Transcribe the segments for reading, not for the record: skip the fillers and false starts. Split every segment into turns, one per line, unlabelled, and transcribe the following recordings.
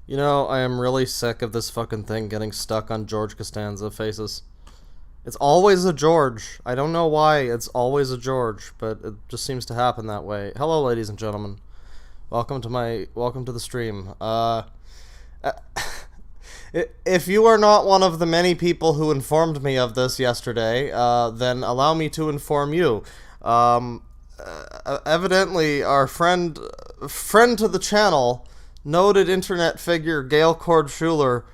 You know, I am really sick of this fucking thing getting stuck on George Costanza faces. It's always a George. I don't know why it's always a George, but it just seems to happen that way. Hello, ladies and gentlemen. Welcome to the stream. If you are not one of the many people who informed me of this yesterday, then allow me to inform you. Evidently, our friend to the channel, noted internet figure Gail Schuler,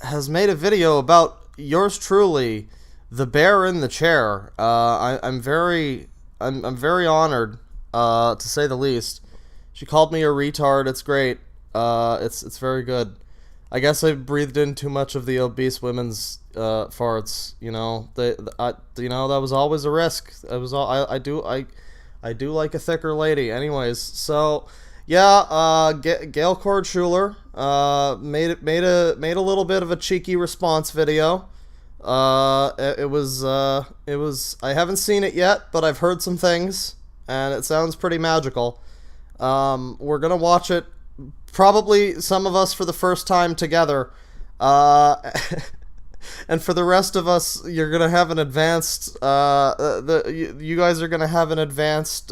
has made a video about yours truly, the bear in the chair. I'm very honored, to say the least. She called me a retard. It's great. It's very good. I guess I breathed in too much of the obese women's farts. You know, that was always a risk. I do like a thicker lady. Anyways, so yeah, Gail Schuler made a little bit of a cheeky response video. It was I haven't seen it yet, but I've heard some things, and it sounds pretty magical. We're gonna watch it, probably some of us for the first time together, and for the rest of us, you're gonna have an advanced. You guys are gonna have an advanced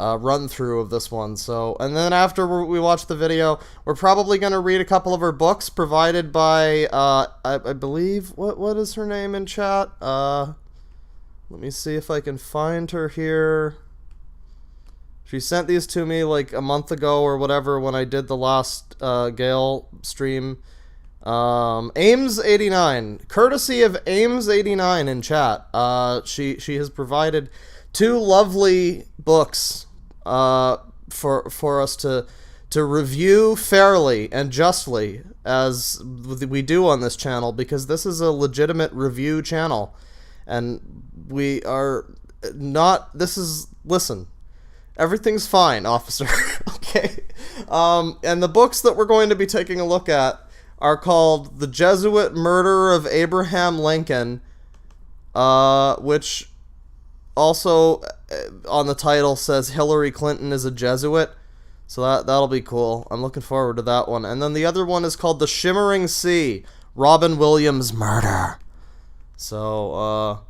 run through of this one. So, and then after we watch the video, we're probably gonna read a couple of her books provided by I believe what is her name in chat? Let me see if I can find her here. She sent these to me like a month ago or whatever when I did the last Gail stream. Ames89, courtesy of Ames89 in chat. She has provided two lovely books for us to review fairly and justly, as we do on this channel, because this is a legitimate review channel, and we are not. Listen. Everything's fine, officer. Okay. And the books that we're going to be taking a look at are called The Jesuit Murder of Abraham Lincoln, which also on the title says Hillary Clinton is a Jesuit. So that'll be cool. I'm looking forward to that one. And then the other one is called The Shimmering Sea, Robin Williams' Murder. So,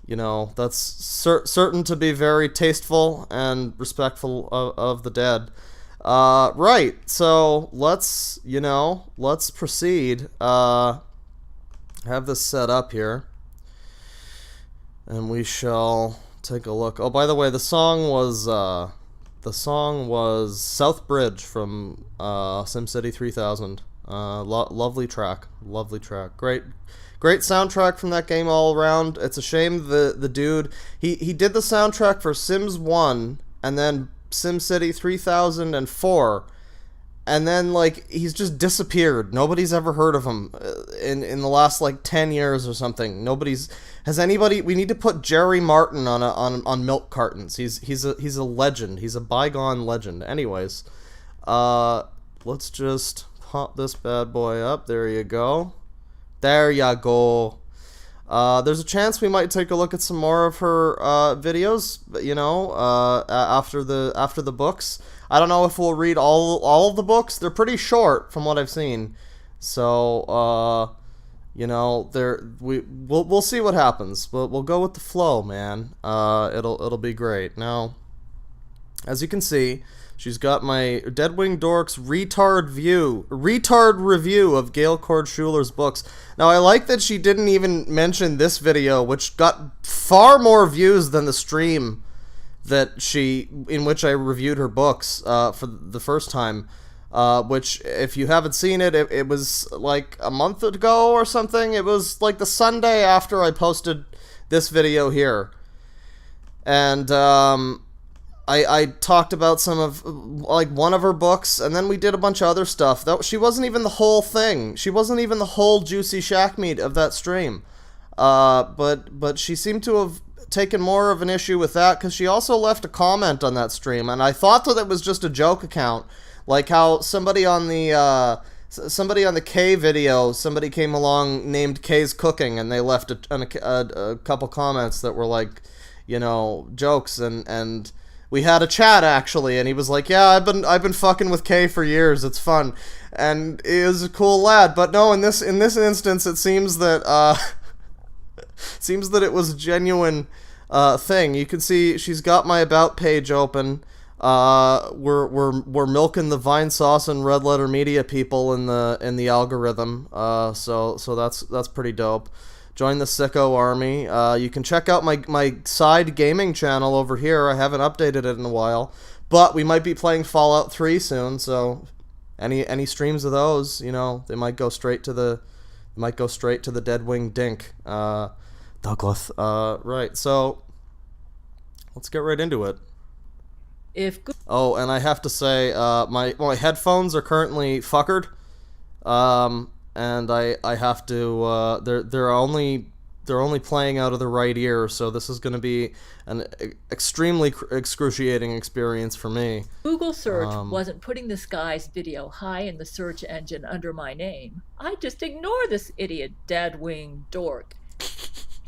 you know, that's certain to be very tasteful and respectful of the dead. Right, so let's proceed. Have this set up here, and we shall take a look. Oh, by the way, the song was South Bridge from SimCity 3000. Lovely track. Great soundtrack from that game all around. It's a shame the dude, he did the soundtrack for Sims 1 and then SimCity 3004, and then like he's just disappeared. Nobody's ever heard of him in the last like 10 years or something. We need to put Jerry Martin on milk cartons. He's a legend. He's a bygone legend. Anyways, let's just pop this bad boy up. There you go. There ya go. There's a chance we might take a look at some more of her videos, you know, after the books. I don't know if we'll read all of the books. They're pretty short from what I've seen. So, you know, we'll see what happens. We'll go with the flow, man. It'll be great. Now, as you can see, she's got my DeadwingDork's retard review of Gail Schuler's books. Now, I like that she didn't even mention this video, which got far more views than the stream in which I reviewed her books for the first time. Which, if you haven't seen it, it was like a month ago or something. It was like the Sunday after I posted this video here. And, I talked about some of, like, one of her books, and then we did a bunch of other stuff. She wasn't even the whole thing. She wasn't even the whole juicy shack meat of that stream. But she seemed to have taken more of an issue with that, because she also left a comment on that stream, and I thought that it was just a joke account. Like how somebody on the K video, somebody came along named K's Cooking, and they left a couple comments that were like, you know, jokes, and We had a chat actually, and he was like, "Yeah, I've been fucking with Kay for years. It's fun," and he was a cool lad. But no, in this instance, it seems that seems that it was a genuine thing. You can see she's got my about page open. We're milking the Vine Sauce and Red Letter Media people in the algorithm. So that's pretty dope. Join the Sicko Army. You can check out my side gaming channel over here. I haven't updated it in a while, but we might be playing Fallout 3 soon. So any streams of those, you know, they might go straight to the Deadwing Dink. Douglas. Right. So let's get right into it. Oh, and I have to say, my headphones are currently fuckered, and I have to they're only playing out of the right ear, so this is going to be an extremely excruciating experience for me.
Google search wasn't putting this guy's video high in the search engine under my name. I just ignore this idiot DeadwingDork.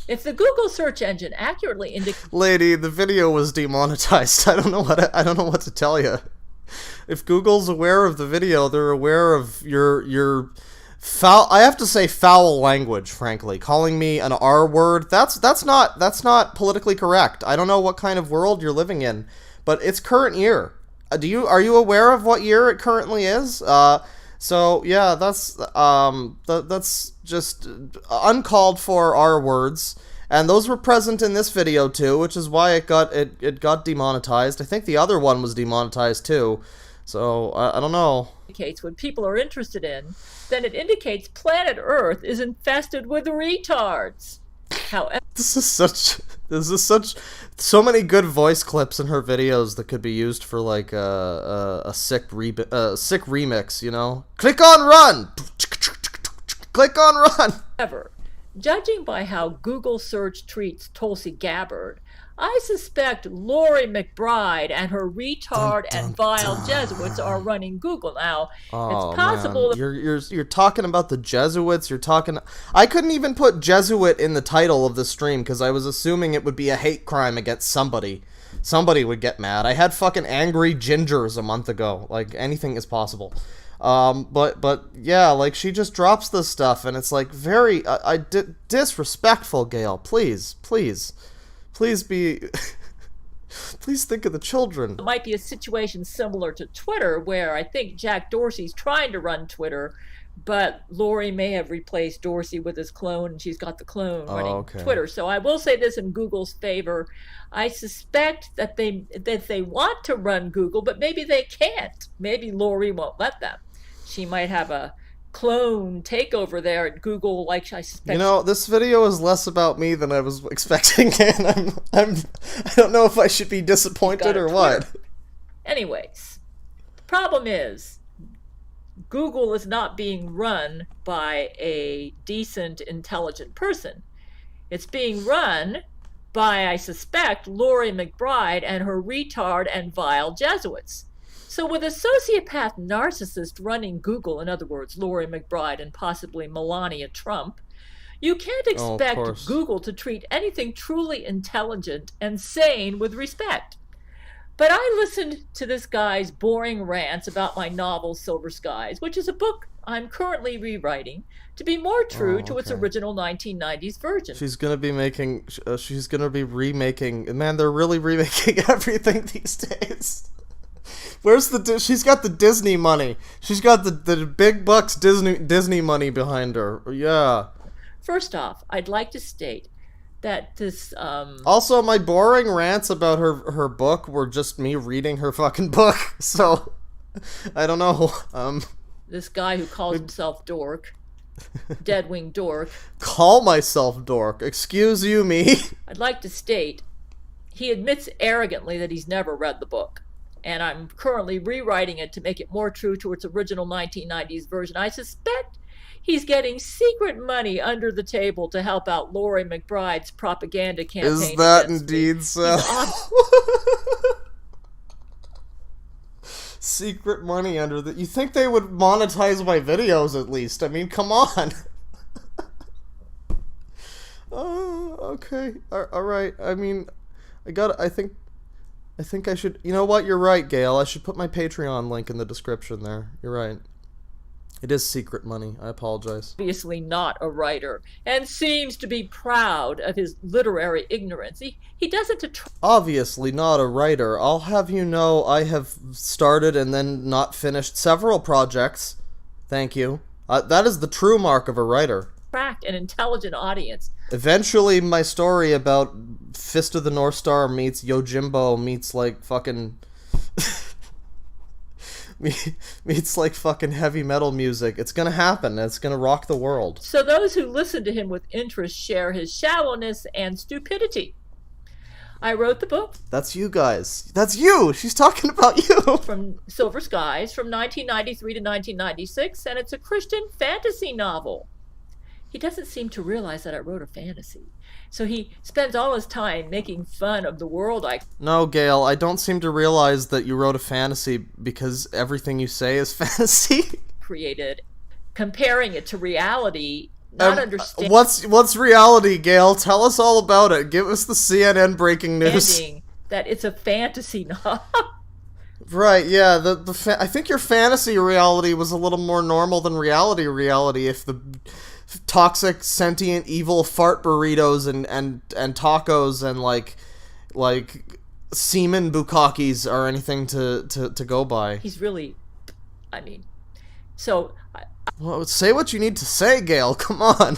If the Google search engine accurately indicates...
Lady, the video was demonetized. I don't know what to tell you. If Google's aware of the video, they're aware of your foul. I have to say foul language. Frankly, calling me an R word. That's not politically correct. I don't know what kind of world you're living in, but it's current year. Are you aware of what year it currently is? So yeah, that's just uncalled for R words, and those were present in this video too, which is why it got demonetized. I think the other one was demonetized too. So I don't know.
Indicates what people are interested in, then it indicates planet Earth is infested with retards. However,
this is such so many good voice clips in her videos that could be used for like a sick remix, you know? Click on run. Click on run.
However, judging by how Google search treats Tulsi Gabbard, I suspect Laurie McBride and her retard and vile Jesuits are running Google now. It's possible.
Man. You're talking about the Jesuits. I couldn't even put Jesuit in the title of the stream because I was assuming it would be a hate crime against somebody. Somebody would get mad. I had fucking angry gingers a month ago. Like, anything is possible. But yeah, like, she just drops this stuff and it's like very disrespectful. Gail, please be please think of the children.
It might be a situation similar to Twitter, where I think Jack Dorsey's trying to run Twitter, but Laurie may have replaced Dorsey with his clone, and she's got the clone running Twitter. So I will say this in Google's favor. I suspect that they want to run Google, but maybe they can't. Maybe Laurie won't let them. She might have a clone takeover there at Google, like I suspect.
You know, this video is less about me than I was expecting, and I don't know if I should be disappointed or what.
Anyways, the problem is Google is not being run by a decent, intelligent person. It's being run by, I suspect, Laurie McBride and her retard and vile Jesuits. So with a sociopath narcissist running Google, in other words, Laurie McBride and possibly Melania Trump, you can't expect Google to treat anything truly intelligent and sane with respect. But I listened to this guy's boring rants about my novel Silver Skies, which is a book I'm currently rewriting to be more true to its original 1990s version.
She's gonna be remaking. Man, they're really remaking everything these days. Where's she's got the Disney money. She's got the big bucks Disney money behind her. Yeah.
First off, I'd like to state that this
Also, my boring rants about her book were just me reading her fucking book. So I don't know.
This guy who calls himself Dork, DeadwingDork.
Call myself Dork. Excuse you, me.
I'd like to state he admits arrogantly that he's never read the book. And I'm currently rewriting it to make it more true to its original 1990s version. I suspect he's getting secret money under the table to help out Laurie McBride's propaganda campaign.
Is that indeed so? Secret money under the... You think they would monetize my videos at least? I mean, come on. Okay. All right. I mean, I think... I think I should... You know what? You're right, Gail. I should put my Patreon link in the description there. You're right. It is secret money. I apologize.
Obviously not a writer, and seems to be proud of his literary ignorance. He does it to try.
Obviously not a writer. I'll have you know I have started and then not finished several projects. Thank you. That is the true mark of a writer.
Attract an intelligent audience.
Eventually, my story about Fist of the North Star meets Yojimbo meets like fucking... meets like fucking heavy metal music. It's gonna happen. It's gonna rock the world.
So those who listen to him with interest share his shallowness and stupidity. I wrote the book.
That's you guys. That's you. She's talking about you.
From Silver Skies from 1993 to 1996, and it's a Christian fantasy novel. He doesn't seem to realize that I wrote a fantasy. So he spends all his time making fun of the world I...
No, Gail, I don't seem to realize that you wrote a fantasy because everything you say is fantasy.
...created, comparing it to reality, not understanding...
What's reality, Gail? Tell us all about it. Give us the CNN breaking news.
...that it's a fantasy novel.
Right, yeah. I think your fantasy reality was a little more normal than reality if the... toxic, sentient, evil fart burritos and tacos and like semen bukakis are anything to go by.
He's really, I mean, so...
Well, say what you need to say, Gail. Come on.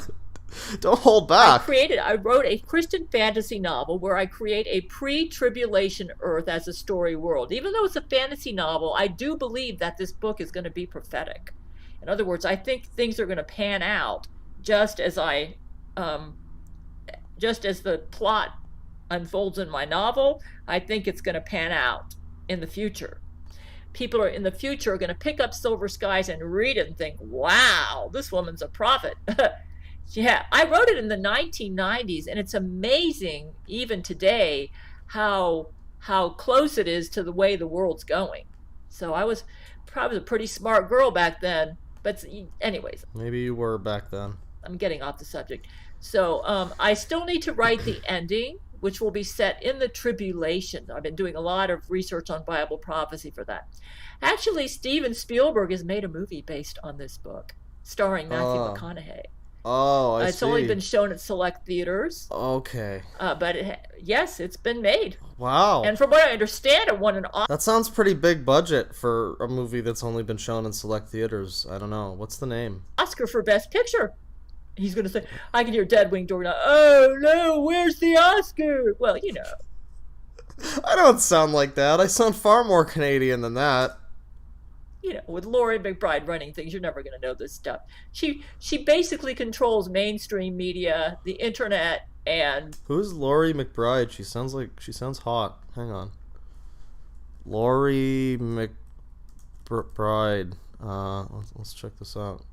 Don't hold back.
I wrote a Christian fantasy novel where I create a pre-tribulation Earth as a story world. Even though it's a fantasy novel, I do believe that this book is going to be prophetic. In other words, I think things are going to pan out just as the plot unfolds in my novel. I think it's going to pan out in the future. People in the future are going to pick up Silver Skies and read it and think, wow, this woman's a prophet. Yeah, I wrote it in the 1990s, and it's amazing even today how close it is to the way the world's going. So I was probably a pretty smart girl back then. But anyways.
Maybe you were back then.
I'm getting off the subject. So I still need to write the ending, which will be set in the tribulation. I've been doing a lot of research on Bible prophecy for that. Actually, Steven Spielberg has made a movie based on this book, starring Matthew McConaughey.
Oh, I see.
It's only been shown at select theaters.
Okay.
But yes, it's been made.
Wow.
And from what I understand, it won an Oscar.
That sounds pretty big budget for a movie that's only been shown in select theaters. I don't know. What's the name?
Oscar for Best Picture. He's going to say, I can hear DeadwingDork now, oh no, where's the Oscar? Well, you know.
I don't sound like that. I sound far more Canadian than that.
You know, with Laurie McBride running things, you're never going to know this stuff. She basically controls mainstream media, the internet, and...
Who's Laurie McBride? She sounds hot. Hang on. Laurie McBride. Let's check this out.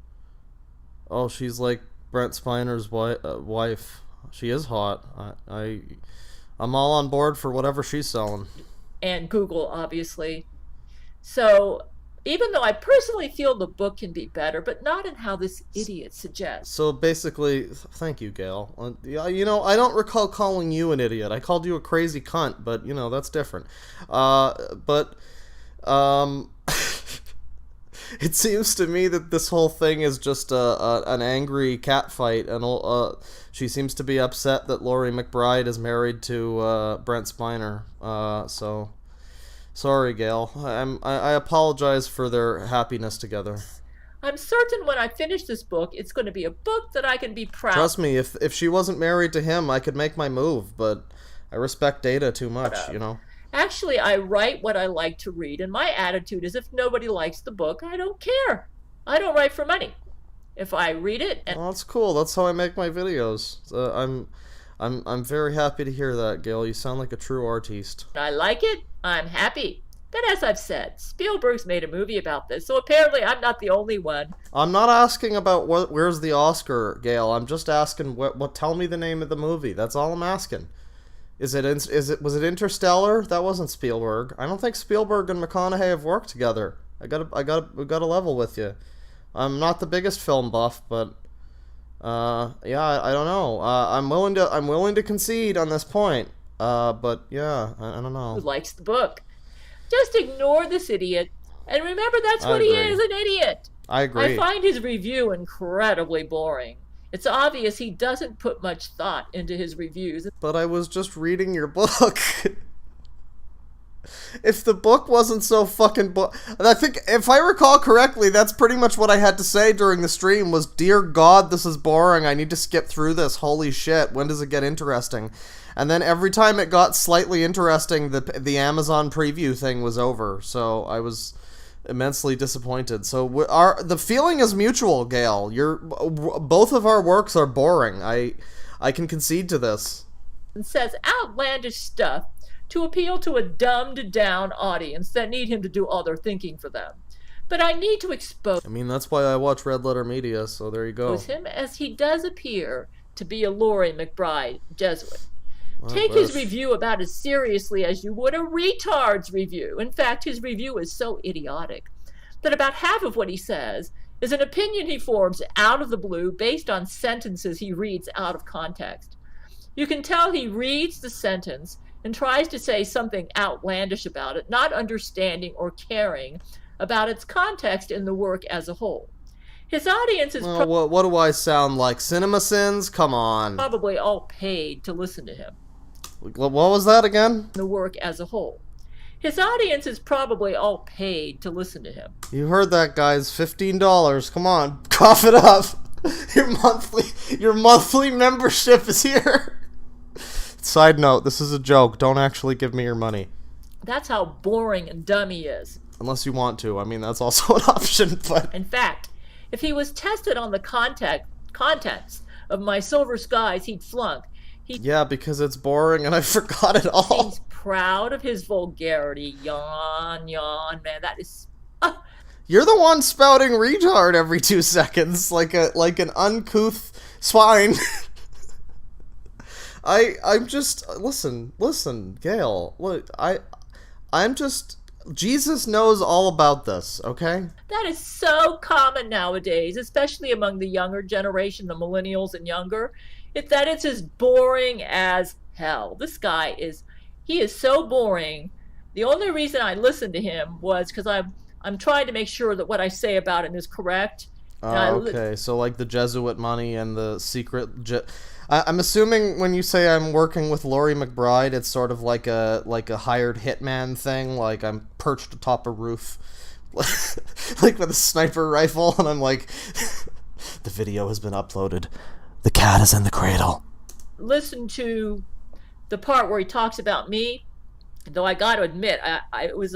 Oh, she's like Brent Spiner's wife. She is hot. I'm all on board for whatever she's selling.
And Google, obviously. So... even though I personally feel the book can be better, but not in how this idiot suggests.
So basically, thank you, Gail. You know, I don't recall calling you an idiot. I called you a crazy cunt, but, you know, that's different. It seems to me that this whole thing is just an angry cat fight, and she seems to be upset that Laurie McBride is married to Brent Spiner. So... sorry, Gail. I apologize for their happiness together.
I'm certain when I finish this book, it's going to be a book that I can be proud of.
Trust me, if she wasn't married to him, I could make my move, but I respect Data too much, you know?
Actually, I write what I like to read, and my attitude is if nobody likes the book, I don't care. I don't write for money. If I read it... and
well, that's cool. That's how I make my videos. I'm very happy to hear that, Gail. You sound like a true artiste.
I like it, I'm happy. But as I've said, Spielberg's made a movie about this, so apparently I'm not the only one.
I'm not asking about where's the Oscar, Gail. I'm just asking what. Tell me the name of the movie. That's all I'm asking. Was it Interstellar? That wasn't Spielberg. I don't think Spielberg and McConaughey have worked together. We got a level with you. I'm not the biggest film buff, but yeah, I don't know. I'm willing to concede on this point. But yeah, I don't
Who
know.
likes the book. Just ignore this idiot. And remember, that's
I
what he
agree.
is, an idiot.
I
I
agree.
find his review incredibly boring. It's obvious he doesn't put much thought into his reviews.
But I was just reading your book. If the book wasn't so fucking I think, if I recall correctly, that's pretty much what I had to say during the stream was, dear God, this is boring. I need to skip through this. Holy shit, when does it get interesting? And then every time it got slightly interesting, the Amazon preview thing was over. So I was immensely disappointed. So the feeling is mutual, Gail. Both of our works are boring. I can concede to this.
And says outlandish stuff to appeal to a dumbed down audience that need him to do all their thinking for them. But I need to expose
I mean, that's why I watch Red Letter Media, so there you go.
him as he does appear to be a Laurie McBride Jesuit.
I
Take
wish.
his review about as seriously as you would a retard's review. In fact, his review is so idiotic that about half of what he says is an opinion he forms out of the blue based on sentences he reads out of context. You can tell he reads the sentence and tries to say something outlandish about it, not understanding or caring about its context in the work as a whole. His audience is
What do I sound like? CinemaSins? Come on.
probably all paid to listen to him.
What was that again?
The work as a whole. His audience is probably all paid to listen to him.
You heard that, guys. $15. Come on, cough it up. Your monthly membership is here. Side note: this is a joke. Don't actually give me your money.
That's how boring and dumb he is.
Unless you want to. I mean, that's also an option. But
in fact, if he was tested on the contents of My Silver Skies, he'd flunk.
Yeah, because it's boring and I forgot it all.
He's proud of his vulgarity. Yawn, yawn, man. That is.
You're the one spouting retard every 2 seconds, like an uncouth swine. I'm just listen, Gail. Look, I'm just. Jesus knows all about this, okay?
That is so common nowadays, especially among the younger generation, the millennials and younger. It's as boring as hell. This guy is so boring. The only reason I listened to him was because I'm trying to make sure that what I say about him is correct.
Okay, so like the Jesuit money and the secret. I'm assuming when you say I'm working with Laurie McBride, it's sort of like a hired hitman thing. Like I'm perched atop a roof, like with a sniper rifle, and I'm like, the video has been uploaded. The cat is in the cradle.
Listen to the part where he talks about me. Though I got to admit, it was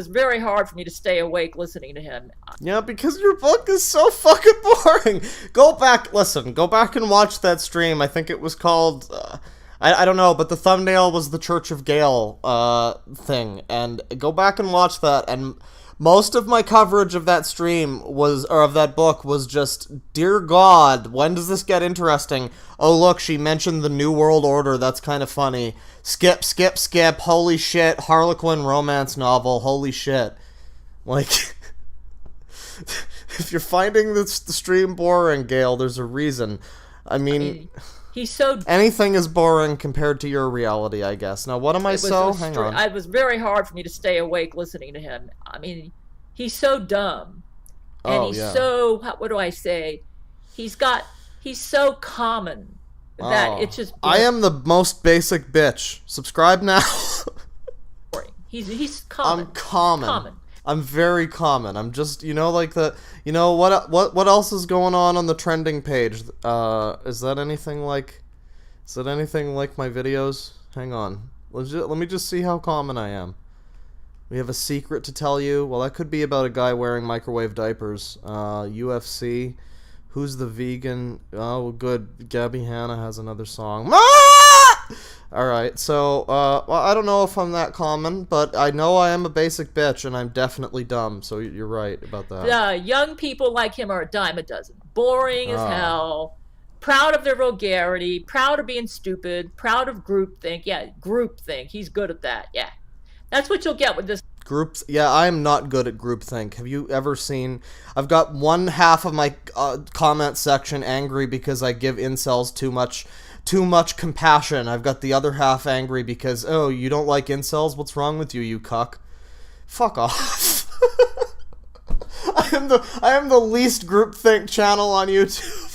very hard for me to stay awake listening to him.
Yeah, because your book is so fucking boring. Go back and watch that stream. I think it was called, I don't know, but the thumbnail was the Church of Gail thing. And go back and watch that. And most of my coverage of that stream of that book was just, dear God, when does this get interesting? Oh, look, she mentioned the New World Order. That's kind of funny. Skip. Holy shit. Harlequin romance novel. Holy shit. Like, if you're finding the stream boring, Gail, there's a reason. I mean,
he's so...
anything is boring compared to your reality, I guess. Now, what am I so? Hang on.
It was very hard for me to stay awake listening to him. I mean, he's so dumb. And so, what do I say? He's so common that it's just...
I am the most basic bitch. Subscribe now.
He's common.
I'm common. I'm very common. I'm just, like what else is going on the trending page? Is that anything like my videos? Hang on. Let me just see how common I am. We have a secret to tell you. Well, that could be about a guy wearing microwave diapers. UFC. Who's the vegan? Oh, good. Gabby Hanna has another song. Alright, so, well, I don't know if I'm that common, but I know I am a basic bitch, and I'm definitely dumb, so you're right about that.
Young people like him are a dime a dozen. Boring as hell. Proud of their vulgarity. Proud of being stupid. Proud of groupthink. Yeah, groupthink. He's good at that. Yeah. That's what you'll get with this.
Groups, yeah, I am not good at groupthink. Have you ever seen... I've got one half of my comment section angry because I give incels too much too much compassion. I've got the other half angry because, oh, you don't like incels? What's wrong with you, you cuck? Fuck off. I am the least groupthink channel on YouTube.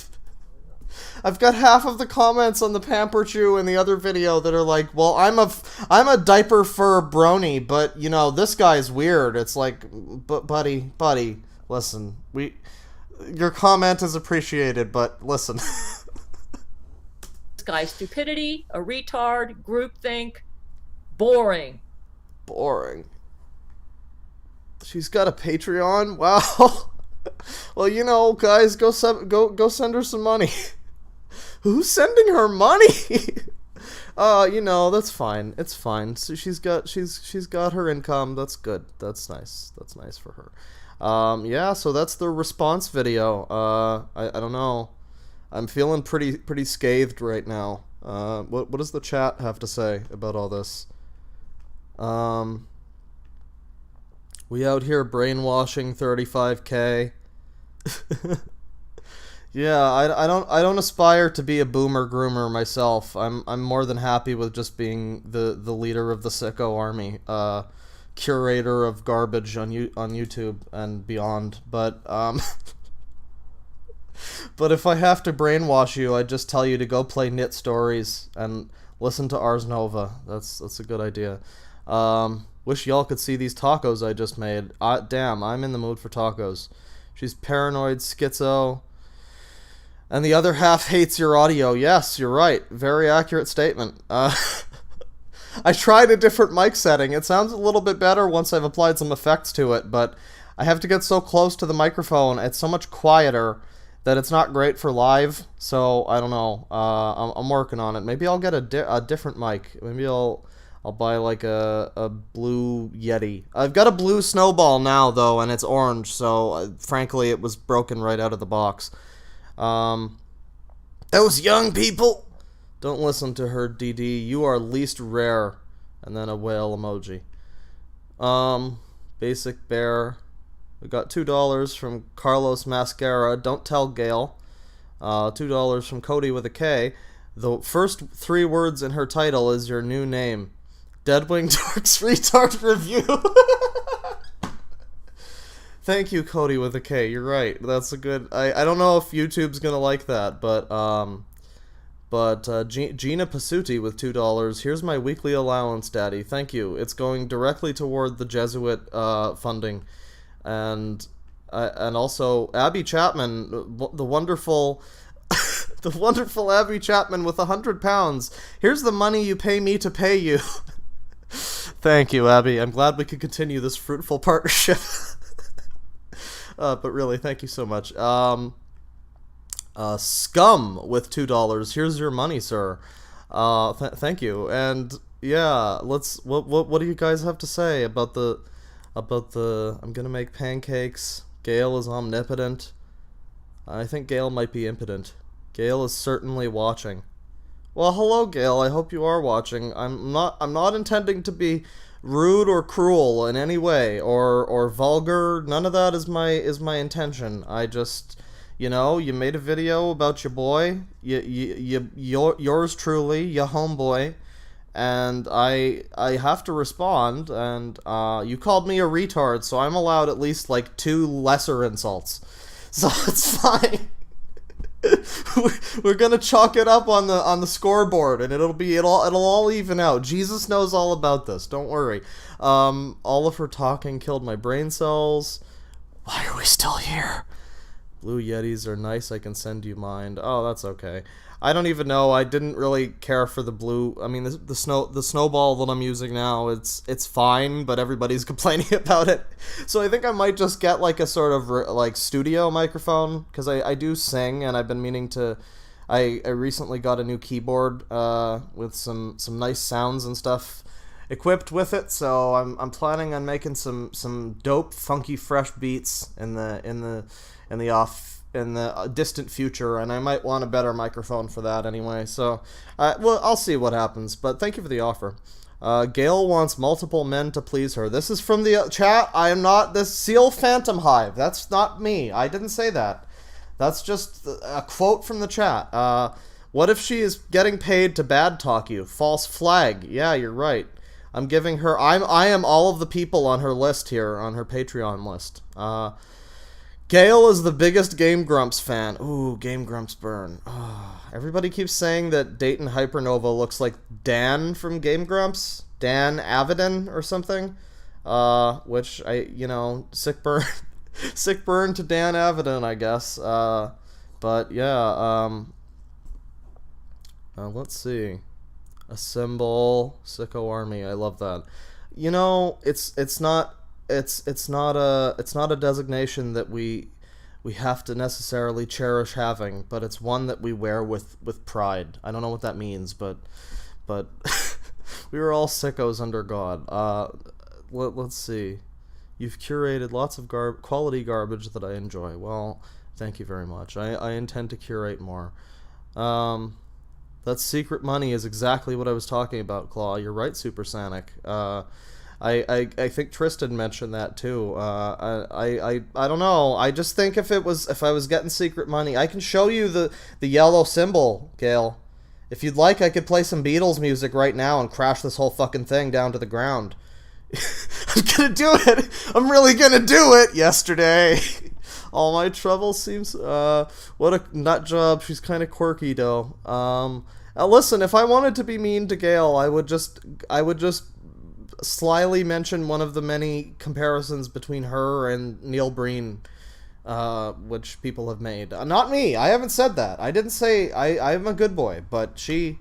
I've got half of the comments on the Pamper Chew in the other video that are like, well, I'm a diaper fur brony, but, you know, this guy's weird. It's like, but buddy, listen, your comment is appreciated, but listen.
This guy's stupidity, a retard, groupthink, boring.
Boring. She's got a Patreon? Wow. Well, you know, guys, go send her some money. Who's sending her money? You know, that's fine. It's fine. So she's got her income. That's good. That's nice. That's nice for her. Yeah, so that's the response video. I don't know. I'm feeling pretty scathed right now. What does the chat have to say about all this? We out here brainwashing 35K. Yeah, I don't aspire to be a boomer groomer myself. I'm more than happy with just being the leader of the sicko army, curator of garbage on YouTube and beyond. But but if I have to brainwash you, I just tell you to go play Knit Stories and listen to Ars Nova. That's a good idea. Wish y'all could see these tacos I just made. Damn, I'm in the mood for tacos. She's paranoid, schizo. And the other half hates your audio. Yes, you're right. Very accurate statement. I tried a different mic setting. It sounds a little bit better once I've applied some effects to it, but I have to get so close to the microphone. It's so much quieter that it's not great for live. So, I don't know. I'm working on it. Maybe I'll get a different mic. Maybe I'll buy like a blue Yeti. I've got a blue Snowball now, though, and it's orange, so frankly, it was broken right out of the box. Those young people! Don't listen to her, DD. You are least rare. And then a whale emoji. Basic Bear. We got $2 from Carlos Mascara. Don't tell Gail. $2 from Cody with a K. The first 3 words in her title is your new name. DeadwingDork's Retard Review. Thank you, Cody with a K. You're right. That's a good... I don't know if YouTube's gonna like that, but Gina Pasuti with $2. Here's my weekly allowance, Daddy. Thank you. It's going directly toward the Jesuit funding, and also Abby Chapman, the wonderful, the wonderful Abby Chapman with £100. Here's the money you pay me to pay you. Thank you, Abby. I'm glad we could continue this fruitful partnership. But really, thank you so much. Scum with $2. Here's your money, sir. Thank you. And yeah, what do you guys have to say about the I'm gonna make pancakes. Gail is omnipotent. I think Gail might be impotent. Gail is certainly watching. Well, hello, Gail. I hope you are watching. I'm not intending to be rude or cruel in any way, or vulgar. None of that is my intention. I just, you know, you made a video about your boy, yours truly, your homeboy, and I have to respond. And you called me a retard, so I'm allowed at least like 2 lesser insults, so it's fine. We're gonna chalk it up on the scoreboard, and it'll all even out. Jesus knows all about this. Don't worry. All of her talking killed my brain cells. Why are we still here? Blue Yetis are nice. I can send you mine. Oh, that's okay. I don't even know. I didn't really care for the blue. I mean, the snowball that I'm using now, it's fine, but everybody's complaining about it. So I think I might just get like a sort of like studio microphone, because I do sing, and I've been meaning to. I recently got a new keyboard with some nice sounds and stuff equipped with it. So I'm planning on making some dope, funky, fresh beats in the distant future, and I might want a better microphone for that anyway. So, well, I'll see what happens. But thank you for the offer. Gail wants multiple men to please her. This is from the chat. I am not the Seal Phantom Hive. That's not me. I didn't say that. That's just a quote from the chat. What if she is getting paid to bad talk you? False flag. Yeah, you're right. I'm giving her... I am all of the people on her list here, on her Patreon list. Gail is the biggest Game Grumps fan. Ooh, Game Grumps burn. Everybody keeps saying that Dayton Hypernova looks like Dan from Game Grumps. Dan Avedon or something. Which, sick burn. Sick burn to Dan Avedon, I guess. But, yeah, let's see. Assemble Sicko Army. I love that. It's not a designation that we have to necessarily cherish having, but it's one that we wear with pride. I don't know what that means, but we were all sickos under God. Let's see. You've curated lots of quality garbage that I enjoy. Well, thank you very much. I intend to curate more. That secret money is exactly what I was talking about, Claw. You're right, Supersonic. I think Tristan mentioned that too. I don't know. I just think if I was getting secret money, I can show you the yellow symbol, Gail. If you'd like, I could play some Beatles music right now and crash this whole fucking thing down to the ground. I'm gonna do it. I'm really gonna do it. Yesterday. All my trouble seems... what a nut job. She's kind of quirky, though. Listen, if I wanted to be mean to Gail, I would just slyly mention one of the many comparisons between her and Neil Breen, which people have made. Not me. I haven't said that. I didn't say... I'm a good boy, but she...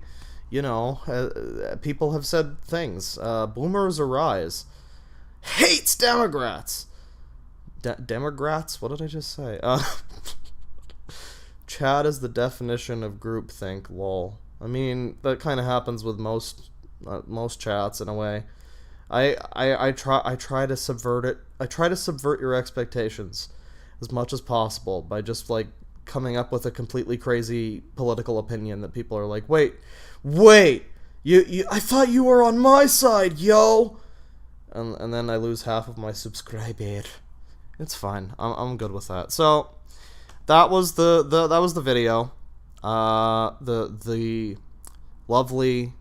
people have said things. Boomers arise. Hates Democrats. Democrats? What did I just say? Chat is the definition of groupthink, lol. I mean, that kind of happens with most chats in a way. I try to subvert it. I try to subvert your expectations as much as possible by just like coming up with a completely crazy political opinion that people are like, wait, you I thought you were on my side, yo. And then I lose half of my subscriber. It's fine. I'm good with that. So that was the video. The lovely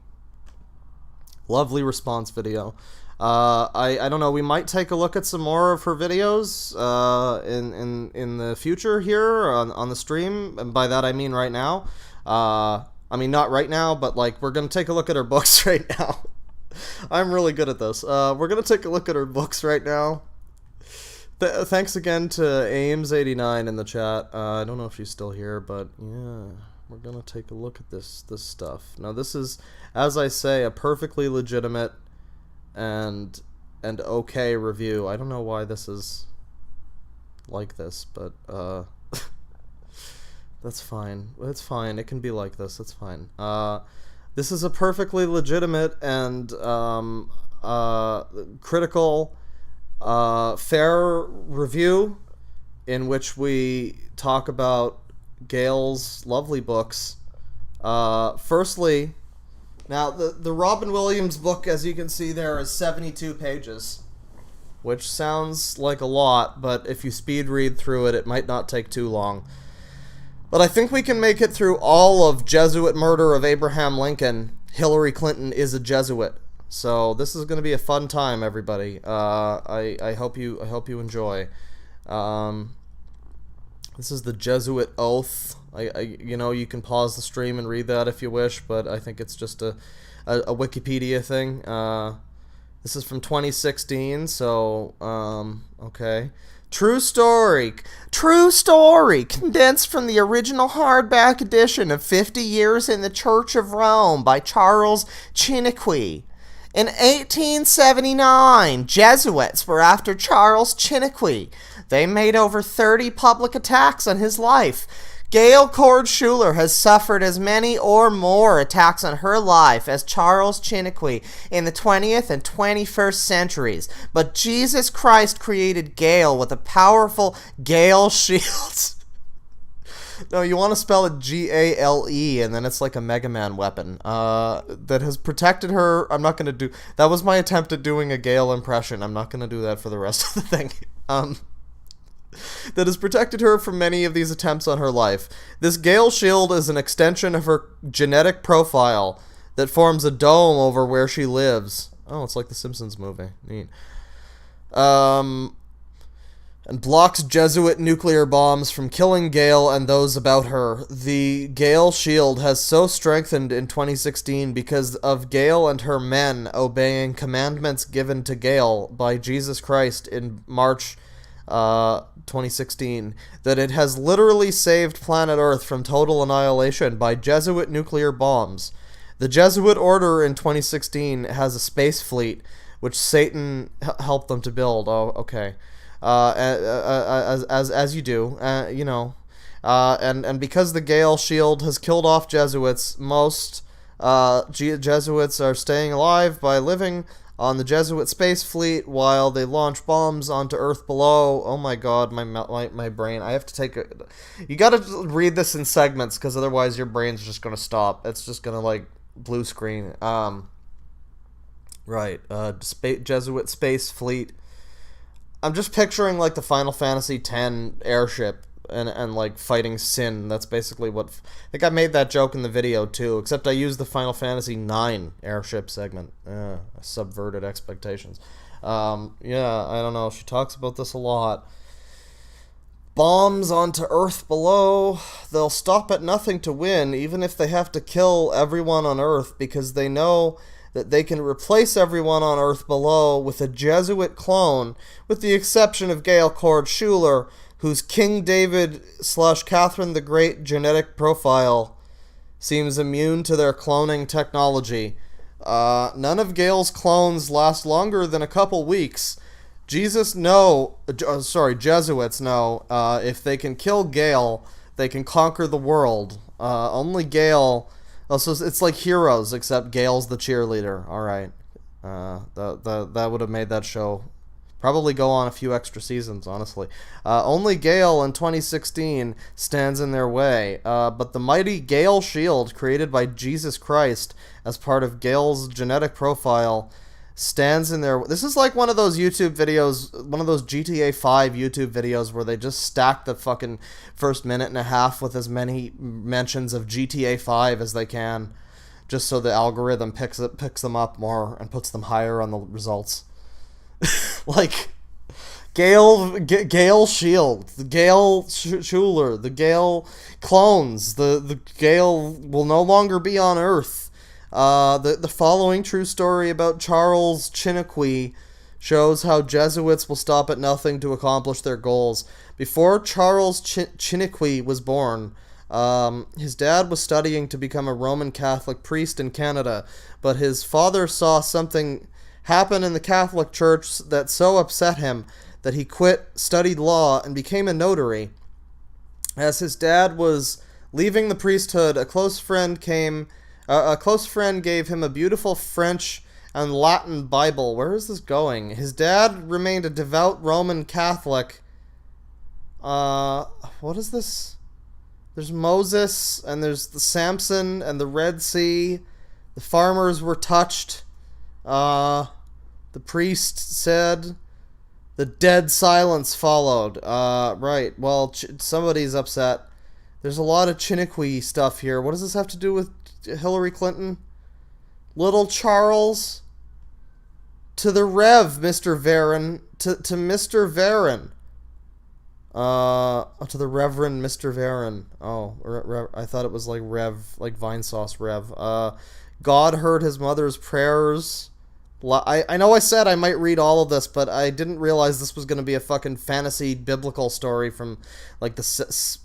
response video. I don't know. We might take a look at some more of her videos in the future here on the stream, and by that I mean right now. I mean not right now, but like we're gonna take a look at her books right now. I'm really good at this. We're gonna take a look at her books right now. Thanks again to Ames89 in the chat. I don't know if she's still here, but yeah, we're gonna take a look at this stuff. Now this is, as I say, a perfectly legitimate and okay review. I don't know why this is like this, but that's fine. It's fine. It can be like this. It's fine. This is a perfectly legitimate and critical, fair review in which we talk about Gail's lovely books. Firstly, now the Robin Williams book, as you can see there, is 72 pages, which sounds like a lot, but if you speed read through it, it might not take too long. But I think we can make it through all of Jesuit Murder of Abraham Lincoln. Hillary Clinton is a Jesuit. So this is going to be a fun time, everybody. I hope you enjoy. This is the Jesuit Oath. You can pause the stream and read that if you wish, but I think it's just a Wikipedia thing. This is from 2016, so okay. True story, condensed from the original hardback edition of 50 Years in the Church of Rome by Charles Chiniquy. In 1879, Jesuits were after Charles Chiniquy. They made over 30 public attacks on his life. Gail Cord Schuler has suffered as many or more attacks on her life as Charles Chiniquy in the 20th and 21st centuries. But Jesus Christ created Gail with a powerful Gail shield. No, you want to spell it Gale, and then it's like a Mega Man weapon that has protected her. I'm not going to do... That was my attempt at doing a Gale impression. I'm not going to do that for the rest of the thing. that has protected her from many of these attempts on her life. This Gail shield is an extension of her genetic profile that forms a dome over where she lives. Oh, it's like the Simpsons movie. Neat. And blocks Jesuit nuclear bombs from killing Gail and those about her. The Gail shield has so strengthened in 2016 because of Gail and her men obeying commandments given to Gail by Jesus Christ in March 2016 that it has literally saved planet Earth from total annihilation by Jesuit nuclear bombs. The Jesuit order in 2016 has a space fleet, which Satan helped them to build. Oh, okay. As you do, you know, and because the Gail shield has killed off Jesuits, most Jesuits are staying alive by living on the Jesuit space fleet while they launch bombs onto Earth below. Oh my God, my brain! I have to take a. You gotta read this in segments because otherwise your brain's just gonna stop. It's just gonna like blue screen. Right. Jesuit space fleet. I'm just picturing like the Final Fantasy X airship and like fighting Sin. That's basically what. I think I made that joke in the video too, except I used the Final Fantasy IX airship segment. Subverted expectations. Yeah, I don't know. She talks about this a lot. Bombs onto Earth below. They'll stop at nothing to win, even if they have to kill everyone on Earth, because they know that they can replace everyone on Earth below with a Jesuit clone, with the exception of Gail Cord Schuler, whose King David / Catherine the Great genetic profile seems immune to their cloning technology. None of Gail's clones last longer than a couple weeks. Jesuits know, if they can kill Gail, they can conquer the world. Only Gail. Oh, so it's like Heroes, except Gail's the cheerleader. All right, that would have made that show probably go on a few extra seasons. Honestly, only Gail in 2016 stands in their way. But the mighty Gail shield, created by Jesus Christ as part of Gail's genetic profile, stands in there. This is like one of those YouTube videos, one of those GTA 5 YouTube videos where they just stack the fucking first minute and a half with as many mentions of GTA 5 as they can, just so the algorithm picks them up more and puts them higher on the results. Like Gail Shield, the Gail Schuler, the Gail clones, the Gail will no longer be on Earth. The following true story about Charles Chiniquy shows how Jesuits will stop at nothing to accomplish their goals. Before Charles Chiniquy was born, his dad was studying to become a Roman Catholic priest in Canada, but his father saw something happen in the Catholic Church that so upset him that he quit, studied law, and became a notary. As his dad was leaving the priesthood, a close friend gave him a beautiful French and Latin Bible. Where is this going? His dad remained a devout Roman Catholic. What is this? There's Moses, and there's the Samson and the Red Sea. The farmers were touched. The priest said. The dead silence followed. Right. Well, somebody's upset. There's a lot of Chiniquy stuff here. What does this have to do with Hillary Clinton? Little Charles? To the Rev, Mr. Varon. To Mr. Varon. To the Reverend Mr. Varon. Oh, I thought it was like Rev, like Vine Sauce Rev. God heard his mother's prayers. I know I said I might read all of this, but I didn't realize this was going to be a fucking fantasy biblical story from like the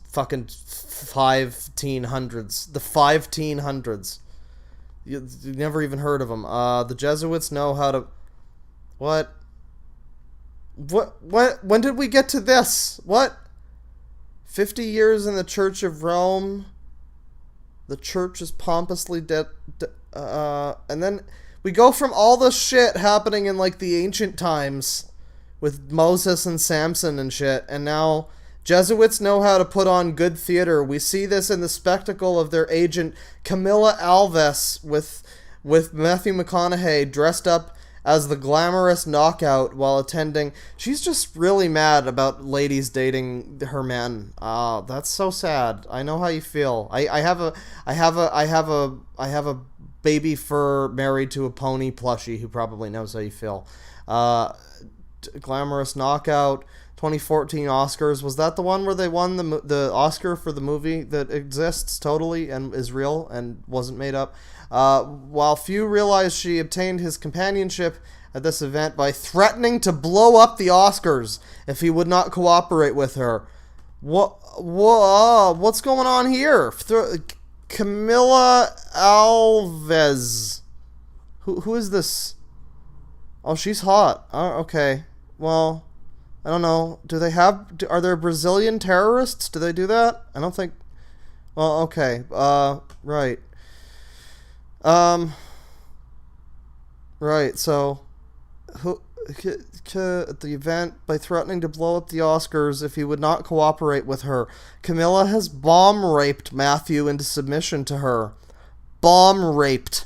fucking 1500s. The 1500s. You never even heard of them. The Jesuits know how to... What? When did we get to this? What? 50 years in the Church of Rome. The church is pompously dead. And then we go from all the shit happening in like the ancient times with Moses and Samson and shit, and now Jesuits know how to put on good theater. We see this in the spectacle of their agent Camilla Alves with Matthew McConaughey dressed up as the glamorous knockout while attending. She's just really mad about ladies dating her men. That's so sad. I know how you feel. I have a baby fur married to a pony plushie who probably knows how you feel. Glamorous knockout. 2014 Oscars. Was that the one where they won the Oscar for the movie that exists totally and is real and wasn't made up? While few realize she obtained his companionship at this event by threatening to blow up the Oscars if he would not cooperate with her. What's going on here? Camilla Alves. Who is this? Oh, she's hot. Okay. Well, I don't know. Are there Brazilian terrorists? Do they do that? I don't think. Well, okay. Right. Right. So, at the event by threatening to blow up the Oscars if he would not cooperate with her, Camilla has bomb raped Matthew into submission to her. Bomb raped.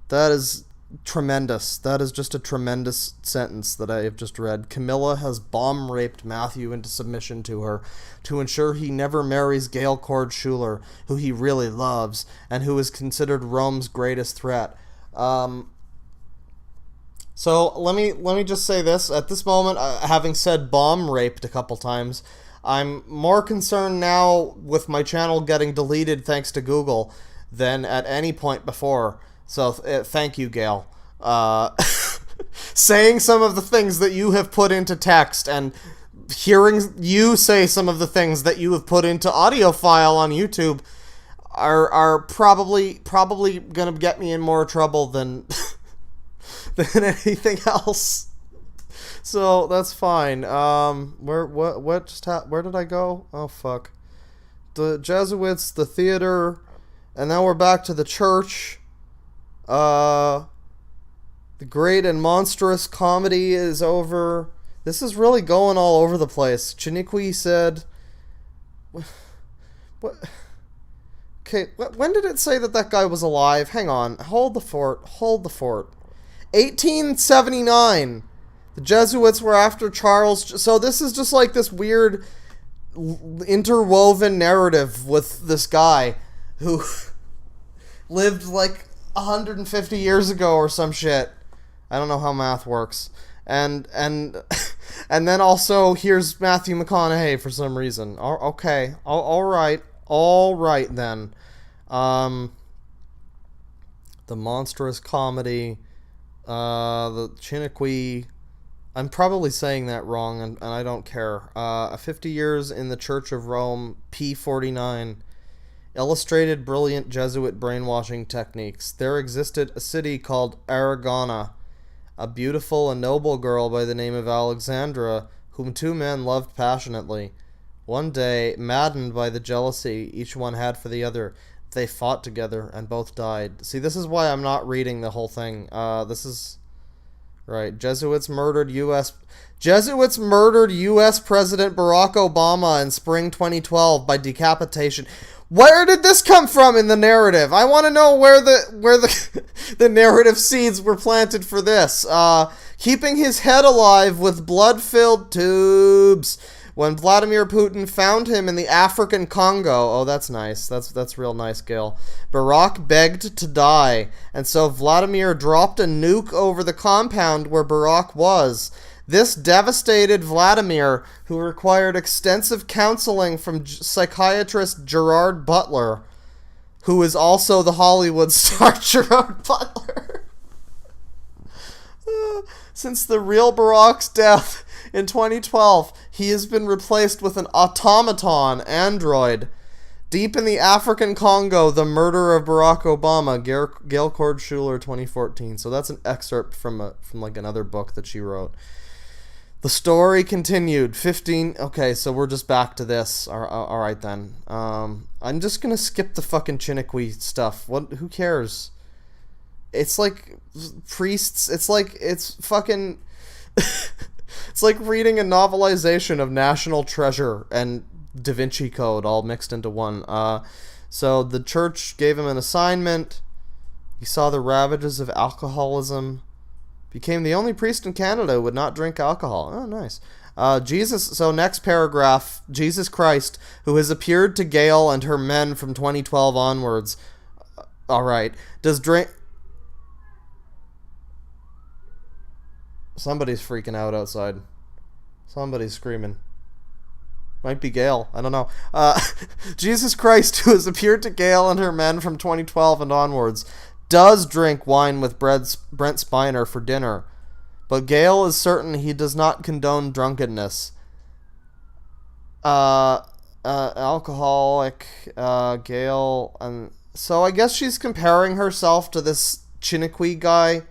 That is tremendous. That is just a tremendous sentence that I have just read. Camilla has bomb raped Matthew into submission to her to ensure he never marries Gail Schuler, who he really loves and who is considered Rome's greatest threat. So let me just say this. At this moment, having said bomb raped a couple times, I'm more concerned now with my channel getting deleted thanks to Google than at any point before. So thank you, Gail. Saying some of the things that you have put into text and hearing you say some of the things that you have put into audio file on YouTube are probably gonna get me in more trouble than than anything else. So that's fine. Where did I go? Oh fuck. The Jesuits, the theater, and now we're back to the church. The great and monstrous comedy is over. This is really going all over the place. Chiniquy said... What? Okay, when did it say that guy was alive? Hang on. Hold the fort. 1879. The Jesuits were after Charles... So this is just like this weird interwoven narrative with this guy who lived like 150 years ago or some shit. I don't know how math works. And then also here's Matthew McConaughey for some reason. Okay. All right then. The monstrous comedy, the Chiniquy. I'm probably saying that wrong, and I don't care. 50 years in the Church of Rome, P49. Illustrated brilliant Jesuit brainwashing techniques. There existed a city called Aragona, a beautiful and noble girl by the name of Alexandra, whom two men loved passionately. One day, maddened by the jealousy each one had for the other, they fought together and both died. See, this is why I'm not reading the whole thing. This is... Right. Jesuits murdered U.S. President Barack Obama in spring 2012 by decapitation. Where did this come from in the narrative? I want to know where the the narrative seeds were planted for this. Keeping his head alive with blood-filled tubes. When Vladimir Putin found him in the African Congo. Oh, that's nice. That's real nice, Gail. Barack begged to die, and so Vladimir dropped a nuke over the compound where Barack was. This devastated Vladimir, who required extensive counseling from psychiatrist Gerard Butler, who is also the Hollywood star Gerard Butler. Since the real Barack's death in 2012, he has been replaced with an automaton android. Deep in the African Congo, the murder of Barack Obama, Gail Schuler, 2014. So that's an excerpt from like another book that she wrote. The story continued. 15... Okay, so we're just back to this. Alright then. I'm just gonna skip the fucking Chiniquy stuff. Who cares? It's like priests... It's fucking... It's like reading a novelization of National Treasure and Da Vinci Code all mixed into one. So the church gave him an assignment. He saw the ravages of alcoholism Became the only priest in Canada who would not drink alcohol. Oh, nice. So next paragraph, Jesus Christ, who has appeared to Gail and her men from 2012 onwards. All right. Does drink... Somebody's freaking out outside. Somebody's screaming. Might be Gail. I don't know. Jesus Christ, who has appeared to Gail and her men from 2012 and onwards, does drink wine with Brent Spiner for dinner. But Gail is certain he does not condone drunkenness. Alcoholic, Gail, and... So I guess she's comparing herself to this Chiniquy guy.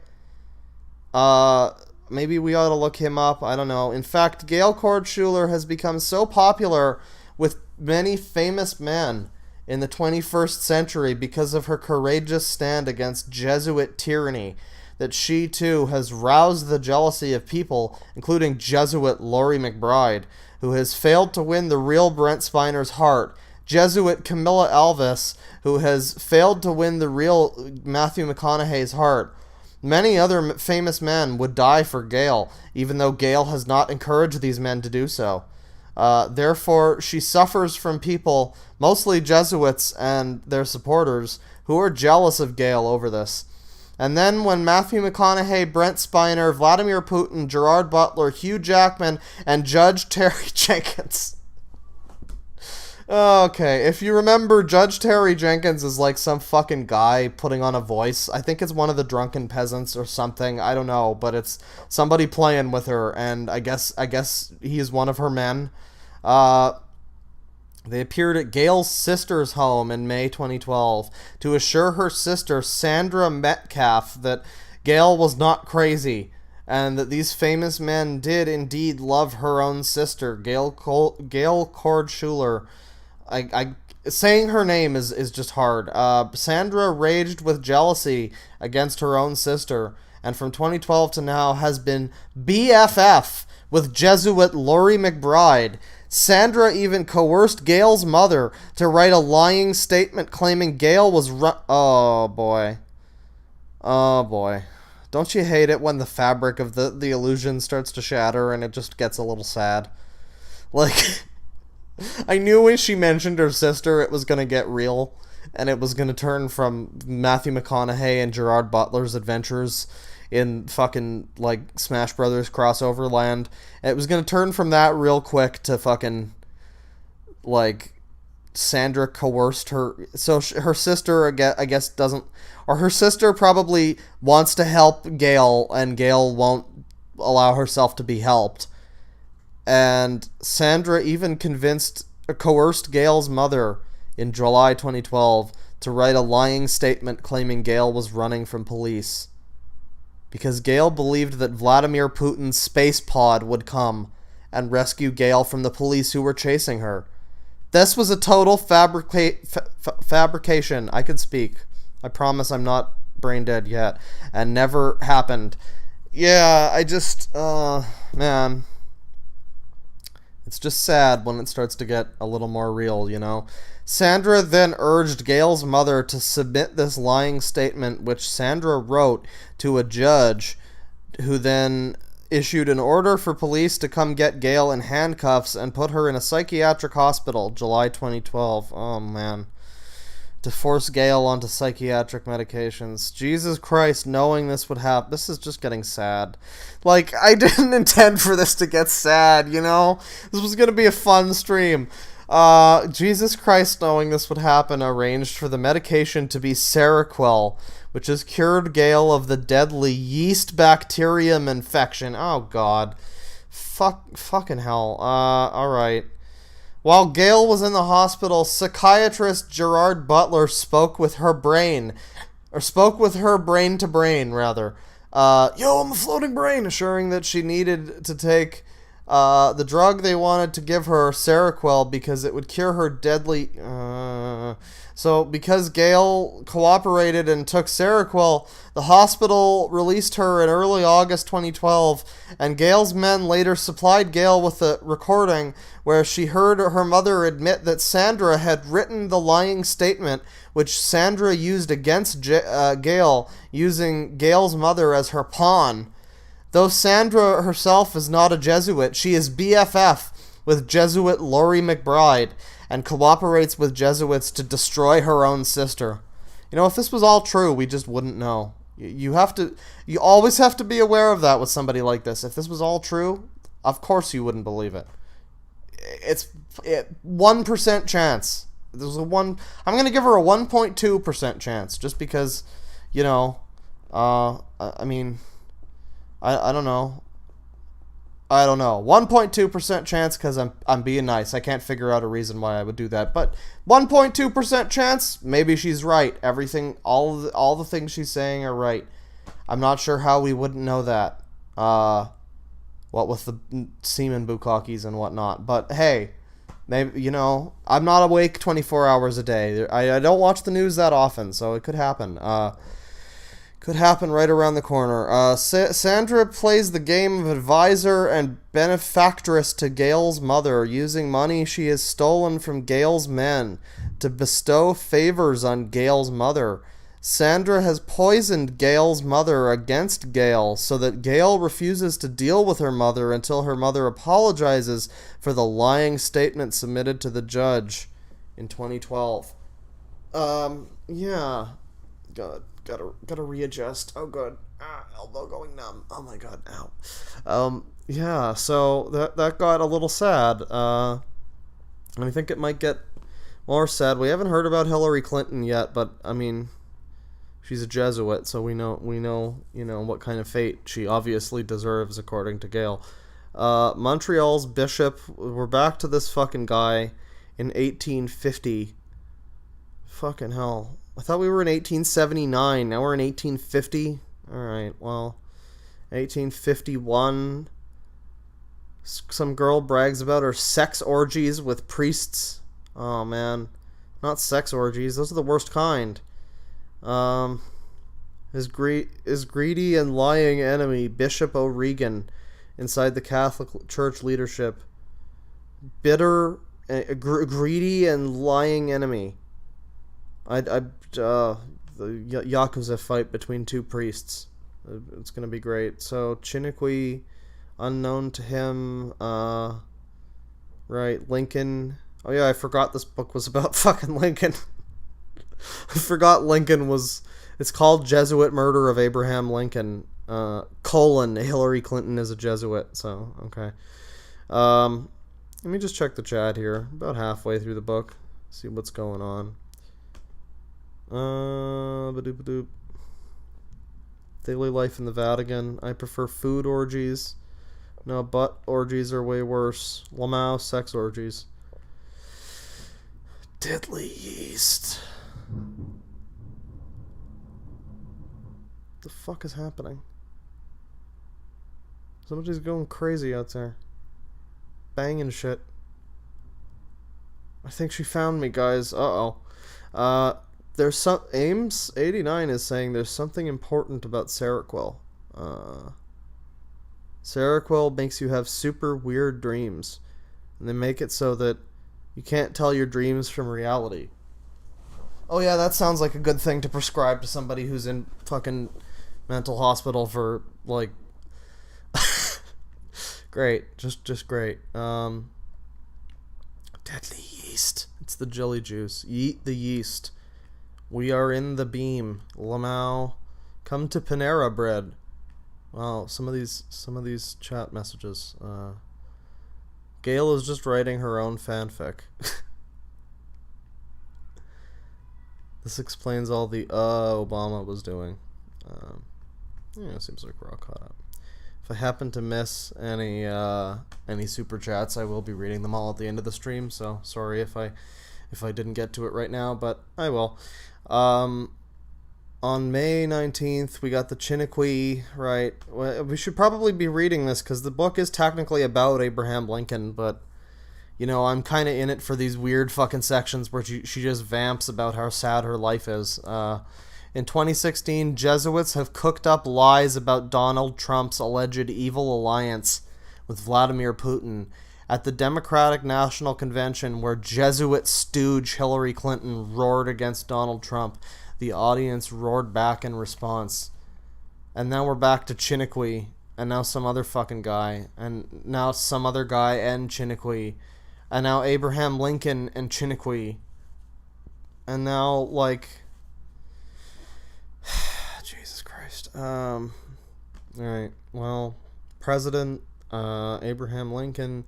Maybe we ought to look him up. I don't know. In fact, Gail Kordschuler has become so popular with many famous men in the 21st century because of her courageous stand against Jesuit tyranny that she, too, has roused the jealousy of people, including Jesuit Laurie McBride, who has failed to win the real Brent Spiner's heart, Jesuit Camilla Alvis, who has failed to win the real Matthew McConaughey's heart. Many other famous men would die for Gail, even though Gail has not encouraged these men to do so. Therefore, she suffers from people, mostly Jesuits and their supporters, who are jealous of Gail over this. And then when Matthew McConaughey, Brent Spiner, Vladimir Putin, Gerard Butler, Hugh Jackman, and Judge Terry Jenkins... Okay, if you remember, Judge Terry Jenkins is like some fucking guy putting on a voice. I think it's one of the drunken peasants or something. I don't know, but it's somebody playing with her, and I guess he is one of her men. They appeared at Gail's sister's home in May 2012 to assure her sister, Sandra Metcalf, that Gail was not crazy, and that these famous men did indeed love her own sister, Gail Kordschuler. Saying her name is just hard. Sandra raged with jealousy against her own sister, and from 2012 to now has been BFF with Jesuit Laurie McBride. Sandra even coerced Gail's mother to write a lying statement claiming Gail was Oh boy. Oh boy. Don't you hate it when the fabric of the illusion starts to shatter and it just gets a little sad? Like... I knew when she mentioned her sister it was going to get real, and it was going to turn from Matthew McConaughey and Gerard Butler's adventures in fucking, like, Smash Brothers crossover land. It was going to turn from that real quick to fucking, like, Sandra coerced her. So her sister, I guess, doesn't... Or her sister probably wants to help Gail, and Gail won't allow herself to be helped. And Sandra even coerced Gail's mother in July 2012 to write a lying statement claiming Gail was running from police. Because Gail believed that Vladimir Putin's space pod would come and rescue Gail from the police who were chasing her. This was a total fabrication. I could speak. I promise I'm not brain dead yet. And never happened. Yeah, man... It's just sad when it starts to get a little more real, you know? Sandra then urged Gail's mother to submit this lying statement, which Sandra wrote to a judge, who then issued an order for police to come get Gail in handcuffs and put her in a psychiatric hospital, July 2012. Oh, man. To force Gail onto psychiatric medications. Jesus Christ, knowing this would happen. This is just getting sad. Like, I didn't intend for this to get sad, you know? This was going to be a fun stream. Jesus Christ, knowing this would happen, arranged for the medication to be Seroquel, which has cured Gail of the deadly yeast bacterium infection. Oh, God. Fucking hell. Alright. While Gail was in the hospital, psychiatrist Gerard Butler spoke with her brain to brain, rather. Yo, I'm a floating brain, assuring that she needed to take the drug they wanted to give her, Seroquel, because it would cure her deadly... So, because Gail cooperated and took Seroquel, the hospital released her in early August 2012, and Gail's men later supplied Gail with a recording where she heard her mother admit that Sandra had written the lying statement, which Sandra used against Gail, using Gail's mother as her pawn. Though Sandra herself is not a Jesuit, she is BFF with Jesuit Laurie McBride and cooperates with Jesuits to destroy her own sister. You know, if this was all true, we just wouldn't know. You always have to be aware of that with somebody like this. If this was all true, of course you wouldn't believe it. It's 1% chance. There's I'm gonna give her a 1.2% chance, just because, you know, I mean, I don't know. I don't know. 1.2% chance because I'm being nice. I can't figure out a reason why I would do that. But 1.2% chance, maybe she's right. Everything, all the things she's saying are right. I'm not sure how we wouldn't know that. What with the semen bukkakis and whatnot. But hey, maybe, you know, I'm not awake 24 hours a day. I don't watch the news that often, so it could happen. Could happen right around the corner. Sandra plays the game of advisor and benefactress to Gail's mother, using money she has stolen from Gail's men to bestow favors on Gail's mother. Sandra has poisoned Gail's mother against Gail so that Gail refuses to deal with her mother until her mother apologizes for the lying statement submitted to the judge in 2012. Yeah. God. Gotta readjust. Oh, God. Elbow going numb. Oh, my God. Ow. Yeah, so that got a little sad. And I think it might get more sad. We haven't heard about Hillary Clinton yet, but, I mean, she's a Jesuit, so we know, you know, what kind of fate she obviously deserves, according to Gail. Montreal's bishop, we're back to this fucking guy in 1850. Fucking hell. I thought we were in 1879. Now we're in 1850. Alright, well, 1851. Some girl brags about her sex orgies with priests. Oh, man. Not sex orgies. Those are the worst kind. His greedy and lying enemy, Bishop O'Regan, inside the Catholic Church leadership. Bitter, greedy and lying enemy. The Yakuza fight between two priests. It's gonna be great. So Chiniquy, unknown to him. Right, Lincoln. Oh yeah, I forgot this book was about fucking Lincoln. I forgot Lincoln was. It's called Jesuit Murder of Abraham Lincoln. Hillary Clinton is a Jesuit. So okay. Let me just check the chat here. About halfway through the book. See what's going on. Daily life in the Vatican. I prefer food orgies. No, butt orgies are way worse. Lamau, sex orgies. Deadly yeast. What the fuck is happening? Somebody's going crazy out there. Banging shit. I think she found me, guys. Uh-oh. There's some... Ames89 is saying there's something important about Seroquel. Seroquel makes you have super weird dreams. And they make it so that you can't tell your dreams from reality. Oh yeah, that sounds like a good thing to prescribe to somebody who's in fucking mental hospital for, like... Great. Just great. Deadly yeast. It's the jelly juice. Eat the yeast. We are in the beam. Lamau. Come to Panera Bread. Wow, some of these chat messages. Gail is just writing her own fanfic. This explains all the Obama was doing. Yeah, it seems like we're all caught up. If I happen to miss any super chats, I will be reading them all at the end of the stream. So sorry if I didn't get to it right now, but I will. On May 19th, we got the Chiniquy, right? We should probably be reading this because the book is technically about Abraham Lincoln, but, you know, I'm kind of in it for these weird fucking sections where she just vamps about how sad her life is. In 2016, Jesuits have cooked up lies about Donald Trump's alleged evil alliance with Vladimir Putin. At the Democratic National Convention, where Jesuit stooge Hillary Clinton roared against Donald Trump, the audience roared back in response. And now we're back to Chiniquy. and now some other fucking guy, and now some other guy and Chiniquy, and now Abraham Lincoln and Chiniquy, and now, like, Jesus Christ. Alright, well, President Abraham Lincoln.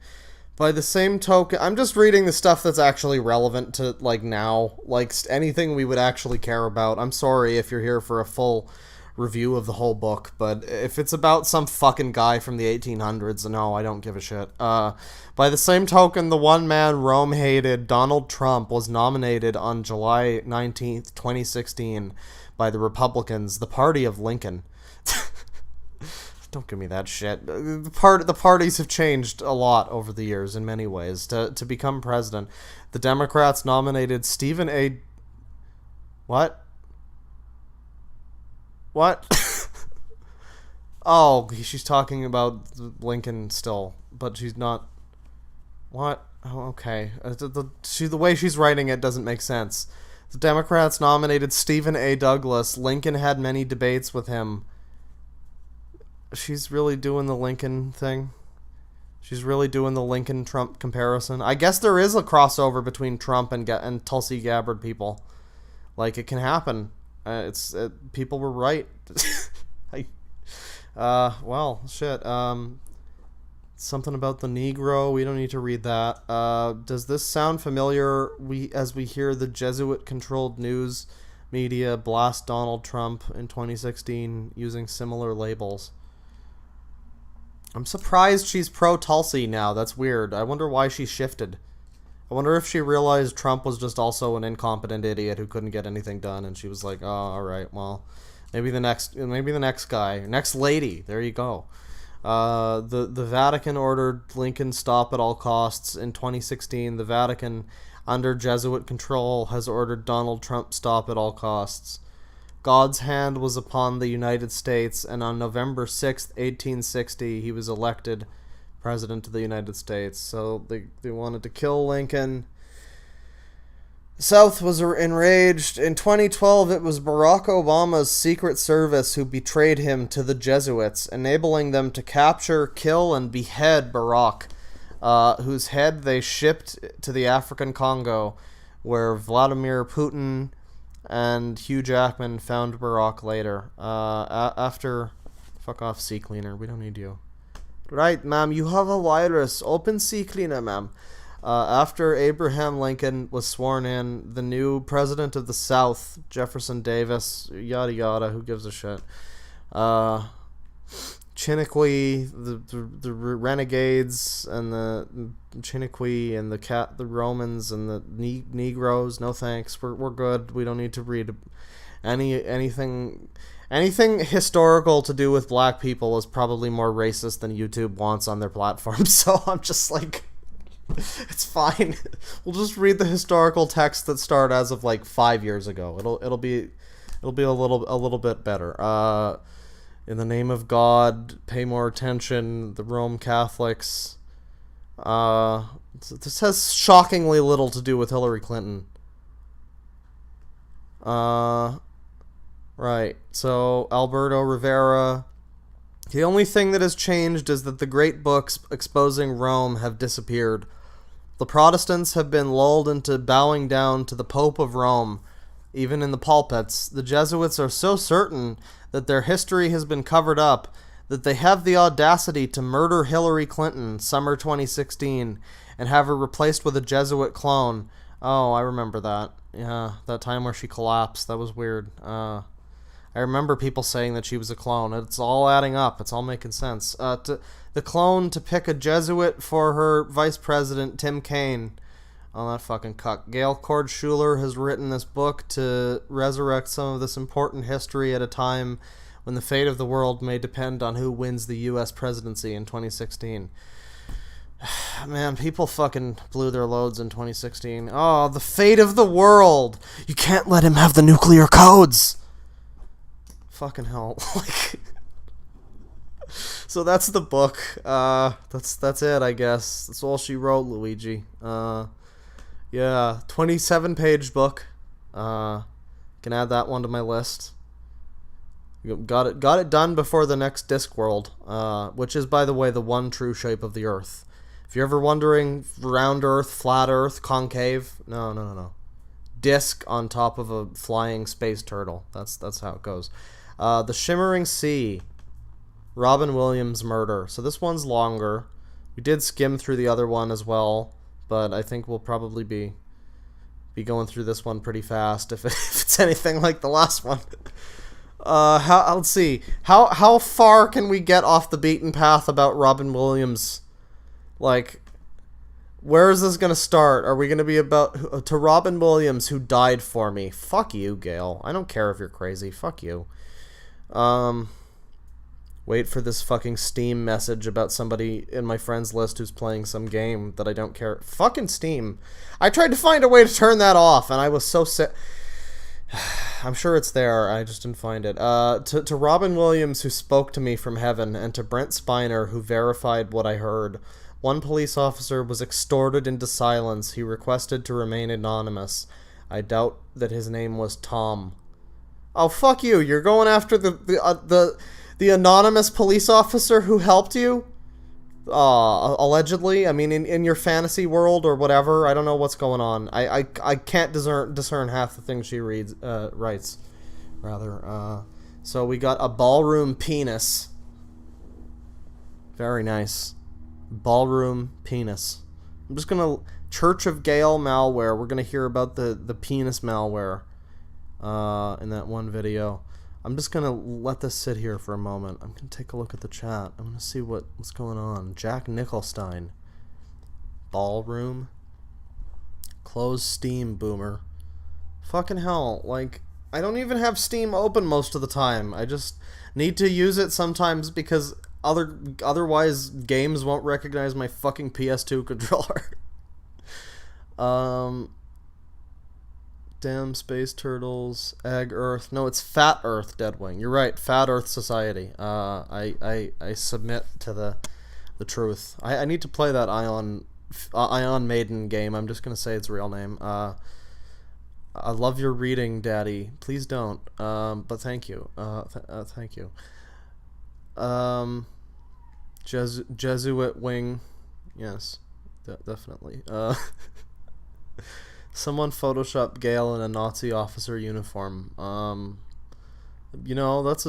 By the same token, I'm just reading the stuff that's actually relevant to, like, now. Like, anything we would actually care about. I'm sorry if you're here for a full review of the whole book, but if it's about some fucking guy from the 1800s, no, I don't give a shit. By the same token, the one man Rome hated, Donald Trump, was nominated on July 19th, 2016 by the Republicans, the party of Lincoln. Don't give me that shit. The parties have changed a lot over the years in many ways. To become president, the Democrats nominated Stephen A. What? Oh, she's talking about Lincoln still, but she's not. What? Oh, okay. The way she's writing it doesn't make sense. The Democrats nominated Stephen A. Douglas. Lincoln had many debates with him. She's really doing the Lincoln thing. She's really doing the Lincoln-Trump comparison. I guess there is a crossover between Trump and Tulsi Gabbard people. Like, it can happen. People were right. Well, shit. Something about the Negro. We don't need to read that. Does this sound familiar? As we hear the Jesuit-controlled news media blast Donald Trump in 2016 using similar labels. I'm surprised she's pro-Tulsi now. That's weird. I wonder why she shifted. I wonder if she realized Trump was just also an incompetent idiot who couldn't get anything done, and she was like, "Oh, all right, well, maybe the next guy, next lady." There you go. The Vatican ordered Lincoln stop at all costs in 2016. The Vatican, under Jesuit control, has ordered Donald Trump stop at all costs. God's hand was upon the United States, and on November 6th, 1860, he was elected President of the United States. So they wanted to kill Lincoln. The South was enraged. In 2012, it was Barack Obama's Secret Service who betrayed him to the Jesuits, enabling them to capture, kill, and behead Barack, whose head they shipped to the African Congo, where Vladimir Putin and Hugh Jackman found Barack later. After... Fuck off, Sea Cleaner. We don't need you. Right, ma'am. You have a virus. Open Sea Cleaner, ma'am. After Abraham Lincoln was sworn in, the new president of the South, Jefferson Davis, yada yada, who gives a shit. Chiniquy, the renegades, and the Chiniquy, and the Romans, and the Negroes. No thanks. We're good. We don't need to read anything historical to do with black people is probably more racist than YouTube wants on their platform. So I'm just like, it's fine. We'll just read the historical texts that start as of like 5 years ago. It'll be a little bit better. In the name of God, pay more attention. The Roman Catholics. This has shockingly little to do with Hillary Clinton. Right. So, Alberto Rivera. The only thing that has changed is that the great books exposing Rome have disappeared. The Protestants have been lulled into bowing down to the Pope of Rome, even in the pulpits. The Jesuits are so certain that their history has been covered up that they have the audacity to murder Hillary Clinton summer 2016 and have her replaced with a Jesuit clone. Oh, I remember that. Yeah, that time where she collapsed. That was weird. I remember people saying that she was a clone. It's all adding up. It's all making sense. The clone to pick a Jesuit for her vice president, Tim Kaine. Oh, that fucking cuck. Gail Cord Schuler has written this book to resurrect some of this important history at a time when the fate of the world may depend on who wins the U.S. presidency in 2016. Man, people fucking blew their loads in 2016. Oh, the fate of the world! You can't let him have the nuclear codes! Fucking hell. Like... So that's the book. That's it, I guess. That's all she wrote, Luigi. Yeah, 27-page book. Can add that one to my list. Got it done before the next Discworld, which is, by the way, the one true shape of the Earth. If you're ever wondering, round Earth, flat Earth, concave, no. Disc on top of a flying space turtle. That's how it goes. The Shimmering Sea, Robin Williams murder. So this one's longer. We did skim through the other one as well, but I think we'll probably be going through this one pretty fast if it's anything like the last one. Let's see. How far can we get off the beaten path about Robin Williams? Like, where is this gonna start? Are we gonna be about to Robin Williams, who died for me? Fuck you, Gail. I don't care if you're crazy. Fuck you. Wait for this fucking Steam message about somebody in my friends list who's playing some game that I don't care. Fucking Steam. I tried to find a way to turn that off, and I was so sick. I'm sure it's there. I just didn't find it. To Robin Williams, who spoke to me from heaven, and to Brent Spiner, who verified what I heard. One police officer was extorted into silence. He requested to remain anonymous. I doubt that his name was Tom. Oh, fuck you. You're going after the anonymous police officer who helped you? Allegedly? I mean, in your fantasy world or whatever. I don't know what's going on. I can't discern half the things she writes. Rather. So we got a ballroom penis. Very nice. Ballroom penis. I'm just gonna... Church of Gail malware. We're gonna hear about the penis malware in that one video. I'm just gonna let this sit here for a moment. I'm gonna take a look at the chat. I'm gonna see what's going on. Jack Nicholstein. Ballroom. Close Steam, boomer. Fucking hell. Like, I don't even have Steam open most of the time. I just need to use it sometimes because otherwise games won't recognize my fucking PS2 controller. Damn space turtles, egg Earth. No, it's Fat Earth, Deadwing. You're right, Fat Earth Society. I submit to the truth. I need to play that Ion Maiden game. I'm just gonna say its real name. I love your reading, Daddy. Please don't. But thank you. Thank you. Jesuit wing. Yes, definitely. Someone photoshopped Gail in a Nazi officer uniform. You know, that's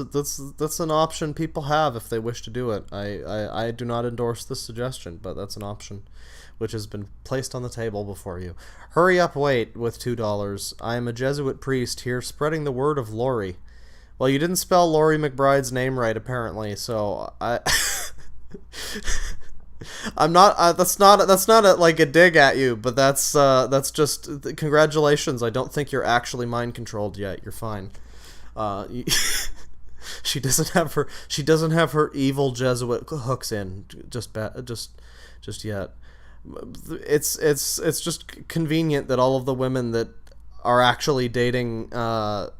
an option people have if they wish to do it. I do not endorse this suggestion, but that's an option which has been placed on the table before you. Hurry up, wait, with $2. I am a Jesuit priest here spreading the word of Lori. Well, you didn't spell Laurie McBride's name right, apparently, so I'm not. That's not like a dig at you, but that's just congratulations. I don't think you're actually mind controlled yet. You're fine. She doesn't have her evil Jesuit hooks in just yet. It's just convenient that all of the women that are actually dating the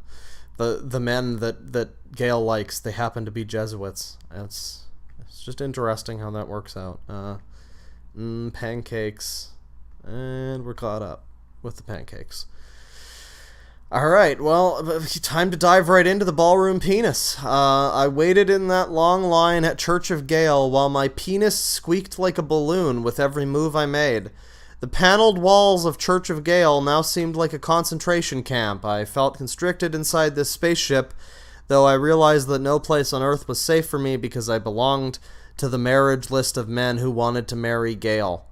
men that Gail likes, they happen to be Jesuits. It's just interesting how that works out. Pancakes. And we're caught up with the pancakes. Alright, well, time to dive right into the ballroom penis. I waited in that long line at Church of Gail while my penis squeaked like a balloon with every move I made. The paneled walls of Church of Gail now seemed like a concentration camp. I felt constricted inside this spaceship, though I realized that no place on Earth was safe for me because I belonged to the marriage list of men who wanted to marry Gail.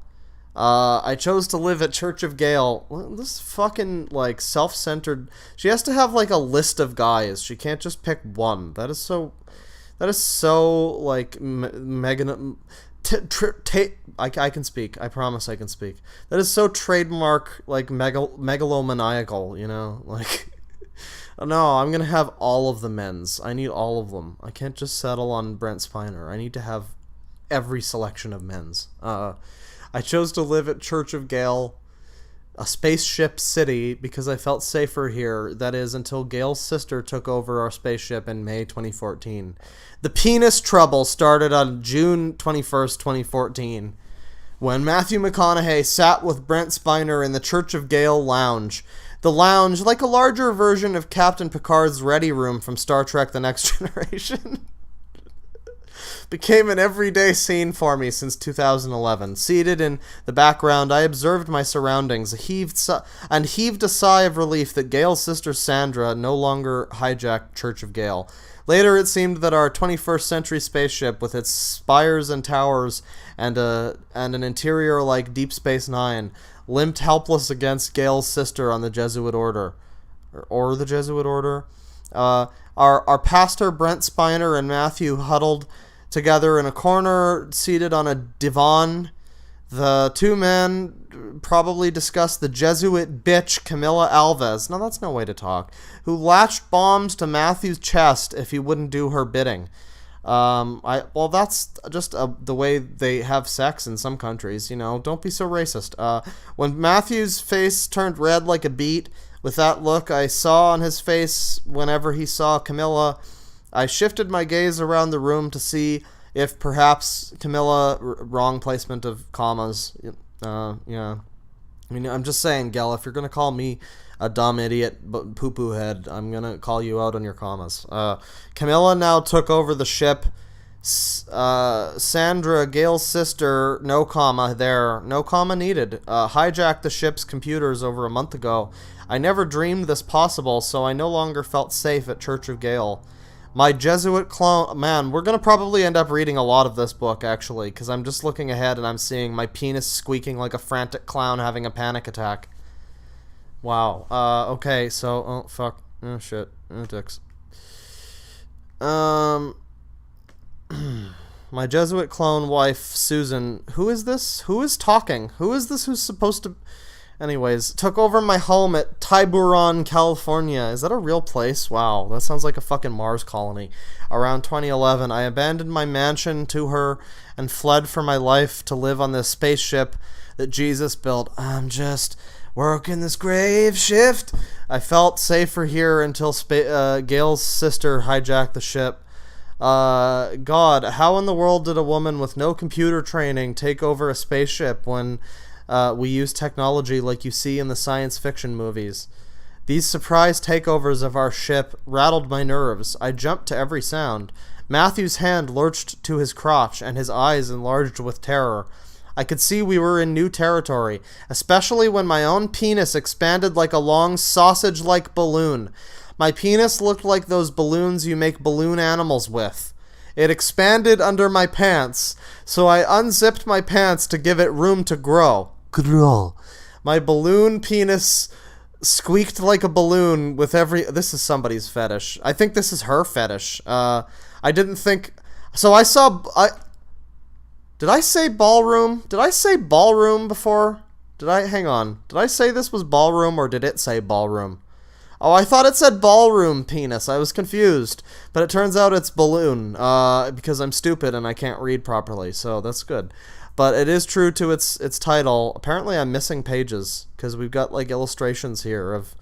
I chose to live at Church of Gail. This fucking, like, self-centered... She has to have, like, a list of guys. She can't just pick one. That is so, like, I can speak. I promise I can speak. That is so trademark, like, megalomaniacal, you know? Like... No, I'm gonna have all of the men's. I need all of them. I can't just settle on Brent Spiner. I need to have every selection of men's. I chose to live at Church of Gail, a spaceship city, because I felt safer here. That is, until Gail's sister took over our spaceship in May 2014. The penis trouble started on June 21st, 2014, when Matthew McConaughey sat with Brent Spiner in the Church of Gail lounge. The lounge, like a larger version of Captain Picard's ready room from Star Trek The Next Generation, became an everyday scene for me since 2011. Seated in the background, I observed my surroundings, and heaved a sigh of relief that Gail's sister Sandra no longer hijacked Church of Gail. Later, it seemed that our 21st century spaceship, with its spires and towers and an interior like Deep Space Nine, limped helpless against Gail's sister on the Jesuit order. Or the Jesuit order? Our pastor, Brent Spiner, and Matthew huddled together in a corner, seated on a divan. The two men probably discussed the Jesuit bitch Camilla Alves. Now, that's no way to talk. Who latched bombs to Matthew's chest if he wouldn't do her bidding. Well, that's just the way they have sex in some countries, you know. Don't be so racist. When Matthew's face turned red like a beet, with that look I saw on his face whenever he saw Camilla, I shifted my gaze around the room to see if perhaps Camilla, wrong placement of commas, yeah. I mean, I'm just saying, Gail, if you're going to call me a dumb idiot poo-poo head, I'm going to call you out on your commas. Camilla now took over the ship. Sandra, Gail's sister, no comma there, no comma needed, hijacked the ship's computers over a month ago. I never dreamed this possible, so I no longer felt safe at Church of Gail. My Jesuit clone... Man, we're going to probably end up reading a lot of this book, actually, because I'm just looking ahead and I'm seeing my penis squeaking like a frantic clown having a panic attack. Wow. Okay, so... Oh, fuck. Oh, shit. Oh, dicks. My Jesuit clone wife, Susan... Who is this? Who is talking? Who is this who's supposed to... Anyways, took over my home at Tiburon, California. Is that a real place? Wow, that sounds like a fucking Mars colony. Around 2011, I abandoned my mansion to her and fled for my life to live on this spaceship that Jesus built. I'm just working this grave shift. I felt safer here until Gail's sister hijacked the ship. God, how in the world did a woman with no computer training take over a spaceship when... we use technology like you see in the science fiction movies? These surprise takeovers of our ship rattled my nerves. I jumped to every sound. Matthew's hand lurched to his crotch, and his eyes enlarged with terror. I could see we were in new territory, especially when my own penis expanded like a long sausage-like balloon. My penis looked like those balloons you make balloon animals with. It expanded under my pants, so I unzipped my pants to give it room to grow. My balloon penis squeaked like a balloon with every... This is somebody's fetish. I think this is her fetish. I didn't think... So I saw... Did I say ballroom? Did I say ballroom before? Hang on. Did I say this was ballroom or did it say ballroom? Oh, I thought it said ballroom penis. I was confused. But it turns out it's balloon, because I'm stupid and I can't read properly, so that's good. But it is true to its title. Apparently I'm missing pages, because we've got, like, illustrations here of...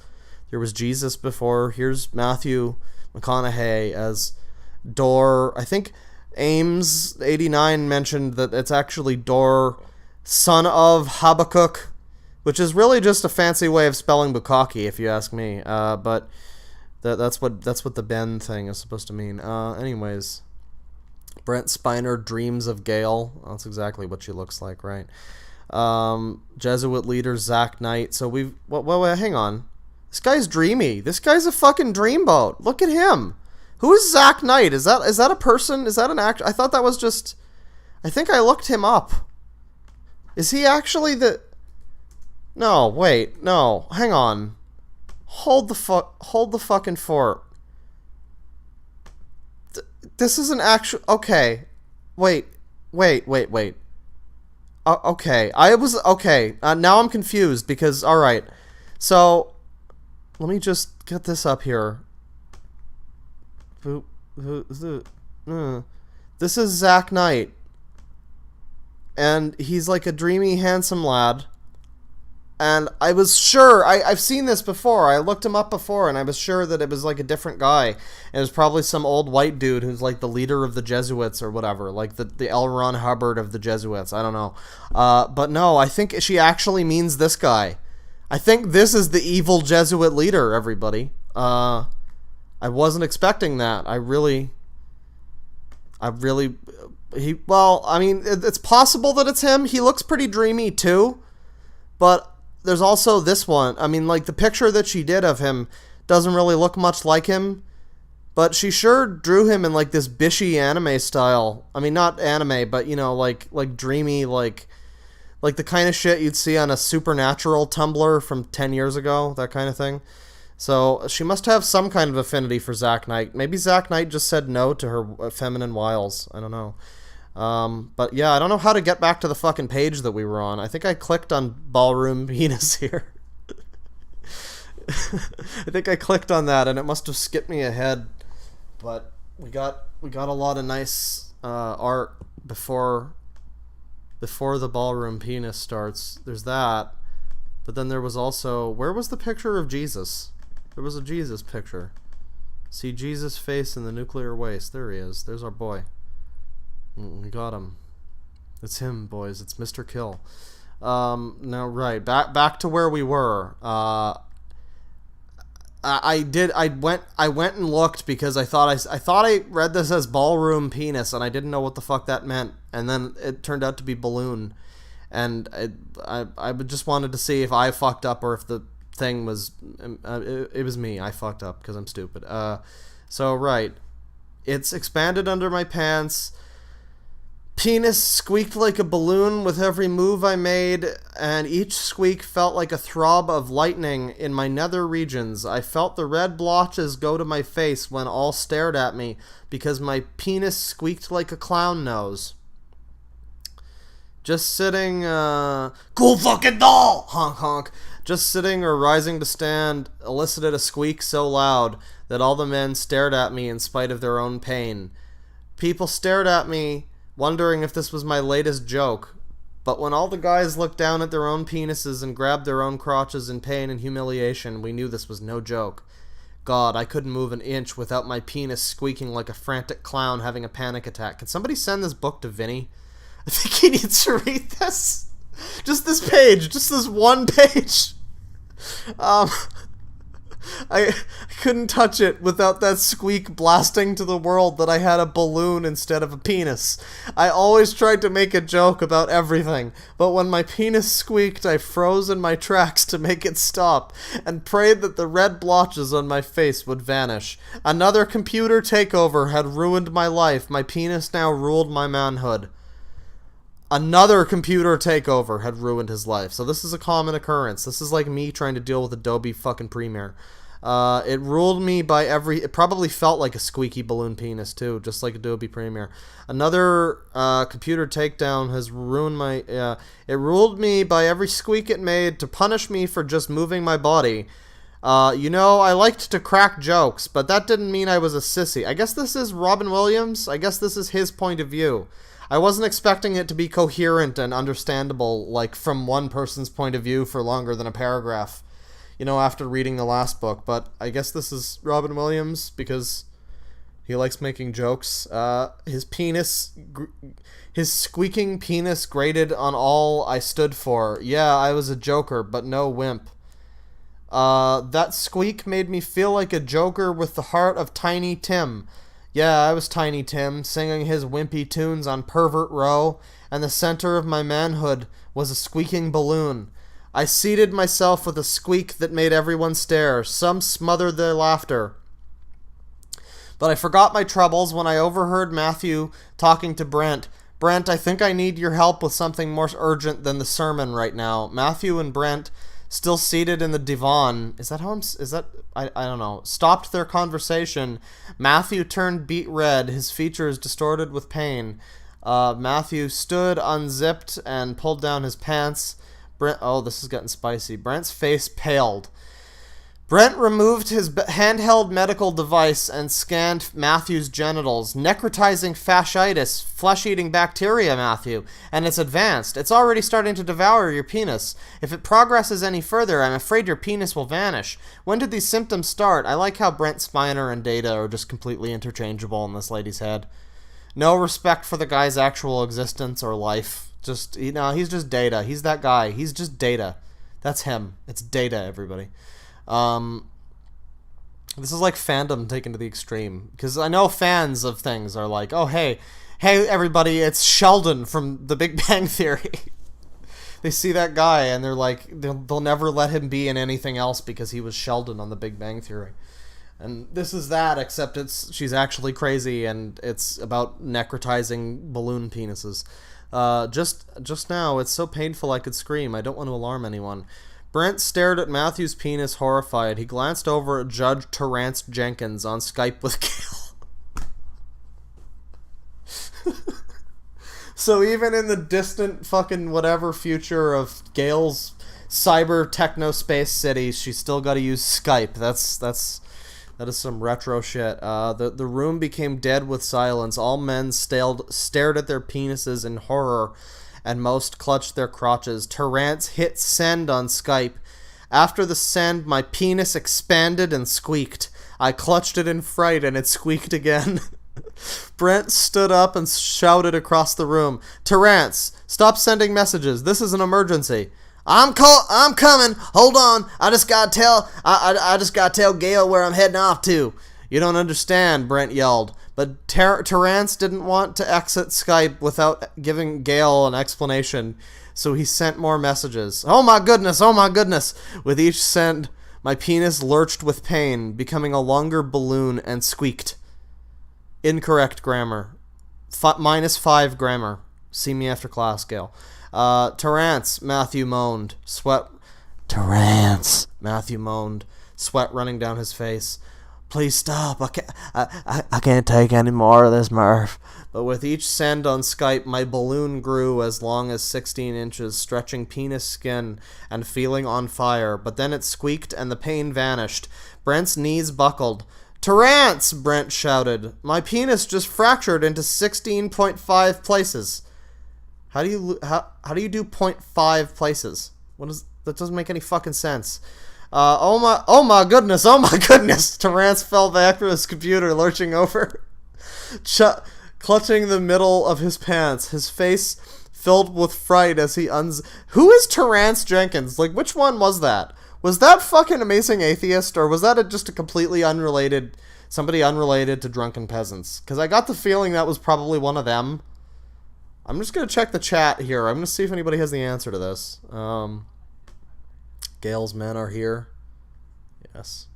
There was Jesus before. Here's Matthew McConaughey as Dor. I think Ames89 mentioned that it's actually Dor, son of Habakkuk, which is really just a fancy way of spelling bukkake, if you ask me. But that's what the Ben thing is supposed to mean. Anyways, Brent Spiner dreams of Gail. That's exactly what she looks like, right? Jesuit leader Zach Knight. So we've... Wait, hang on. This guy's dreamy. This guy's a fucking dreamboat. Look at him. Who is Zach Knight? Is that a person? Is that an actor? I thought that was just... I think I looked him up. Is he actually the... No, wait, no, hang on. Hold the fucking fort. This is an actual... Okay. Wait. Okay, okay, now I'm confused because, alright. So, let me just get this up here. This is Zach Knight. And he's like a dreamy, handsome lad. And I was sure, I've seen this before, I looked him up before, and I was sure that it was like a different guy. It was probably some old white dude who's like the leader of the Jesuits or whatever, like the L. Ron Hubbard of the Jesuits, I don't know. But no, I think she actually means this guy. I think this is the evil Jesuit leader, everybody. I wasn't expecting that. Well, I mean, it's possible that it's him. He looks pretty dreamy too, but there's also this one. I mean, like, the picture that she did of him doesn't really look much like him, but she sure drew him in, like, this bishy anime style. I mean, not anime, but, you know, like dreamy, like the kind of shit you'd see on a Supernatural Tumblr from 10 years ago, that kind of thing. So she must have some kind of affinity for Zack Knight. Maybe Zack Knight just said no to her feminine wiles. I don't know. But yeah, I don't know how to get back to the fucking page that we were on. I think I clicked on ballroom penis here. I think I clicked on that and it must have skipped me ahead. But we got a lot of nice art before the ballroom penis starts. There's that. But then there was also, where was the picture of Jesus? There was a Jesus picture. See Jesus' face in the nuclear waste. There he is. There's our boy. We got him. It's him, boys. It's Mr. Kill. Now, right, back to where we were. I went and looked because I thought I read this as ballroom penis and I didn't know what the fuck that meant, and then it turned out to be balloon, and I just wanted to see if I fucked up or if the thing was it was me. I fucked up because I'm stupid. So right, it's expanded under my pants. Penis squeaked like a balloon with every move I made, and each squeak felt like a throb of lightning in my nether regions. I felt the red blotches go to my face when all stared at me, because my penis squeaked like a clown nose. Just sitting, cool fucking doll! Honk honk. Just sitting or rising to stand elicited a squeak so loud that all the men stared at me in spite of their own pain. People stared at me, wondering if this was my latest joke. But when all the guys looked down at their own penises and grabbed their own crotches in pain and humiliation, we knew this was no joke. God, I couldn't move an inch without my penis squeaking like a frantic clown having a panic attack. Can somebody send this book to Vinny? I think he needs to read this. Just this page. Just this one page. I couldn't touch it without that squeak blasting to the world that I had a balloon instead of a penis. I always tried to make a joke about everything, but when my penis squeaked, I froze in my tracks to make it stop, and prayed that the red blotches on my face would vanish. Another computer takeover had ruined my life. My penis now ruled my manhood. Another computer takeover had ruined his life. So this is a common occurrence. This is like me trying to deal with Adobe fucking Premiere. It ruled me by every... It probably felt like a squeaky balloon penis, too, just like Adobe Premiere. Another computer takedown has ruined my... it ruled me by every squeak it made to punish me for just moving my body. You know, I liked to crack jokes, but that didn't mean I was a sissy. I guess this is Robin Williams. I guess this is his point of view. I wasn't expecting it to be coherent and understandable, like, from one person's point of view for longer than a paragraph, you know, after reading the last book, but I guess this is Robin Williams, because he likes making jokes. His squeaking penis grated on all I stood for. Yeah, I was a joker, but no wimp. That squeak made me feel like a joker with the heart of Tiny Tim. Yeah, I was Tiny Tim, singing his wimpy tunes on Pervert Row, and the center of my manhood was a squeaking balloon. I seated myself with a squeak that made everyone stare. Some smothered their laughter. But I forgot my troubles when I overheard Matthew talking to Brent. Brent, I think I need your help with something more urgent than the sermon right now. Matthew and Brent, still seated in the divan, I don't know, stopped their conversation. Matthew turned beet red, his features distorted with pain. Matthew stood, unzipped, and pulled down his pants. Oh, this is getting spicy. Brent's face paled. Brent removed his handheld medical device and scanned Matthew's genitals. Necrotizing fasciitis, flesh-eating bacteria, Matthew. And it's advanced. It's already starting to devour your penis. If it progresses any further, I'm afraid your penis will vanish. When did these symptoms start? I like how Brent Spiner and Data are just completely interchangeable in this lady's head. No respect for the guy's actual existence or life. Just, you know, he's just Data. He's that guy. He's just Data. That's him. It's Data, everybody. This is like fandom taken to the extreme. Because I know fans of things are like, oh, hey, everybody, it's Sheldon from The Big Bang Theory. They see that guy and they're like, they'll never let him be in anything else because he was Sheldon on The Big Bang Theory. And this is that, except she's actually crazy and it's about necrotizing balloon penises. Just now, it's so painful I could scream. I don't want to alarm anyone. Brent stared at Matthew's penis horrified. He glanced over at Judge Terrance Jenkins on Skype with Gail. So even in the distant fucking whatever future of Gail's cyber techno space city, she's still got to use Skype. That is some retro shit. The room became dead with silence. All men stared at their penises in horror, and most clutched their crotches. Terrance hit send on Skype. After the send, my penis expanded and squeaked. I clutched it in fright, and it squeaked again. Brent stood up and shouted across the room, "Terrance, stop sending messages. This is an emergency." I'm coming. Hold on. I just gotta tell Gail where I'm heading off to. You don't understand, Brent yelled. But Terrance didn't want to exit Skype without giving Gail an explanation, so he sent more messages. Oh my goodness. With each send, my penis lurched with pain, becoming a longer balloon, and squeaked. Incorrect grammar. -5 grammar. See me after class, Gail. Terrance, Matthew moaned. Terrance, Matthew moaned, sweat running down his face. Please stop. I can't take any more of this, Murph. But with each send on Skype, my balloon grew as long as 16 inches, stretching penis skin and feeling on fire. But then it squeaked and the pain vanished. Brent's knees buckled. Terrance, Brent shouted. My penis just fractured into 16.5 places. How do you do 0.5 places? That doesn't make any fucking sense. Oh my goodness. Terrance fell back from his computer, lurching over, clutching the middle of his pants, his face filled with fright as he Who is Terrance Jenkins? Like, which one was that? Was that fucking Amazing Atheist, or was that just a completely somebody unrelated to Drunken Peasants? Because I got the feeling that was probably one of them. I'm just going to check the chat here. I'm going to see if anybody has the answer to this. Gail's men are here. Yes.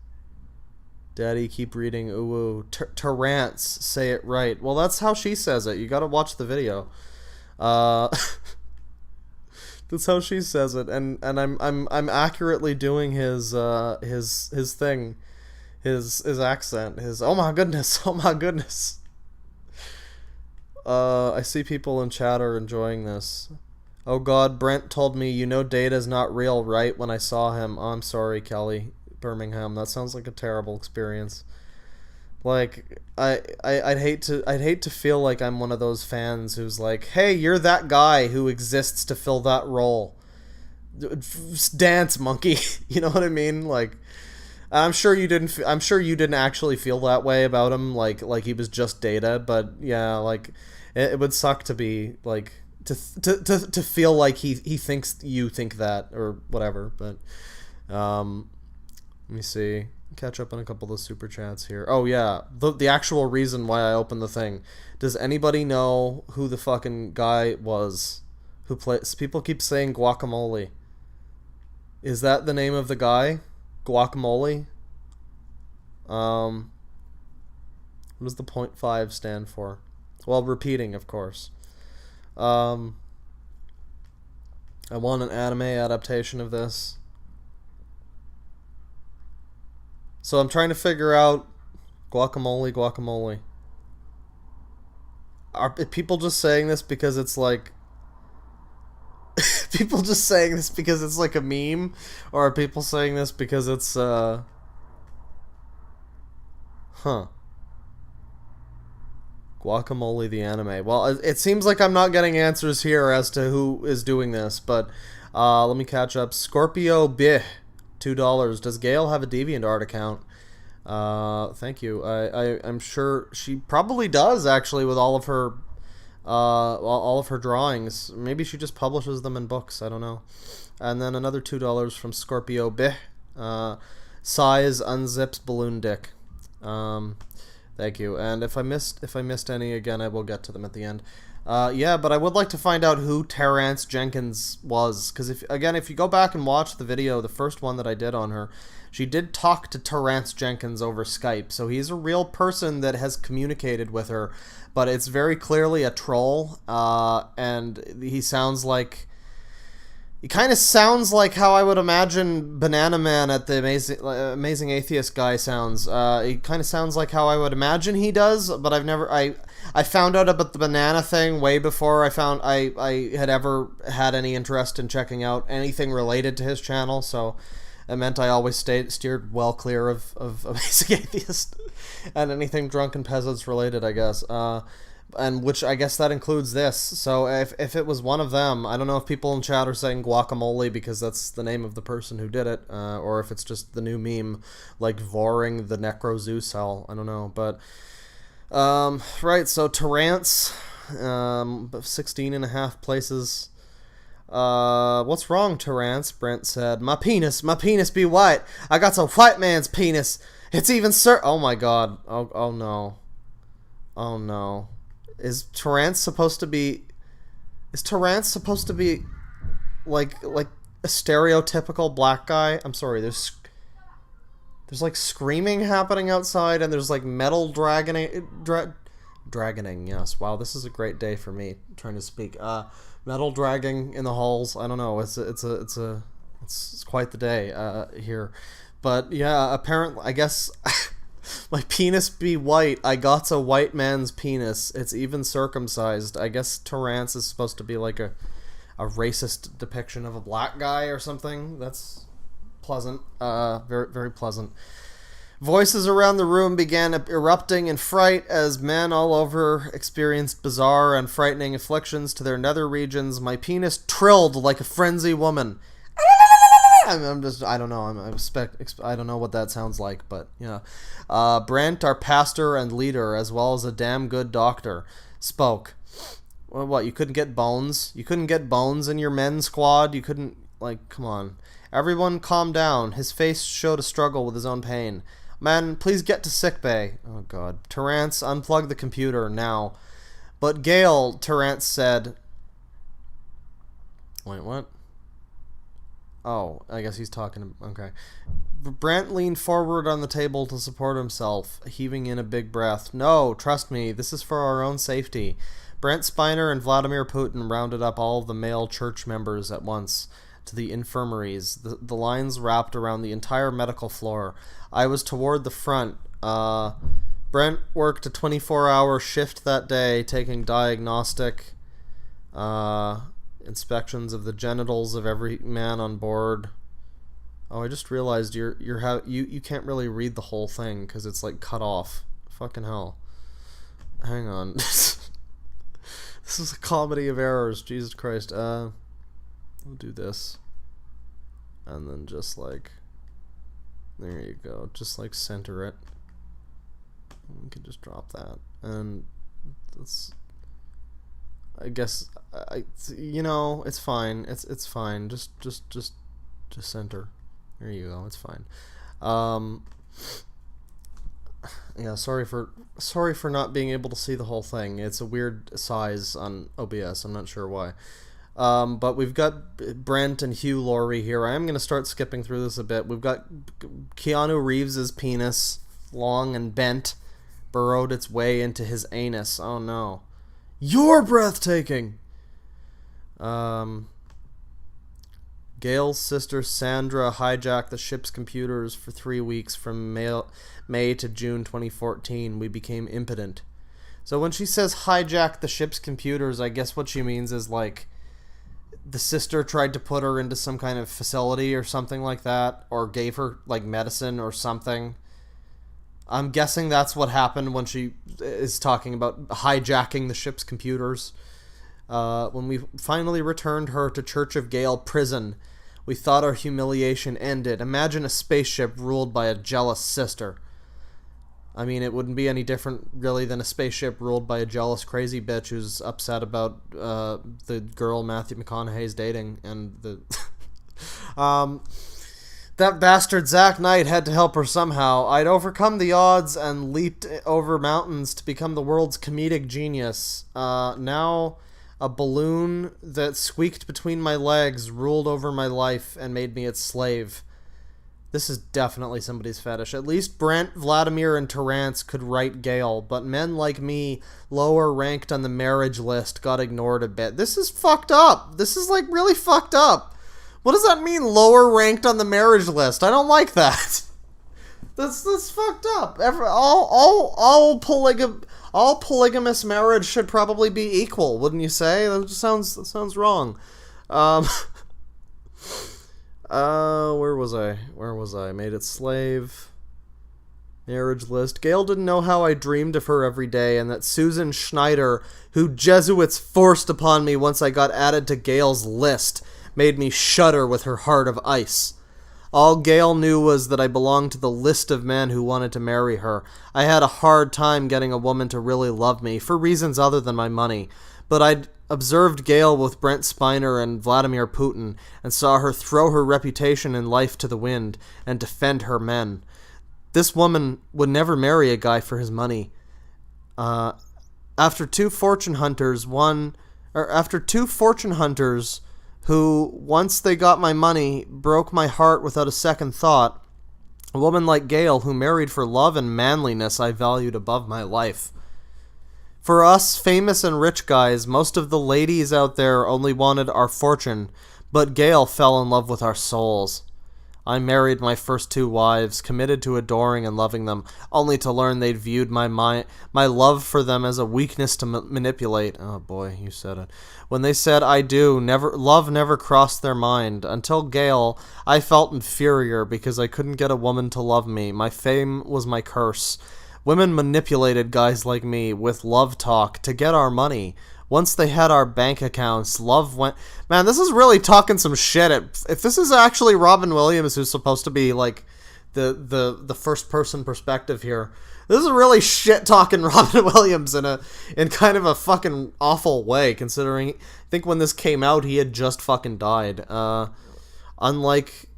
Daddy, keep reading. Ooh, Terrance, say it right. Well, that's how she says it. You got to watch the video. That's how she says it, and I'm accurately doing his thing, his accent. Oh my goodness. I see people in chat are enjoying this. Oh God, Brent told me, Data's not real, right? When I saw him. Oh, I'm sorry, Kelly Birmingham. That sounds like a terrible experience. Like, I'd hate to feel like I'm one of those fans who's like, hey, you're that guy who exists to fill that role. Dance, monkey. You know what I mean? Like, I'm sure you didn't actually feel that way about him, like he was just Data, but yeah, like it would suck to be like to feel like he thinks you think that or whatever. But let me see, catch up on a couple of the super chats here. Oh yeah, the actual reason why I opened the thing. Does anybody know who the fucking guy was who plays? People keep saying Guacamole. Is that the name of the guy? Guacamole? What does the 0.5 stand for? Well, repeating, of course. I want an anime adaptation of this. So I'm trying to figure out guacamole. Are people just saying this because it's like people just saying this because it's like a meme, or are people saying this because it's Guacamole the anime. Well, it seems like I'm not getting answers here as to who is doing this, but let me catch up. Scorpio Bih, $2. Does Gail have a DeviantArt account? Thank you. I'm sure she probably does, actually, with all of her drawings. Maybe she just publishes them in books. I don't know. And then another $2 from Scorpio B. Size unzips balloon dick. Thank you. And if I missed any, again, I will get to them at the end. Yeah, but I would like to find out who Terrance Jenkins was, because if you go back and watch the video, the first one that I did on her, she did talk to Terrance Jenkins over Skype, so he's a real person that has communicated with her, but it's very clearly a troll, and he kind of sounds like how I would imagine Banana Man at the Amazing Atheist guy sounds. He kind of sounds like how I would imagine he does, but I found out about the banana thing way before I had ever had any interest in checking out anything related to his channel, so it meant I always steered well clear of Amazing Atheist and anything Drunken Peasants related, I guess. And which I guess that includes this. So if it was one of them, I don't know if people in chat are saying guacamole because that's the name of the person who did it, or if it's just the new meme, like voring the Necro Zoo cell. I don't know, but right. So Terrance, 16.5 places. What's wrong, Terrance? Brent said, my penis be white. I got a white man's penis. It's even oh my god. Oh no. Oh no. Is Terrance supposed to be like a stereotypical black guy? I'm sorry, there's like screaming happening outside, and there's like metal dragoning, yes. Wow, this is a great day for me trying to speak. Metal dragging in the halls. I don't know. It's quite the day here. But yeah, apparently, I guess my penis be white. I got a white man's penis. It's even circumcised. I guess Terrance is supposed to be like a racist depiction of a black guy or something. That's pleasant. Very, very pleasant. Voices around the room began erupting in fright as men all over experienced bizarre and frightening afflictions to their nether regions. My penis trilled like a frenzy woman. I don't know. I don't know what that sounds like, but yeah. Brent, our pastor and leader, as well as a damn good doctor, spoke. Well, what, you couldn't get bones? You couldn't get bones in your men's squad? You couldn't, like, come on. Everyone calm down. His face showed a struggle with his own pain. Man, please get to sickbay. Oh, God. Terrance, unplug the computer, now. But Gail, Terrance said... Wait, what? Oh, I guess he's talking... Okay. Brent leaned forward on the table to support himself, heaving in a big breath. No, trust me, this is for our own safety. Brent Spiner and Vladimir Putin rounded up all of the male church members at once to the infirmaries. The lines wrapped around the entire medical floor. I was toward the front. Brent worked a 24-hour shift that day, taking diagnostic inspections of the genitals of every man on board. Oh, I just realized you can't really read the whole thing because it's like cut off. Fucking hell. Hang on. This is a comedy of errors. Jesus Christ. We'll do this. And then just like... There you go. Just like center it. We can just drop that. And that's... I guess... it's fine. It's fine. Just center. There you go. It's fine. Yeah, sorry for not being able to see the whole thing. It's a weird size on OBS. I'm not sure why. But we've got Brent and Hugh Laurie here. I am going to start skipping through this a bit. We've got Keanu Reeves's penis, long and bent, burrowed its way into his anus. Oh no. You're breathtaking! Gail's sister Sandra hijacked the ship's computers for 3 weeks from May to June 2014. We became impotent. So when she says hijack the ship's computers, I guess what she means is like the sister tried to put her into some kind of facility or something like that, or gave her like medicine or something. I'm guessing that's what happened when she is talking about hijacking the ship's computers. When we finally returned her to Church of Gail prison, we thought our humiliation ended. Imagine a spaceship ruled by a jealous sister. I mean, it wouldn't be any different, really, than a spaceship ruled by a jealous crazy bitch who's upset about the girl Matthew McConaughey's dating, and the That bastard Zack Knight had to help her somehow. I'd overcome the odds and leaped over mountains to become the world's comedic genius. Now, a balloon that squeaked between my legs ruled over my life and made me its slave. This is definitely somebody's fetish. At least Brent, Vladimir, and Terrance could write Gail, but men like me, lower ranked on the marriage list, got ignored a bit. This is fucked up. This is, like, really fucked up. What does that mean, lower ranked on the marriage list? I don't like that. That's fucked up. All polygamous marriage should probably be equal, wouldn't you say? That sounds wrong. Where was I? Made it slave. Marriage list. Gail didn't know how I dreamed of her every day, and that Susan Schneider, who Jesuits forced upon me once I got added to Gail's list, made me shudder with her heart of ice. All Gail knew was that I belonged to the list of men who wanted to marry her. I had a hard time getting a woman to really love me, for reasons other than my money. But I'd observed Gail with Brent Spiner and Vladimir Putin, and saw her throw her reputation and life to the wind, and defend her men. This woman would never marry a guy for his money. After two fortune hunters who, once they got my money, broke my heart without a second thought, a woman like Gail, who married for love and manliness I valued above my life. For us famous and rich guys, most of the ladies out there only wanted our fortune, but Gail fell in love with our souls. I married my first two wives, committed to adoring and loving them, only to learn they'd viewed my love for them as a weakness to manipulate. Oh boy, you said it. When they said I do, love never crossed their mind. Until Gail, I felt inferior because I couldn't get a woman to love me. My fame was my curse. Women manipulated guys like me with love talk to get our money. Once they had our bank accounts, love went... Man, this is really talking some shit. If this is actually Robin Williams, who's supposed to be, like, the first-person perspective here, this is really shit-talking Robin Williams in kind of a fucking awful way, considering... I think when this came out, he had just fucking died.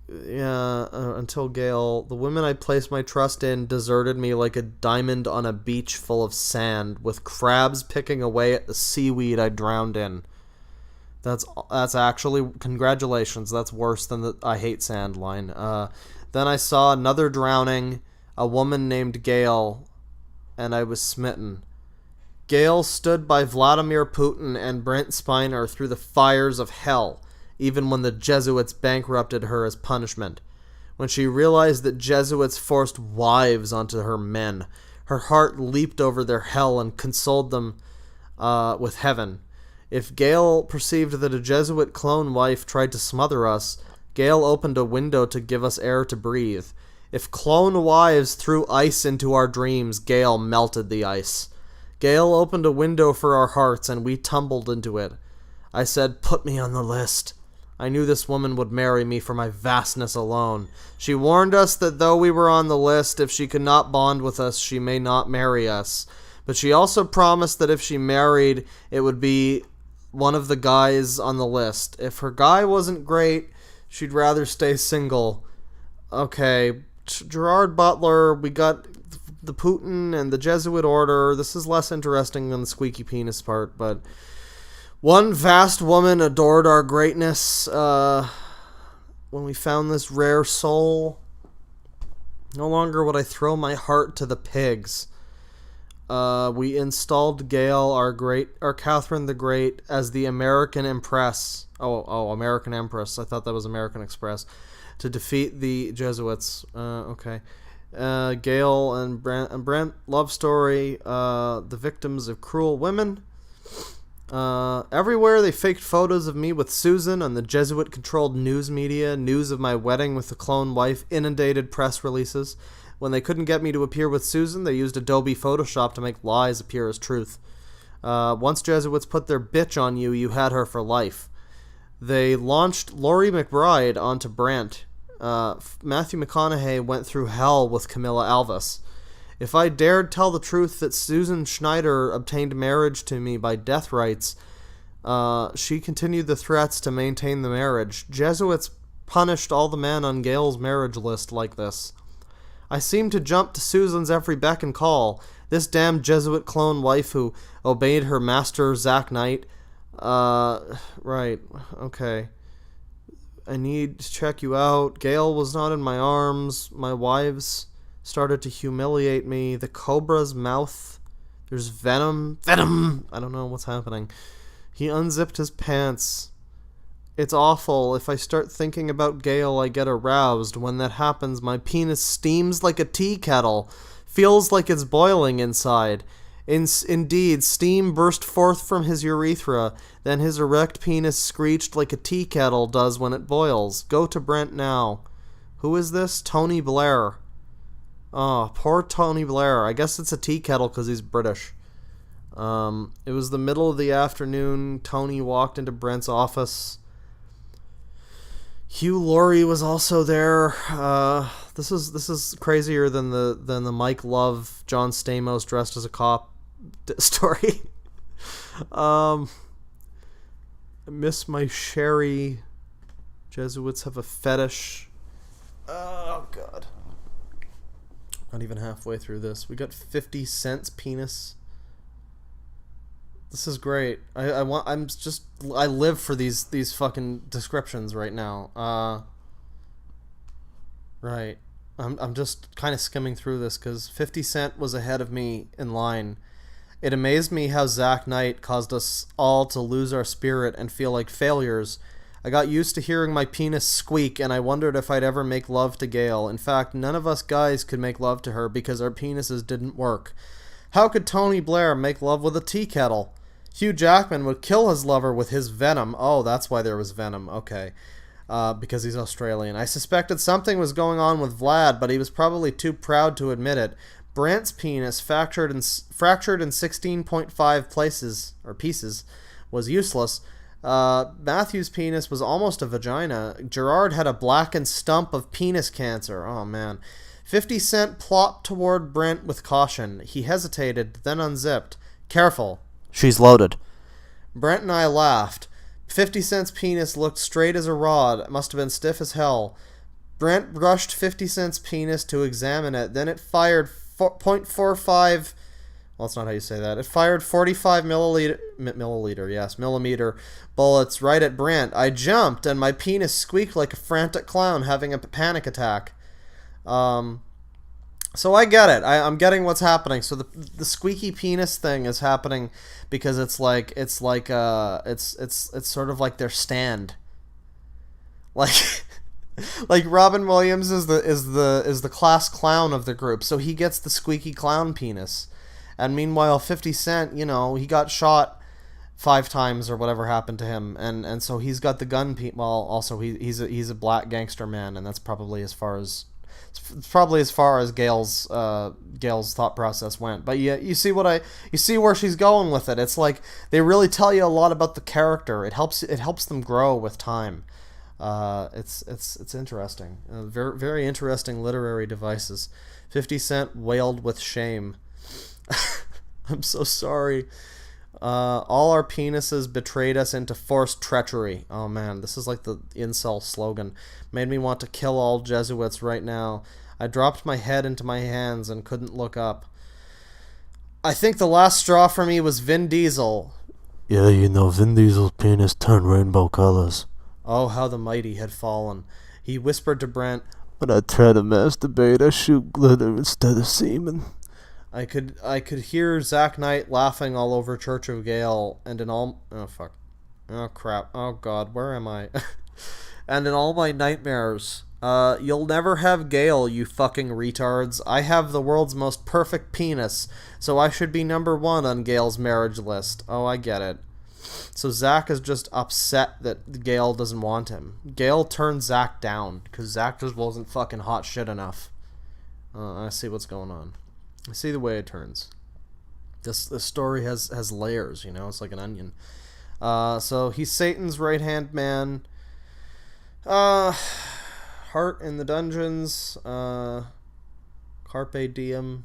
Until Gail, the women I placed my trust in deserted me like a diamond on a beach full of sand, with crabs picking away at the seaweed I drowned in. That's actually, congratulations, that's worse than the I hate sand line. Then I saw another drowning, a woman named Gail, and I was smitten. Gail stood by Vladimir Putin and Brent Spiner through the fires of hell, even when the Jesuits bankrupted her as punishment. When she realized that Jesuits forced wives onto her men, her heart leaped over their hell and consoled them with heaven. If Gail perceived that a Jesuit clone wife tried to smother us, Gail opened a window to give us air to breathe. If clone wives threw ice into our dreams, Gail melted the ice. Gail opened a window for our hearts, and we tumbled into it. I said, "Put me on the list." I knew this woman would marry me for my vastness alone. She warned us that though we were on the list, if she could not bond with us, she may not marry us. But she also promised that if she married, it would be one of the guys on the list. If her guy wasn't great, she'd rather stay single. Okay, Gerard Butler, we got the Putin and the Jesuit order. This is less interesting than the squeaky penis part, but... One vast woman adored our greatness when we found this rare soul. No longer would I throw my heart to the pigs. We installed Gail, our Catherine the Great, as the American Empress. American Empress. I thought that was American Express. To defeat the Jesuits. Okay. Gail and Brent, love story. The victims of cruel women. Everywhere they faked photos of me with Susan on the Jesuit-controlled news media. News of my wedding with the clone wife inundated press releases. When they couldn't get me to appear with Susan, they used Adobe Photoshop to make lies appear as truth. Once Jesuits put their bitch on you, you had her for life. They launched Laurie McBride onto Brent. Matthew McConaughey went through hell with Camilla Alvis. If I dared tell the truth that Susan Schneider obtained marriage to me by death rights, she continued the threats to maintain the marriage. Jesuits punished all the men on Gail's marriage list like this? I seemed to jump to Susan's every beck and call. This damn Jesuit clone wife who obeyed her master, Zack Knight. Right. Okay. I need to check you out. Gail was not in my arms. My wives started to humiliate me. The cobra's mouth. There's venom. Venom! I don't know what's happening. He unzipped his pants. It's awful. If I start thinking about Gail, I get aroused. When that happens, my penis steams like a tea kettle. Feels like it's boiling inside. Indeed, steam burst forth from his urethra. Then his erect penis screeched like a tea kettle does when it boils. Go to Brent now. Who is this? Tony Blair. Oh, poor Tony Blair. I guess it's a tea kettle because he's British. It was the middle of the afternoon. Tony walked into Brent's office. Hugh Laurie was also there. This is crazier than the Mike Love, John Stamos dressed as a cop story. I miss my sherry. Jesuits have a fetish. Oh God. Not even halfway through this. We got 50 cents penis. This is great. I live for these fucking descriptions right now. Right. I'm just kind of skimming through this because 50 Cent was ahead of me in line. It amazed me how Zack Knight caused us all to lose our spirit and feel like failures. I got used to hearing my penis squeak, and I wondered if I'd ever make love to Gail. In fact, none of us guys could make love to her because our penises didn't work. How could Tony Blair make love with a tea kettle? Hugh Jackman would kill his lover with his venom. Oh, that's why there was venom. Okay. Because he's Australian. I suspected something was going on with Vlad, but he was probably too proud to admit it. Brant's penis, fractured in 16.5 places, or pieces, was useless. Matthew's penis was almost a vagina. Gerard had a blackened stump of penis cancer. Oh, man. 50 Cent plopped toward Brent with caution. He hesitated, then unzipped. Careful. She's loaded. Brent and I laughed. 50 Cent's penis looked straight as a rod. It must have been stiff as hell. Brent brushed 50 Cent's penis to examine it. Then it fired .45... Well, that's not how you say that. It fired 45 millimeter bullets right at Brent. I jumped, and my penis squeaked like a frantic clown having a panic attack. So I get it. I'm getting what's happening. So the squeaky penis thing is happening because it's sort of like their stand. Like like Robin Williams is the class clown of the group, so he gets the squeaky clown penis. And meanwhile 50 Cent, he got shot 5 times or whatever happened to him, and so he's got the gun well, also he's a black gangster man, and that's probably as far as Gail's thought process went. But yeah, you see where she's going with it. It's like they really tell you a lot about the character. It helps them grow with time. It's interesting. Very very interesting literary devices. 50 Cent wailed with shame. I'm so sorry. All our penises betrayed us into forced treachery. Oh man, this is like the incel slogan. Made me want to kill all Jesuits right now. I dropped my head into my hands and couldn't look up. I think the last straw for me was Vin Diesel.
Yeah, Vin Diesel's penis turned rainbow colors.
Oh, how the mighty had fallen. He whispered to Brent,
"When I try to masturbate, I shoot glitter instead of semen."
I could hear Zack Knight laughing all over Church of Gail, and in all... Oh, fuck. Oh, crap. Oh, God. Where am I? And in all my nightmares. You'll never have Gail, you fucking retards. I have the world's most perfect penis, so I should be number 1 on Gail's marriage list. Oh, I get it. So Zack is just upset that Gail doesn't want him. Gail turned Zack down, because Zack just wasn't fucking hot shit enough. I see what's going on. I see the way it turns. This story has layers, it's like an onion. So he's Satan's right-hand man. Heart in the dungeons. Carpe diem.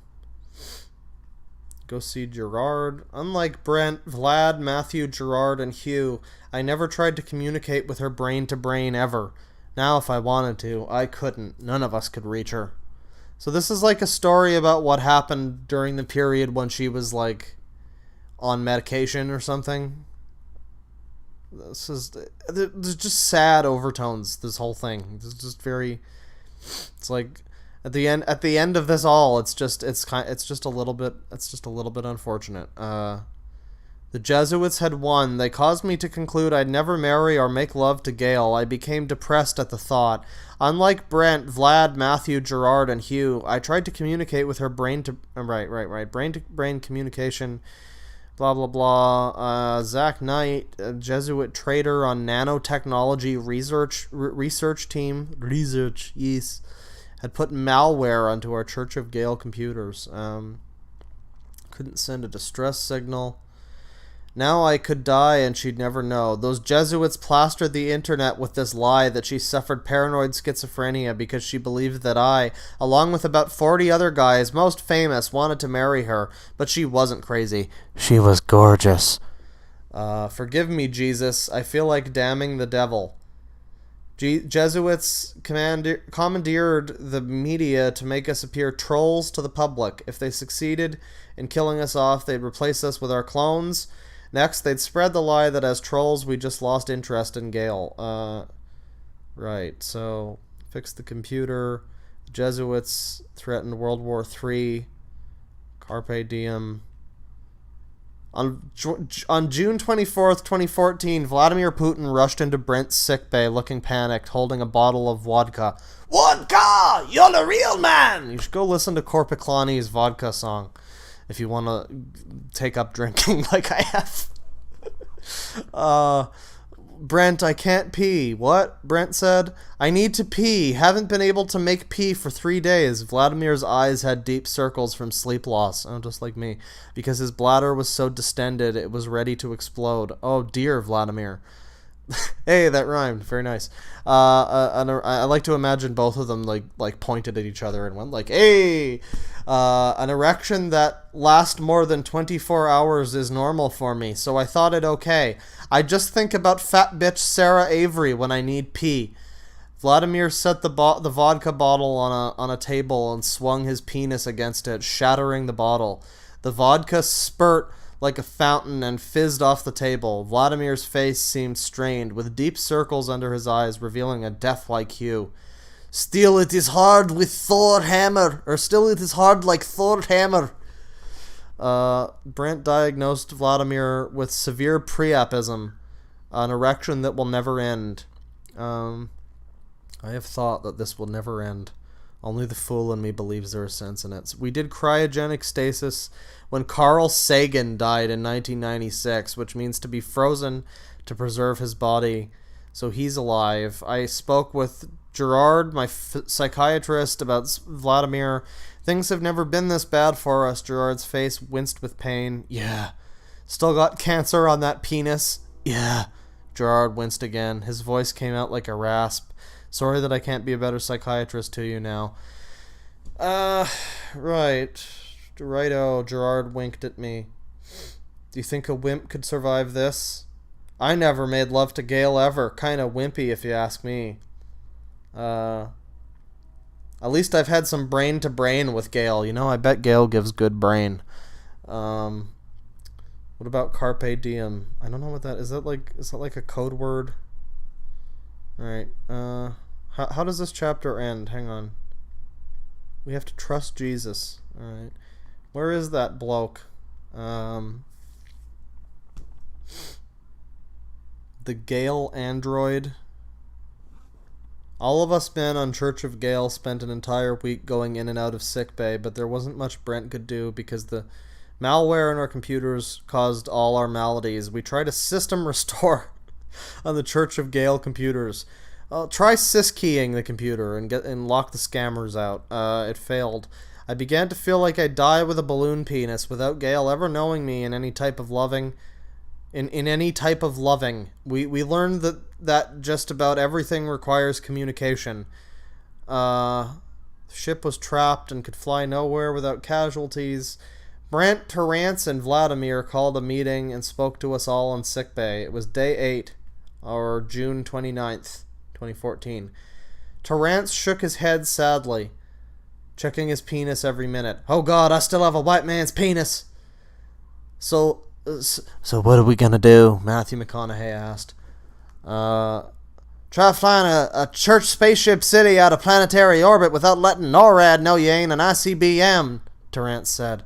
Go see Gerard. Unlike Brent, Vlad, Matthew, Gerard, and Hugh, I never tried to communicate with her brain to brain ever. Now, if I wanted to, I couldn't. None of us could reach her. So this is like a story about what happened during the period when she was, like, on medication or something. This is... There's just sad overtones, this whole thing. It's just very... It's like... At the end of this all, it's just a little bit unfortunate. The Jesuits had won. They caused me to conclude I'd never marry or make love to Gail. I became depressed at the thought. Unlike Brent, Vlad, Matthew, Gerard, and Hugh, I tried to communicate with her brain to brain communication. Blah blah blah. Zach Knight, a Jesuit trader on nanotechnology research team. Research, yes. Had put malware onto our Church of Gail computers. Couldn't send a distress signal. Now I could die and she'd never know. Those Jesuits plastered the internet with this lie that she suffered paranoid schizophrenia because she believed that I, along with about 40 other guys, most famous, wanted to marry her. But she wasn't crazy. She was gorgeous. Forgive me, Jesus. I feel like damning the devil. Jesuits commandeered the media to make us appear trolls to the public. If they succeeded in killing us off, they'd replace us with our clones. Next, they'd spread the lie that as trolls, we just lost interest in Gail. Right, so fix the computer. The Jesuits threatened World War III. Carpe diem. On June 24th, 2014, Vladimir Putin rushed into Brent's sickbay looking panicked, holding a bottle of vodka. Vodka! You're the real man! You should go listen to Korpiklani's vodka song if you want to take up drinking like I have. Brent, I can't pee. What? Brent said. I need to pee. Haven't been able to make pee for 3 days. Vladimir's eyes had deep circles from sleep loss. Oh, just like me. Because his bladder was so distended, it was ready to explode. Oh, dear, Vladimir. Hey, that rhymed. Very nice. I like to imagine both of them like pointed at each other and went like, hey! An erection that lasts more than 24 hours is normal for me, so I thought it okay. I just think about fat bitch Sarah Avery when I need pee. Vladimir set the vodka bottle on a table and swung his penis against it, shattering the bottle. The vodka spurt like a fountain and fizzed off the table. Vladimir's face seemed strained, with deep circles under his eyes, revealing a death-like hue. Still it is hard with Thor hammer, or still it is hard like Thor hammer. Brent diagnosed Vladimir with severe priapism, an erection that will never end. I have thought that this will never end. Only the fool in me believes there is sense in it. We did cryogenic stasis when Carl Sagan died in 1996, which means to be frozen to preserve his body so he's alive. I spoke with Gerard, my psychiatrist, about Vladimir. Things have never been this bad for us. Gerard's face winced with pain. Yeah. Still got cancer on that penis? Yeah. Gerard winced again. His voice came out like a rasp. Sorry that I can't be a better psychiatrist to you now. Right. Righto, Gerard winked at me. Do you think a wimp could survive this? I never made love to Gail ever. Kinda wimpy if you ask me. At least I've had some brain to brain with Gail. You know, I bet Gail gives good brain. What about carpe diem? I don't know what that is. Is that like a code word? Alright, how does this chapter end? Hang on. We have to trust Jesus. Alright. Where is that bloke? The Gail android. All of us men on Church of Gail spent an entire week going in and out of sickbay, but there wasn't much Brent could do because the malware in our computers caused all our maladies. We tried a system restore on the Church of Gail computers. Try syskeying the computer and lock the scammers out. It failed. I began to feel like I'd die with a balloon penis without Gail ever knowing me in any type of loving. In any type of loving. We learned that just about everything requires communication. The ship was trapped and could fly nowhere without casualties. Brent, Terrance, and Vladimir called a meeting and spoke to us all in sickbay. It was day 8, or June 29th, 2014. Terrance shook his head sadly, checking his penis every minute. Oh God, I still have a white man's penis. So what are we gonna do? Matthew McConaughey asked. Try flying a church spaceship city out of planetary orbit without letting NORAD know you ain't an ICBM, Terrance said.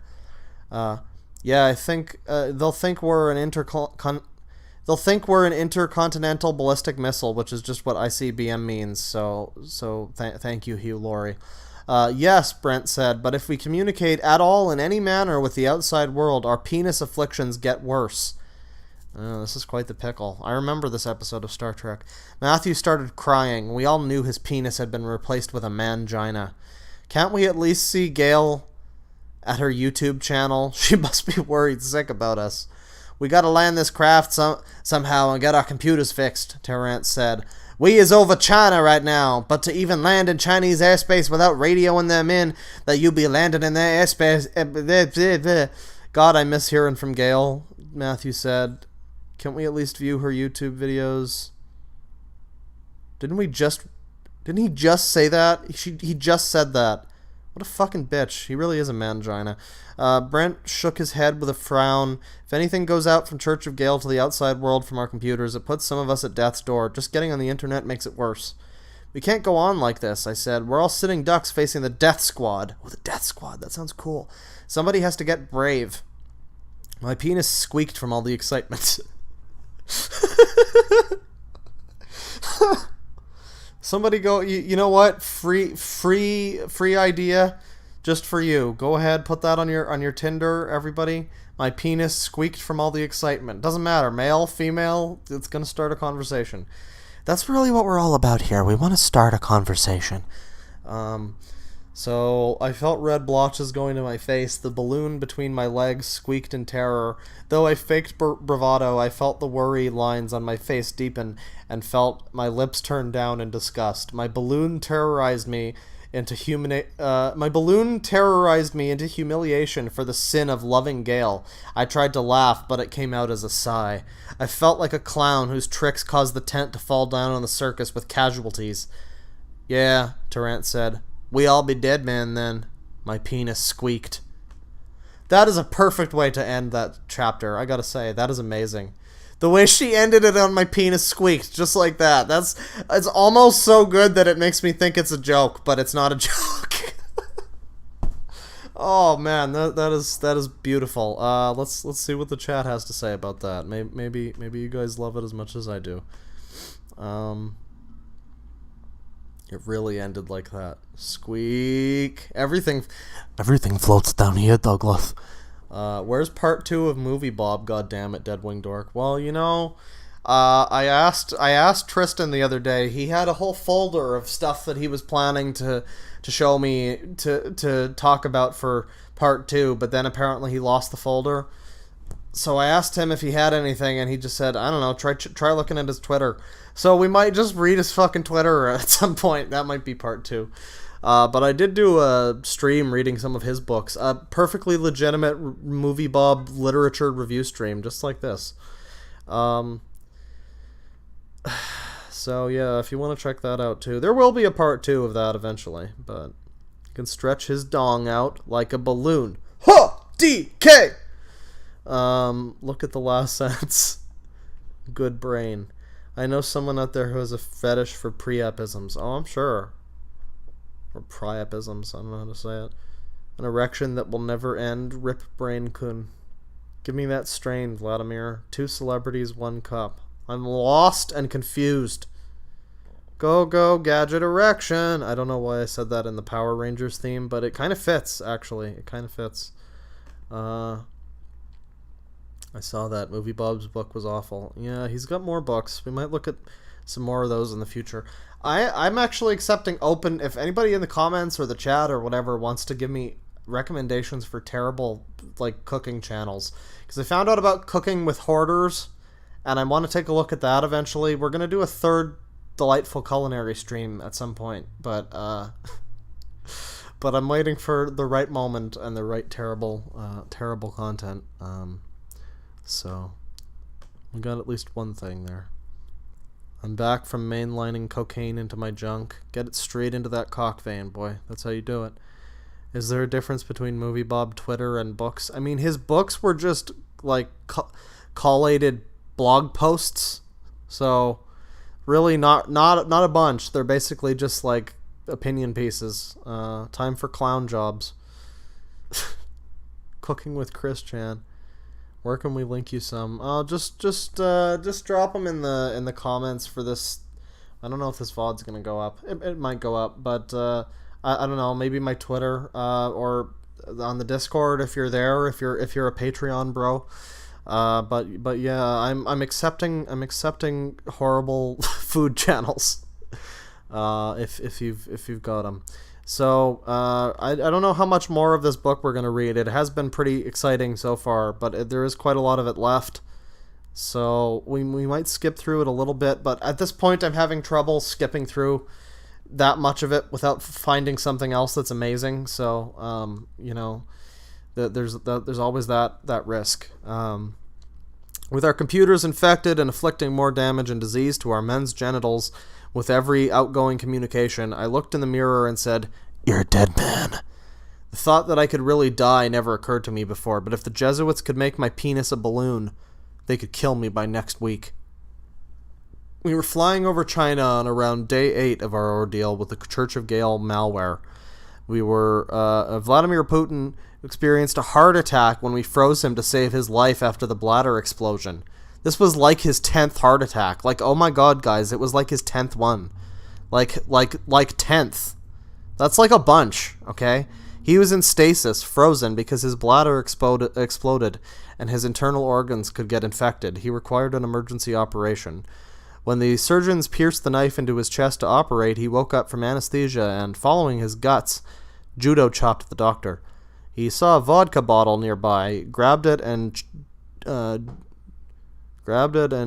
Yeah, I think they'll think we're an intercontinental ballistic missile, which is just what ICBM means. So thank you, Hugh Laurie. Yes, Brent said, but if we communicate at all in any manner with the outside world, our penis afflictions get worse. This is quite the pickle. I remember this episode of Star Trek. Matthew started crying. We all knew his penis had been replaced with a mangina. Can't we at least see Gail at her YouTube channel? She must be worried sick about us. We gotta land this craft somehow and get our computers fixed, Terrance said. We is over China right now, but to even land in Chinese airspace without radioing them in that you be landing in their airspace... God, I miss hearing from Gail, Matthew said. Can't we at least view her YouTube videos? Didn't he just say that? He just said that. What a fucking bitch. He really is a mangina. Brent shook his head with a frown. If anything goes out from Church of Gail to the outside world from our computers, it puts some of us at death's door. Just getting on the internet makes it worse. We can't go on like this, I said. We're all sitting ducks facing the Death Squad. Oh, the Death Squad. That sounds cool. Somebody has to get brave. My penis squeaked from all the excitement. Somebody go, you know what? Free idea just for you. Go ahead, put that on your Tinder, everybody. My penis squeaked from all the excitement. Doesn't matter, male, female, it's going to start a conversation. That's really what we're all about here. We want to start a conversation. So I felt red blotches going to my face. The balloon between my legs squeaked in terror. Though I faked bravado, I felt the worry lines on my face deepen and felt my lips turn down in disgust. My balloon terrorized me into humiliation for the sin of loving Gail. I tried to laugh, but it came out as a sigh. I felt like a clown whose tricks caused the tent to fall down on the circus with casualties. Yeah, Terrance said. We all be dead men then. My penis squeaked. That is a perfect way to end that chapter, I gotta say. That is amazing. The way she ended it on my penis squeaked, just like that. It's almost so good that it makes me think it's a joke, but it's not a joke. Oh man, that is beautiful. Let's see what the chat has to say about that. Maybe you guys love it as much as I do. It really ended like that. Squeak. Everything
floats down here, Douglas.
Where's part 2 of Movie Bob? God damn it, Deadwingdork. Well, you know, I asked Tristan the other day. He had a whole folder of stuff that he was planning to show me to talk about for part 2, but then apparently he lost the folder. So I asked him if he had anything, and he just said, I don't know, try looking at his Twitter. So we might just read his fucking Twitter at some point. That might be part 2. But I did do a stream reading some of his books. A perfectly legitimate Movie Bob literature review stream, just like this. So yeah, if you want to check that out too. There will be a part 2 of that eventually, but you can stretch his dong out like a balloon. Ha! DK! Look at the last sentence. Good brain. I know someone out there who has a fetish for preapisms. Oh, I'm sure. Or priapisms, I don't know how to say it. An erection that will never end. Rip Brain Kun. Give me that strain, Vladimir. 2 celebrities, 1 cup. I'm lost and confused. Go, gadget erection. I don't know why I said that in the Power Rangers theme, but it kind of fits, actually. It kind of fits. I saw that. Movie Bob's book was awful. Yeah, he's got more books. We might look at some more of those in the future. I'm actually accepting open... If anybody in the comments or the chat or whatever wants to give me recommendations for terrible, like, cooking channels. Because I found out about Cooking with Hoarders, and I want to take a look at that eventually. We're going to do a 3rd delightful culinary stream at some point, but I'm waiting for the right moment and the right terrible content. So we got at least one thing there. I'm back from mainlining cocaine into my junk. Get it straight into that cock vein, boy. That's how you do it. Is there a difference between Movie Bob Twitter and books? I mean, his books were just like collated blog posts, so really not a bunch. They're basically just like opinion pieces. Time for clown jobs. Cooking with Chris Chan. Where can we link you some? Just drop them in the comments for this. I don't know if this VOD's gonna go up. It might go up, but I don't know. Maybe my Twitter or on the Discord if you're there. If you're a Patreon bro. But yeah, I'm accepting horrible food channels. If you've got them. So I don't know how much more of this book we're going to read. It has been pretty exciting so far, but there is quite a lot of it left. So we might skip through it a little bit, but at this point I'm having trouble skipping through that much of it without finding something else that's amazing. So there's always that risk. With our computers infected and inflicting more damage and disease to our men's genitals with every outgoing communication, I looked in the mirror and said, "You're a dead man." The thought that I could really die never occurred to me before, but if the Jesuits could make my penis a balloon, they could kill me by next week. We were flying over China on around day 8 of our ordeal with the Church of Gail malware. Vladimir Putin experienced a heart attack when we froze him to save his life after the bladder explosion. This was like his 10th heart attack. Like, oh my god, guys, it was like his 10th one. Like 10th. That's like a bunch, okay? He was in stasis, frozen, because his bladder exploded and his internal organs could get infected. He required an emergency operation. When the surgeons pierced the knife into his chest to operate, he woke up from anesthesia and, following his guts, judo chopped the doctor. He saw a vodka bottle nearby, grabbed it and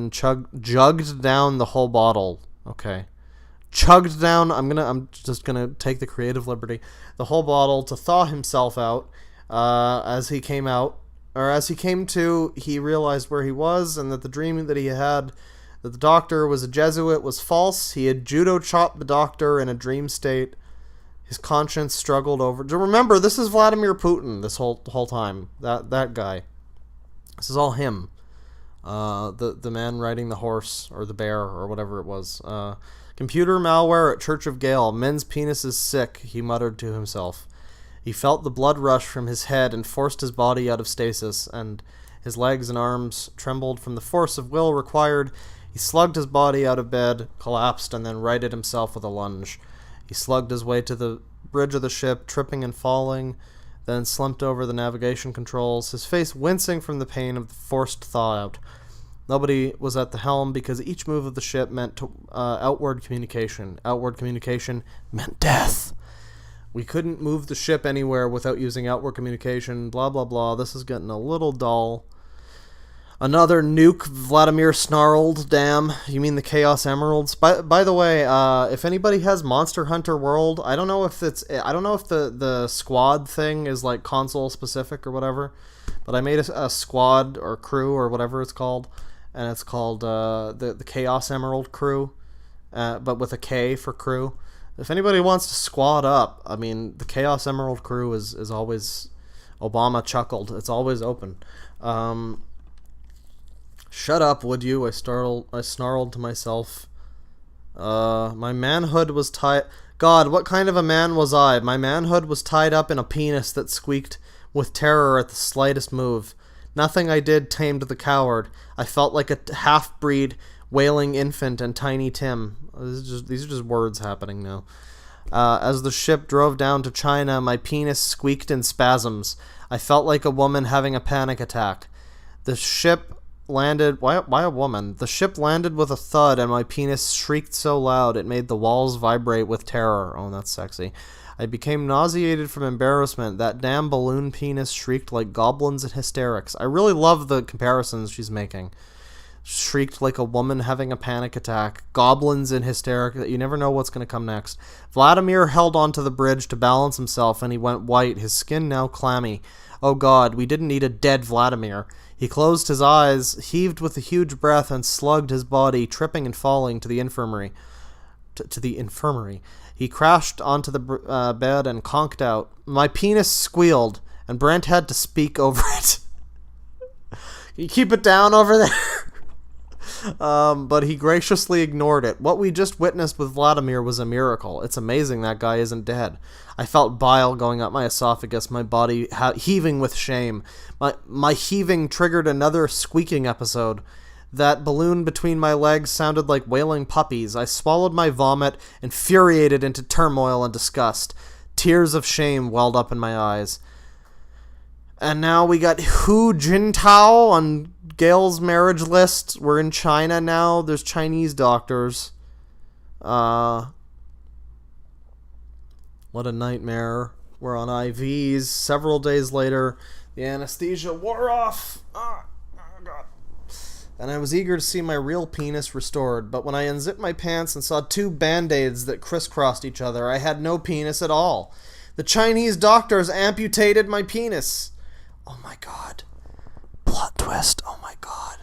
jugged down the whole bottle. Okay. Chugged down, I'm just gonna take the creative liberty, the whole bottle to thaw himself out. As he came to, he realized where he was and that the dream that he had that the doctor was a Jesuit was false. He had judo chopped the doctor in a dream state. His conscience struggled over. Remember, this is Vladimir Putin this whole time. That guy. This is all him. The man riding the horse or the bear or whatever it was. Computer malware at Church of Gail. Men's penis is sick, he muttered to himself. He felt the blood rush from his head and forced his body out of stasis, and his legs and arms trembled from the force of will required. He slugged his body out of bed, collapsed, and then righted himself with a lunge. He slugged his way to the bridge of the ship, tripping and falling, then slumped over the navigation controls, his face wincing from the pain of the forced thaw-out. Nobody was at the helm because each move of the ship meant outward communication. Outward communication meant death. We couldn't move the ship anywhere without using outward communication, blah, blah, blah. This is getting a little dull. Another nuke, Vladimir snarled. Damn, you mean the Chaos Emeralds? By the way, if anybody has Monster Hunter World, I don't know if the squad thing is like console specific or whatever, but I made a squad or crew or whatever it's called, and it's called the Chaos Emerald Crew, but with a K for crew. If anybody wants to squad up, I mean, the Chaos Emerald Crew is always, Obama chuckled, it's always open. Shut up, would you? I snarled to myself. My manhood was tied... God, what kind of a man was I? My manhood was tied up in a penis that squeaked with terror at the slightest move. Nothing I did tamed the coward. I felt like a half-breed, wailing infant and Tiny Tim. These are just words happening now. As the ship drove down to China, my penis squeaked in spasms. I felt like a woman having a panic attack. The ship landed... Why a woman? The ship landed with a thud, and my penis shrieked so loud it made the walls vibrate with terror. Oh, that's sexy. I became nauseated from embarrassment. That damn balloon penis shrieked like goblins in hysterics. I really love the comparisons she's making. shrieked like a woman having a panic attack. Goblins in hysteric. You never know what's going to come next. Vladimir held onto the bridge to balance himself, and he went white, his skin now clammy. Oh God, we didn't need a dead Vladimir. He closed his eyes, heaved with a huge breath, and slugged his body, tripping and falling to the infirmary. To the infirmary. He crashed onto the bed and conked out. My penis squealed, and Brent had to speak over it. You keep it down over there? But he graciously ignored it. What we just witnessed with Vladimir was a miracle. It's amazing that guy isn't dead. I felt bile going up my esophagus, my body heaving with shame. My heaving triggered another squeaking episode. That balloon between my legs sounded like wailing puppies. I swallowed my vomit, infuriated into turmoil and disgust. Tears of shame welled up in my eyes. And now we got Hu Jintao on Gail's marriage list. We're in China now. There's Chinese doctors. What a nightmare. We're on IVs. Several days later, the anesthesia wore off. Oh, God. And I was eager to see my real penis restored. But when I unzipped my pants and saw 2 band-aids that crisscrossed each other, I had no penis at all. The Chinese doctors amputated my penis. Oh my God. Plot twist. Oh my God.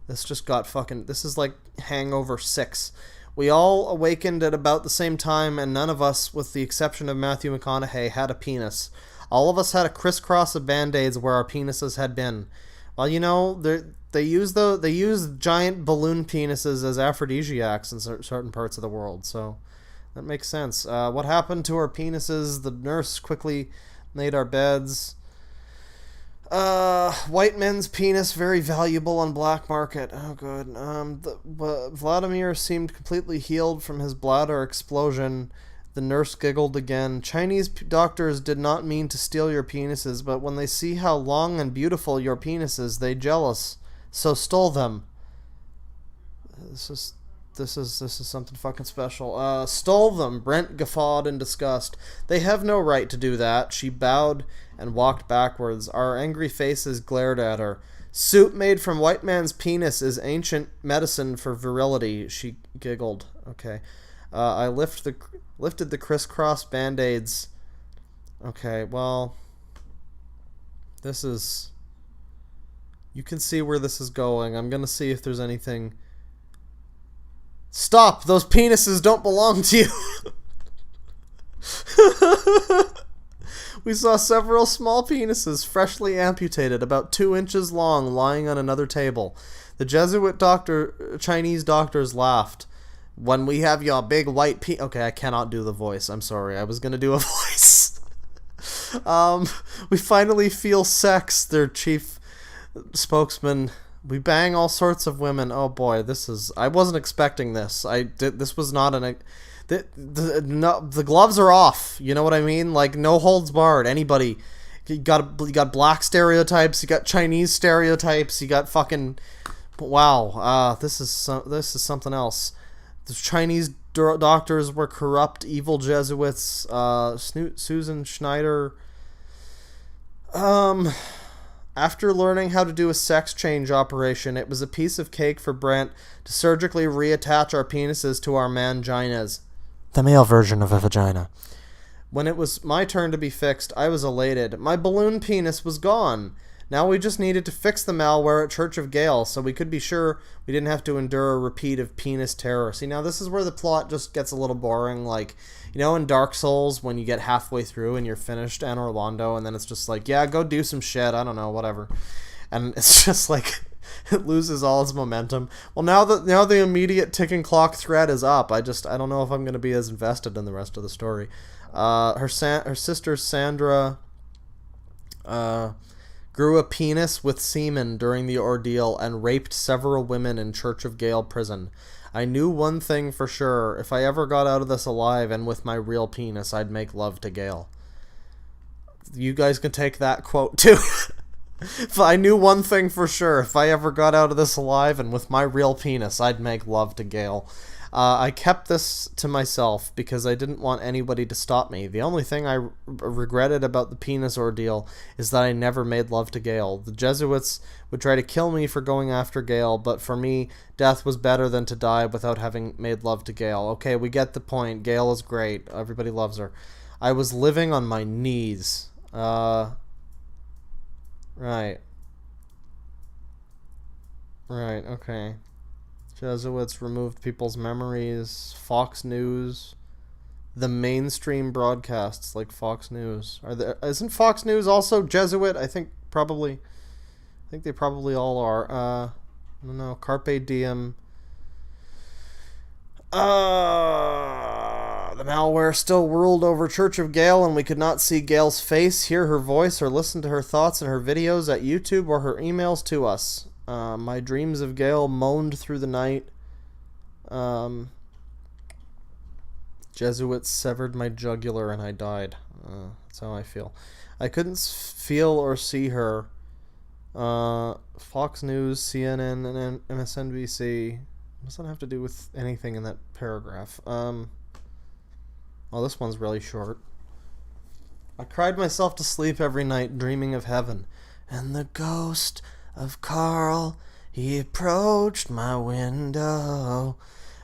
This just got fucking... This is like Hangover 6. We all awakened at about the same time, and none of us, with the exception of Matthew McConaughey, had a penis. All of us had a crisscross of band-aids where our penises had been. Well, you know, they use giant balloon penises as aphrodisiacs in certain parts of the world, so that makes sense. What happened to our penises? The nurse quickly made our beds. White men's penis very valuable on black market. Oh, good. Vladimir seemed completely healed from his bladder explosion. The nurse giggled again. Chinese doctors did not mean to steal your penises, but when they see how long and beautiful your penis is, they jealous. So stole them. This is something fucking special. Stole them. Brent guffawed in disgust. They have no right to do that. She bowed and walked backwards. Our angry faces glared at her. Soup made from white man's penis is ancient medicine for virility. She giggled. Okay. I lifted the crisscross band-aids. Okay, well, this is... You can see where this is going. I'm gonna see if there's anything... Stop! Those penises don't belong to you! We saw several small penises, freshly amputated, about 2 inches long, lying on another table. The Jesuit Chinese doctors laughed. When we have your big white Okay, I cannot do the voice. I'm sorry. I was gonna do a voice. We finally feel sex, their chief spokesman. We bang all sorts of women. Oh boy, this is... I wasn't expecting this. This was not an... The gloves are off. You know what I mean? Like, no holds barred. Anybody. You got black stereotypes. You got Chinese stereotypes. You got fucking... Wow. This is something else. The Chinese doctors were corrupt, evil Jesuits. Susan Schneider. After learning how to do a sex change operation, it was a piece of cake for Brent to surgically reattach our penises to our manginas. The male version of a vagina. When it was my turn to be fixed, I was elated. My balloon penis was gone. Now we just needed to fix the malware at Church of Gail, so we could be sure we didn't have to endure a repeat of penis terror. See, now this is where the plot just gets a little boring. Like, you know in Dark Souls, when you get halfway through and you're finished Anne Orlando, and then it's just like, yeah, go do some shit, I don't know, whatever. And it's just like, it loses all its momentum. Well, now the immediate ticking clock thread is up. I don't know if I'm going to be as invested in the rest of the story. Her sister Sandra... grew a penis with semen during the ordeal and raped several women in Church of Gail prison. I knew one thing for sure. If I ever got out of this alive and with my real penis, I'd make love to Gail. You guys can take that quote too. If I knew one thing for sure. If I ever got out of this alive and with my real penis, I'd make love to Gail. I kept this to myself because I didn't want anybody to stop me. The only thing I regretted about the penis ordeal is that I never made love to Gail. The Jesuits would try to kill me for going after Gail, but for me, death was better than to die without having made love to Gail. Okay, we get the point. Gail is great. Everybody loves her. I was living on my knees. Right. Right, okay. Jesuits removed people's memories. Fox News. The mainstream broadcasts like Fox News. Isn't Fox News also Jesuit? I think they probably all are. I don't know. Carpe Diem. The malware still ruled over Church of Gail, and we could not see Gail's face, hear her voice, or listen to her thoughts in her videos at YouTube or her emails to us. My dreams of Gail moaned through the night. Jesuits severed my jugular and I died. That's how I feel. I couldn't feel or see her. Fox News, CNN, and MSNBC. What does that have to do with anything in that paragraph? Well, this one's really short. I cried myself to sleep every night dreaming of heaven. And the ghost of Carl, he approached my window.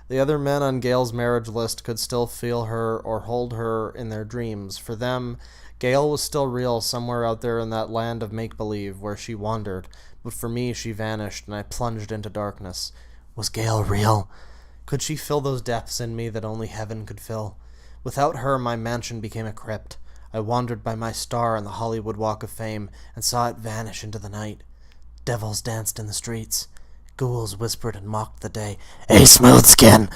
The other men on Gail's marriage list could still feel her or hold her in their dreams. For them, Gail was still real somewhere out there in that land of make-believe where she wandered. But for me, she vanished, and I plunged into darkness. Was Gail real? Could she fill those depths in me that only heaven could fill? Without her, my mansion became a crypt. I wandered by my star on the Hollywood Walk of Fame and saw it vanish into the night. Devils danced in the streets. Ghouls whispered and mocked the day. Hey, smooth skin!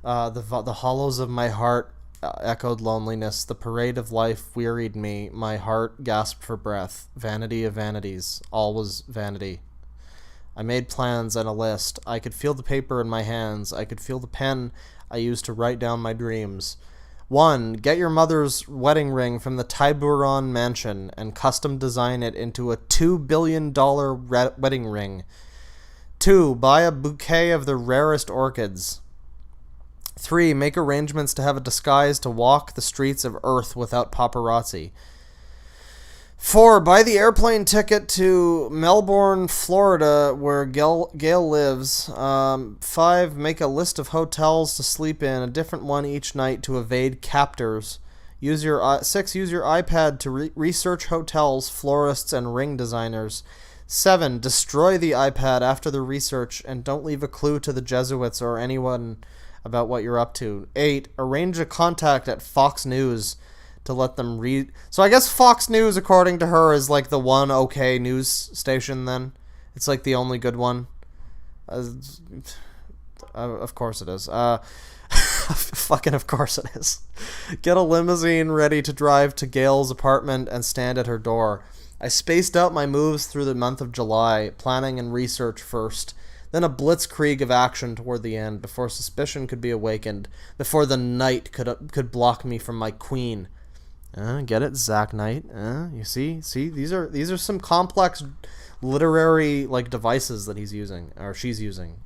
The hollows of my heart echoed loneliness. The parade of life wearied me. My heart gasped for breath. Vanity of vanities. All was vanity. I made plans and a list. I could feel the paper in my hands. I could feel the pen I used to write down my dreams. 1. Get your mother's wedding ring from the Tiburon mansion and custom design it into a $2 billion wedding ring. 2. Buy a bouquet of the rarest orchids. 3. Make arrangements to have a disguise to walk the streets of Earth without paparazzi. 4. Buy the airplane ticket to Melbourne, Florida, where Gail lives. 5. Make a list of hotels to sleep in, a different one each night to evade captors. 6. Use your iPad to research hotels, florists, and ring designers. 7. Destroy the iPad after the research, and don't leave a clue to the Jesuits or anyone about what you're up to. 8. Arrange a contact at Fox News to let them read. So I guess Fox News, according to her, is like the one okay news station then. It's like the only good one. Of course it is. Fucking of course it is. Get a limousine ready to drive to Gail's apartment and stand at her door. I spaced out my moves through the month of July, planning and research first, then a blitzkrieg of action toward the end, before suspicion could be awakened, before the night could block me from my queen. Get it, Zack Knight? You see, these are some complex literary devices that he's using, or she's using.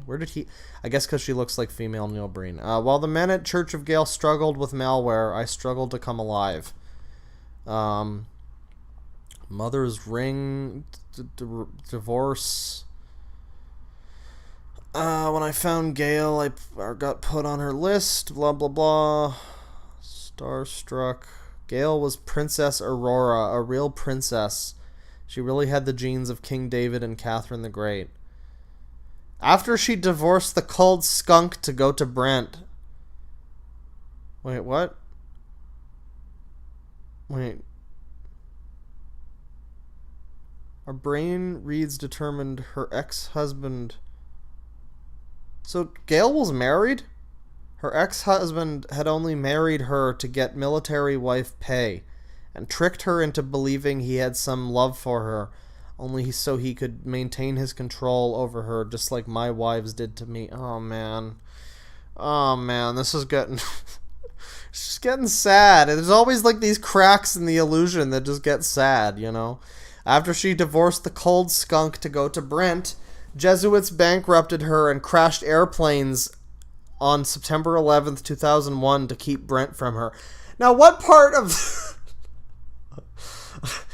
Where did he? I guess because she looks like female Neil Breen. While the men at Church of Gail struggled with malware, I struggled to come alive. Mother's ring, divorce. When I found Gail, I got put on her list. Blah blah blah. Starstruck. Gail was Princess Aurora, a real princess. She really had the genes of King David and Catherine the Great. After she divorced the cold skunk to go to Brent. Wait, what? Wait. Our brain reads determined her ex-husband. So Gail was married? Her ex-husband had only married her to get military wife pay, and tricked her into believing he had some love for her, only so he could maintain his control over her, just like my wives did to me. Oh man, this is getting it's just getting sad. There's always these cracks in the illusion that just get sad, you know. After she divorced the cold skunk to go to Brent, Jesuits bankrupted her and crashed airplanes on September 11th, 2001 to keep Brent from her. Now, what part of...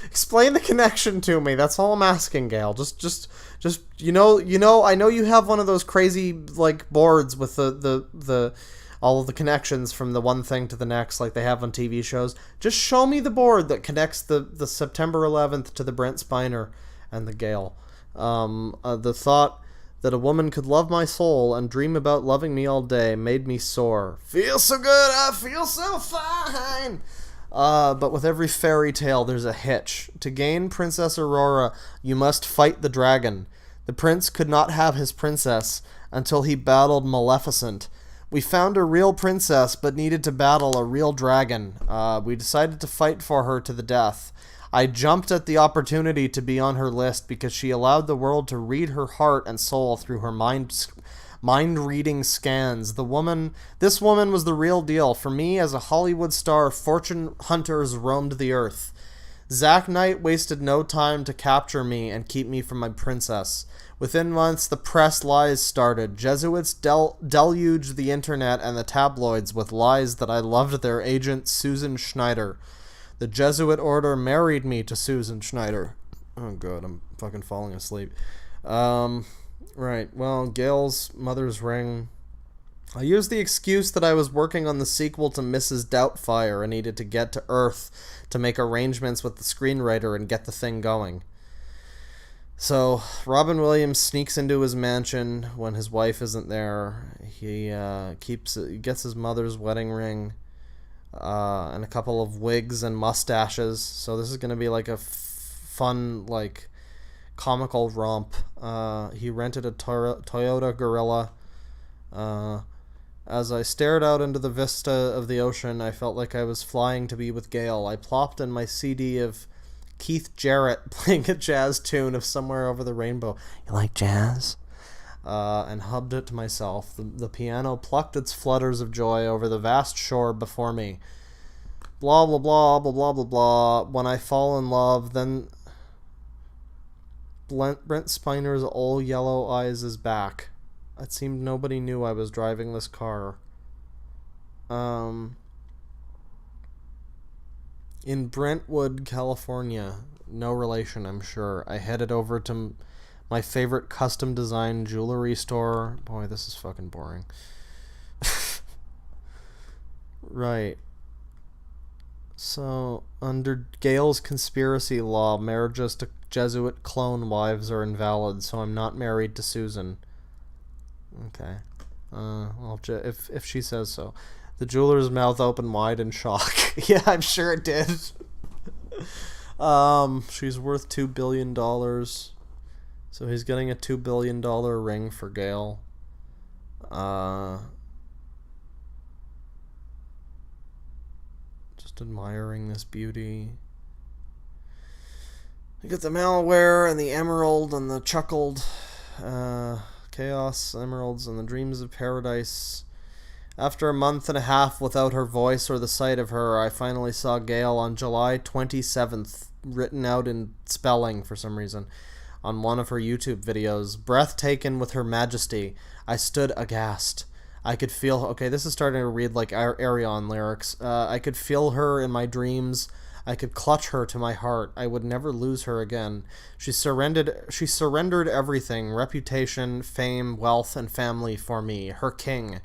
Explain the connection to me. That's all I'm asking, Gail. Just you know, I know you have one of those crazy, like, boards with the all of the connections from the one thing to the next, like they have on TV shows. Just show me the board that connects the September 11th to the Brent Spiner and the Gail. The thought that a woman could love my soul and dream about loving me all day made me sore. Feel so good, I feel so fine. But with every fairy tale, there's a hitch. To gain Princess Aurora, you must fight the dragon. The prince could not have his princess until he battled Maleficent. We found a real princess, but needed to battle a real dragon. We decided to fight for her to the death. I jumped at the opportunity to be on her list because she allowed the world to read her heart and soul through her mind-reading scans. This woman was the real deal. For me, as a Hollywood star, fortune hunters roamed the earth. Zack Knight wasted no time to capture me and keep me from my princess. Within months, the press lies started. Jesuits deluged the internet and the tabloids with lies that I loved their agent, Susan Schneider. The Jesuit order married me to Susan Schneider. Oh god, I'm fucking falling asleep. Right, well, Gail's mother's ring. I used the excuse that I was working on the sequel to Mrs. Doubtfire and needed to get to Earth to make arrangements with the screenwriter and get the thing going. So, Robin Williams sneaks into his mansion when his wife isn't there. He gets his mother's wedding ring, and a couple of wigs and mustaches. So this is going to be like a fun, like, comical romp. He rented a Toyota Gorilla. As I stared out into the vista of the ocean, I felt like I was flying to be with Gail. I plopped in my CD of Keith Jarrett playing a jazz tune of Somewhere Over the Rainbow. You like jazz? And hubbed it to myself. The piano plucked its flutters of joy over the vast shore before me. Blah, blah, blah, blah, blah, blah, blah. When I fall in love, then Brent Spiner's old yellow eyes is back. It seemed nobody knew I was driving this car. In Brentwood, California, no relation, I'm sure, I headed over to my favorite custom design jewelry store. Boy, this is fucking boring. Right. So, under Gail's conspiracy law, marriages to Jesuit clone wives are invalid, so I'm not married to Susan. Okay. Well, if she says so. The jeweler's mouth opened wide in shock. Yeah, I'm sure it did. She's worth $2 billion. So he's getting a $2 billion ring for Gail. Just admiring this beauty. You get the malware and the emerald and the chuckled chaos emeralds and the dreams of paradise. After a month and a half without her voice or the sight of her, I finally saw Gail on July 27th, written out in spelling for some reason, on one of her YouTube videos. Breathtaken with her majesty, I stood aghast. I could feel... Okay, this is starting to read like Arion lyrics. I could feel her in my dreams. I could clutch her to my heart. I would never lose her again. She surrendered everything, reputation, fame, wealth, and family for me, her king.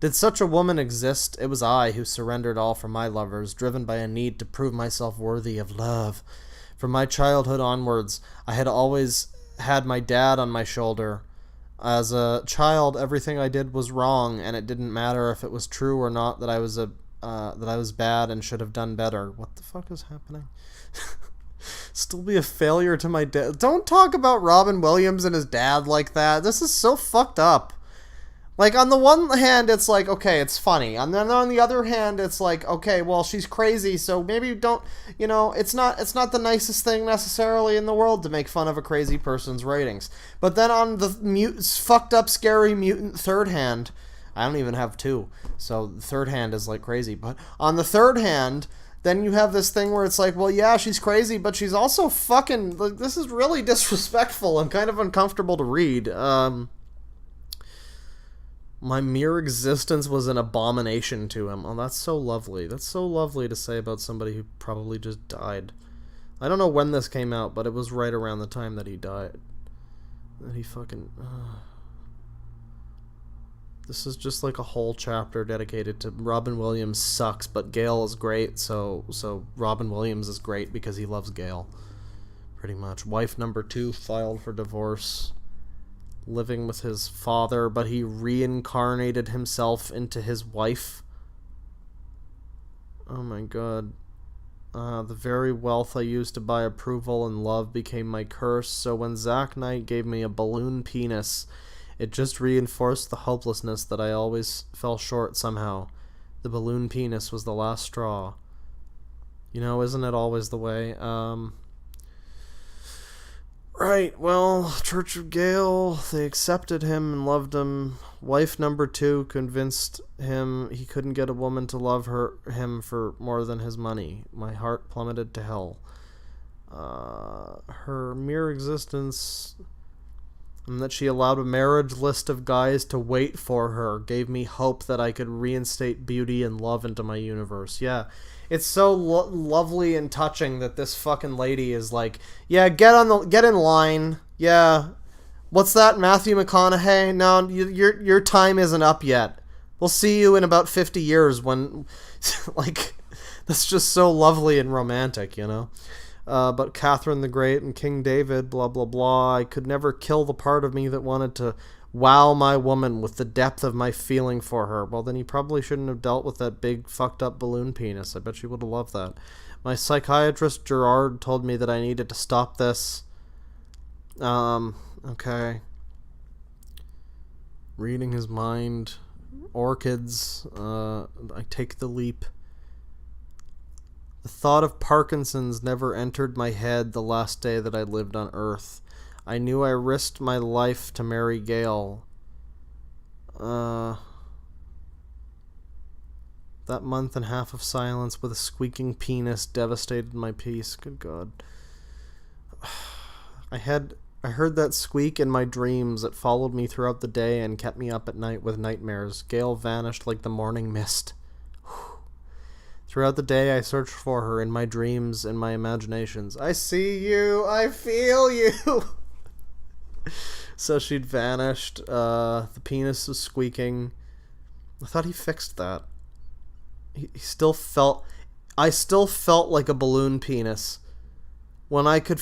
Did such a woman exist? It was I who surrendered all for my lovers, driven by a need to prove myself worthy of love. From my childhood onwards, I had always had my dad on my shoulder. As a child, everything I did was wrong, and it didn't matter if it was true or not that I was bad and should have done better. What the fuck is happening? Still be a failure to my dad. Don't talk about Robin Williams and his dad like that. This is so fucked up. Like, on the one hand, it's like, okay, it's funny. And then on the other hand, it's like, okay, well, she's crazy, so maybe don't, you know, it's not the nicest thing necessarily in the world to make fun of a crazy person's ratings. But then on the fucked up, scary mutant third hand, I don't even have two, so the third hand is like crazy. But on the third hand, then you have this thing where it's like, well, yeah, she's crazy, but she's also fucking, like, this is really disrespectful and kind of uncomfortable to read. My mere existence was an abomination to him. Oh, that's so lovely. That's so lovely to say about somebody who probably just died. I don't know when this came out, but it was right around the time that he died. That he fucking... This is just like a whole chapter dedicated to Robin Williams sucks, but Gail is great, so Robin Williams is great because he loves Gail. Pretty much. Wife number 2 filed for divorce. Living with his father, but he reincarnated himself into his wife. Oh my god. The very wealth I used to buy approval and love became my curse, so when Zack Knight gave me a balloon penis, it just reinforced the hopelessness that I always fell short somehow. The balloon penis was the last straw. You know, isn't it always the way? Right, well, Church of Gail, they accepted him and loved him. Wife number 2 convinced him he couldn't get a woman to love him for more than his money. My heart plummeted to hell. Her mere existence, and that she allowed a marriage list of guys to wait for her, gave me hope that I could reinstate beauty and love into my universe. Yeah. It's so lovely and touching that this fucking lady is like, yeah, get in line. Yeah. What's that, Matthew McConaughey? No, your time isn't up yet. We'll see you in about 50 years when, like, that's just so lovely and romantic, you know? But Catherine the Great and King David, blah, blah, blah. I could never kill the part of me that wanted to wow my woman with the depth of my feeling for her. Well, then he probably shouldn't have dealt with that big fucked up balloon penis. I bet she would have loved that. My psychiatrist Gerard told me that I needed to stop this. Okay. Reading his mind. Orchids. I take the leap. The thought of Parkinson's never entered my head the last day that I lived on Earth. I knew I risked my life to marry Gail. That month and a half of silence with a squeaking penis devastated my peace. Good God. I heard that squeak in my dreams. It followed me throughout the day and kept me up at night with nightmares. Gail vanished like the morning mist. Throughout the day, I searched for her in my dreams and my imaginations. I see you. I feel you. So she'd vanished. The penis was squeaking. I thought he fixed that. He still felt... I still felt like a balloon penis. When could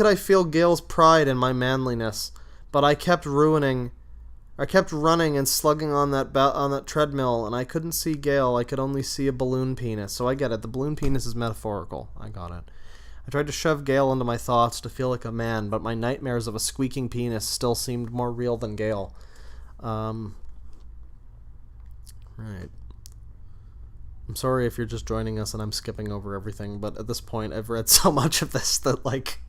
I feel Gail's pride in my manliness? But I kept running and slugging on that treadmill, and I couldn't see Gail. I could only see a balloon penis. So I get it. The balloon penis is metaphorical. I got it. I tried to shove Gail into my thoughts to feel like a man, but my nightmares of a squeaking penis still seemed more real than Gail. Right. I'm sorry if you're just joining us and I'm skipping over everything, but at this point I've read so much of this that, like,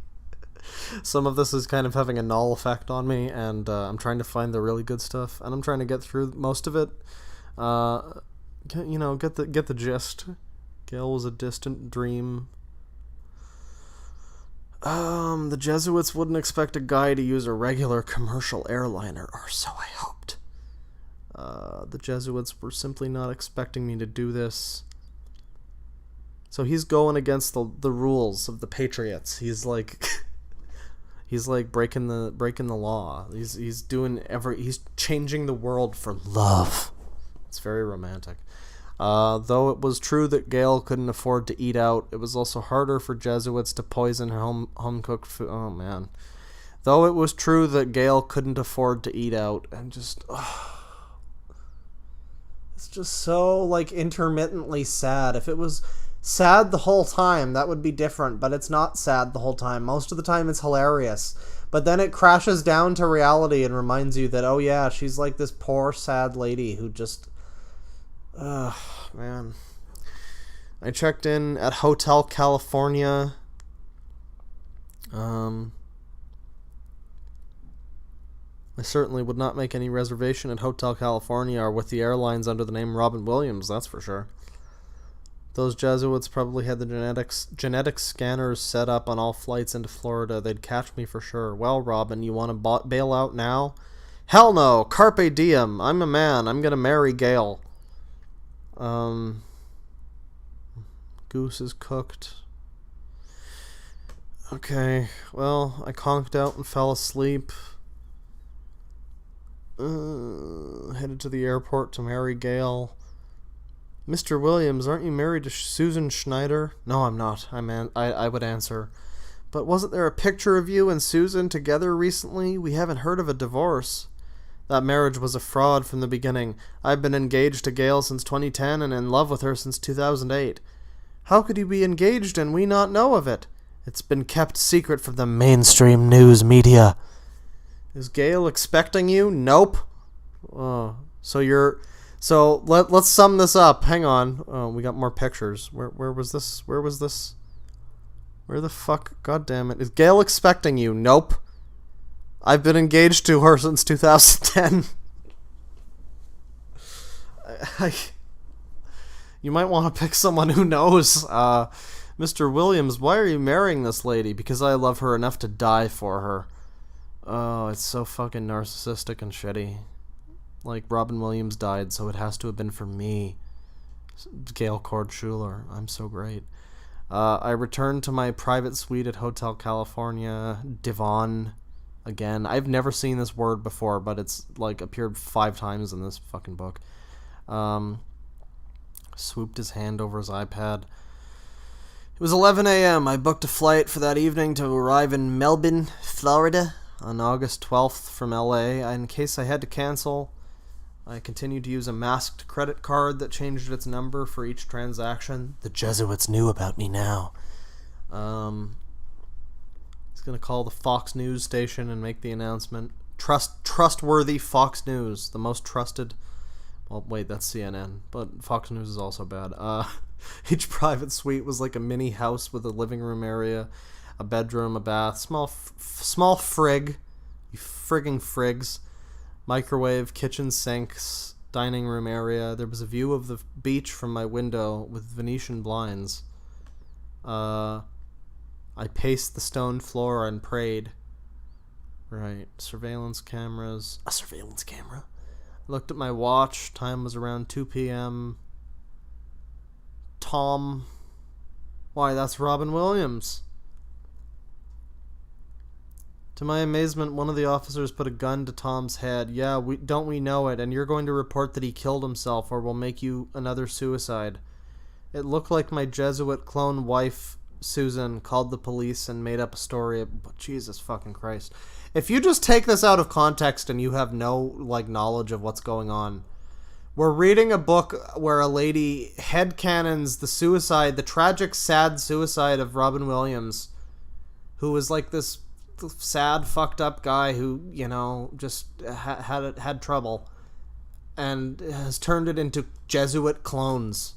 some of this is kind of having a null effect on me, and I'm trying to find the really good stuff, and I'm trying to get through most of it. Get the gist. Gail was a distant dream. The Jesuits wouldn't expect a guy to use a regular commercial airliner, or so I hoped. The Jesuits were simply not expecting me to do this. So he's going against the rules of the Patriots. He's like he's like breaking the law. He's changing the world for love. It's very romantic. Though it was true that Gail couldn't afford to eat out, it was also harder for Jesuits to poison home-cooked food. Oh, man. Though it was true that Gail couldn't afford to eat out, and just... it's just so, like, intermittently sad. If it was sad the whole time, that would be different, but it's not sad the whole time. Most of the time it's hilarious. But then it crashes down to reality and reminds you that, oh yeah, she's like this poor, sad lady who just... Ugh, man. I checked in at Hotel California. I certainly would not make any reservation at Hotel California or with the airlines under the name Robin Williams, that's for sure. Those Jesuits probably had the genetic scanners set up on all flights into Florida. They'd catch me for sure. Well, Robin, you want to bail out now? Hell no. Carpe diem. I'm a man. I'm gonna marry Gail. Goose is cooked. Okay, well, I conked out and fell asleep. Headed to the airport to marry Gail. Mr. Williams, aren't you married to Susan Schneider? No, I'm not. I would answer. But wasn't there a picture of you and Susan together recently? We haven't heard of a divorce. That marriage was a fraud from the beginning. I've been engaged to Gail since 2010 and in love with her since 2008. How could you be engaged and we not know of it? It's been kept secret from the mainstream news media. Is Gail expecting you? Nope. Oh, so let's sum this up. Hang on. Oh, we got more pictures. Where was this? Where was this? Where the fuck? God damn it. Is Gail expecting you? Nope. I've been engaged to her since 2010. You might want to pick someone who knows. Mr. Williams, why are you marrying this lady? Because I love her enough to die for her. Oh, it's so fucking narcissistic and shitty. Like, Robin Williams died, so it has to have been for me. Gail Cord Schuler. I'm so great. I returned to my private suite at Hotel California. Divan. Again. I've never seen this word before, but it's, like, appeared 5 times in this fucking book. Swooped his hand over his iPad. It was 11 a.m. I booked a flight for that evening to arrive in Melbourne, Florida, on August 12th from LA. In case I had to cancel, I continued to use a masked credit card that changed its number for each transaction. The Jesuits knew about me now. He's going to call the Fox News station and make the announcement. Trustworthy Fox News, the most trusted... Well, wait, that's CNN, but Fox News is also bad. Each private suite was like a mini house with a living room area, a bedroom, a bath, small frig, you frigging frigs, microwave, kitchen sinks, dining room area. There was a view of the beach from my window with Venetian blinds. I paced the stone floor and prayed. Right, surveillance cameras. A surveillance camera? Looked at my watch. Time was around 2 p.m. Tom. Why, that's Robin Williams. To my amazement, one of the officers put a gun to Tom's head. Yeah, we know it, and you're going to report that he killed himself, or we'll make you another suicide. It looked like my Jesuit clone wife, Susan, called the police and made up a story. But Jesus fucking Christ. If you just take this out of context and you have no, like, knowledge of what's going on, we're reading a book where a lady headcanons the tragic, sad suicide of Robin Williams, who was like this sad, fucked up guy who, you know, just had trouble, and has turned it into Jesuit clones.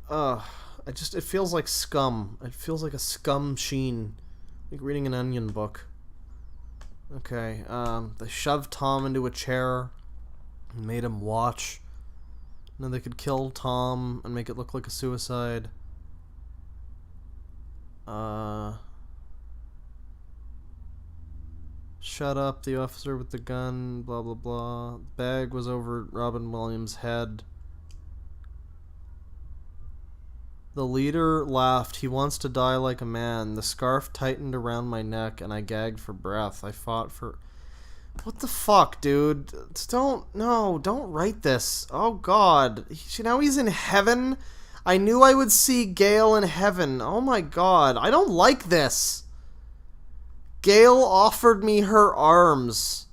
It feels like scum. It feels like a scum sheen, like reading an Onion book. Okay, they shoved Tom into a chair and made him watch. Now they could kill Tom and make it look like a suicide. Shut up, the officer with the gun, blah blah blah. The bag was over Robin Williams' head. The leader laughed. He wants to die like a man. The scarf tightened around my neck and I gagged for breath. I fought for... What the fuck, dude? Don't write this. Oh, God. Now he's in heaven? I knew I would see Gail in heaven. Oh, my God. I don't like this. Gail offered me her arms.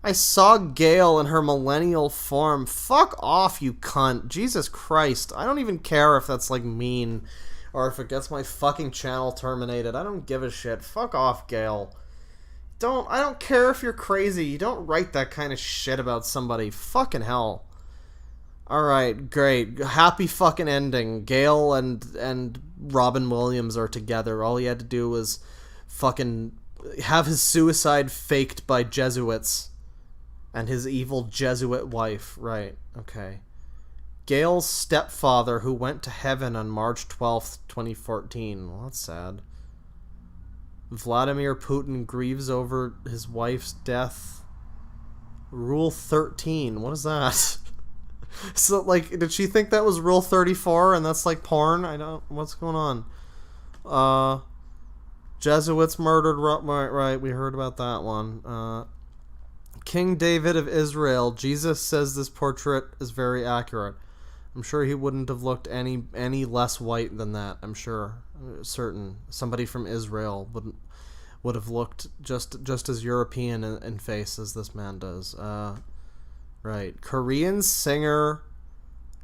I saw Gail in her millennial form. Fuck off, you cunt. Jesus Christ. I don't even care if that's, like, mean, or if it gets my fucking channel terminated. I don't give a shit. Fuck off, Gail. I don't care if you're crazy. You don't write that kind of shit about somebody. Fucking hell. Alright, great. Happy fucking ending. Gail and Robin Williams are together. All he had to do was fucking have his suicide faked by Jesuits. And his evil Jesuit wife. Right, okay. Gail's stepfather, who went to heaven on March 12th, 2014. Well, that's sad. Vladimir Putin grieves over his wife's death. Rule 13. What is that? So, like, did she think that was Rule 34 and that's like porn? I don't... What's going on? Jesuits murdered... Right, we heard about that one. King David of Israel. Jesus says this portrait is very accurate. I'm sure he wouldn't have looked any less white than that. I'm sure. Certain. Somebody from Israel would have looked just as European in face as this man does. Right. Korean singer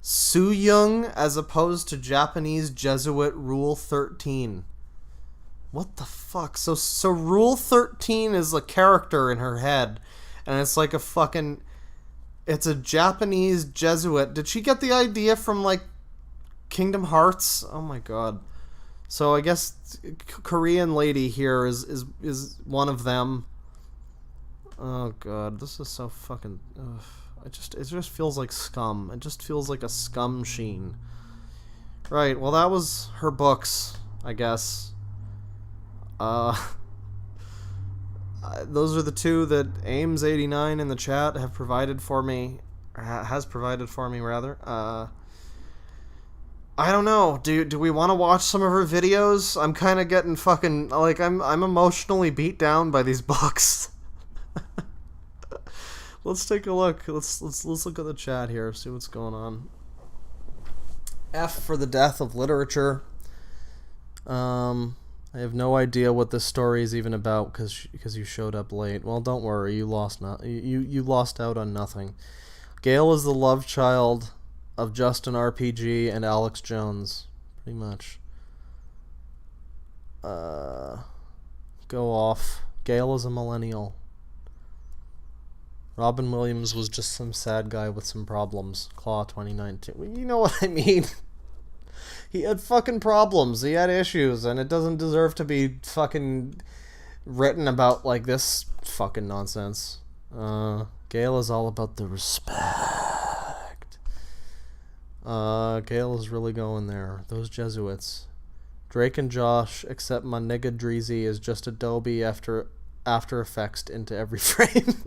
Soo-young as opposed to Japanese Jesuit Rule 13. What the fuck? So Rule 13 is a character in her head, and it's like a fucking... It's a Japanese Jesuit. Did she get the idea from, like, Kingdom Hearts? Oh my god. So I guess Korean lady here is one of them. Oh god, this is so fucking... It just feels like scum. It just feels like a scum sheen. Right, well that was her books, I guess. Those are the two that Ames89 in the chat have provided for me. Or has provided for me, rather. I don't know. Do we want to watch some of her videos? I'm kind of getting fucking... Like, I'm emotionally beat down by these books. Let's take a look. Let's look at the chat here, see what's going on. F for the death of literature. I have no idea what this story is even about because you showed up late. Well, don't worry, you lost out on nothing. Gail is the love child of Justin RPG and Alex Jones, pretty much. Go off. Gail is a millennial. Robin Williams was just some sad guy with some problems. Claw 2019. Well, you know what I mean. He had fucking problems. He had issues, and it doesn't deserve to be fucking written about like this fucking nonsense. Gail is all about the respect. Gail is really going there. Those Jesuits. Drake and Josh, except my nigga Dreezy is just Adobe After Effects into every frame.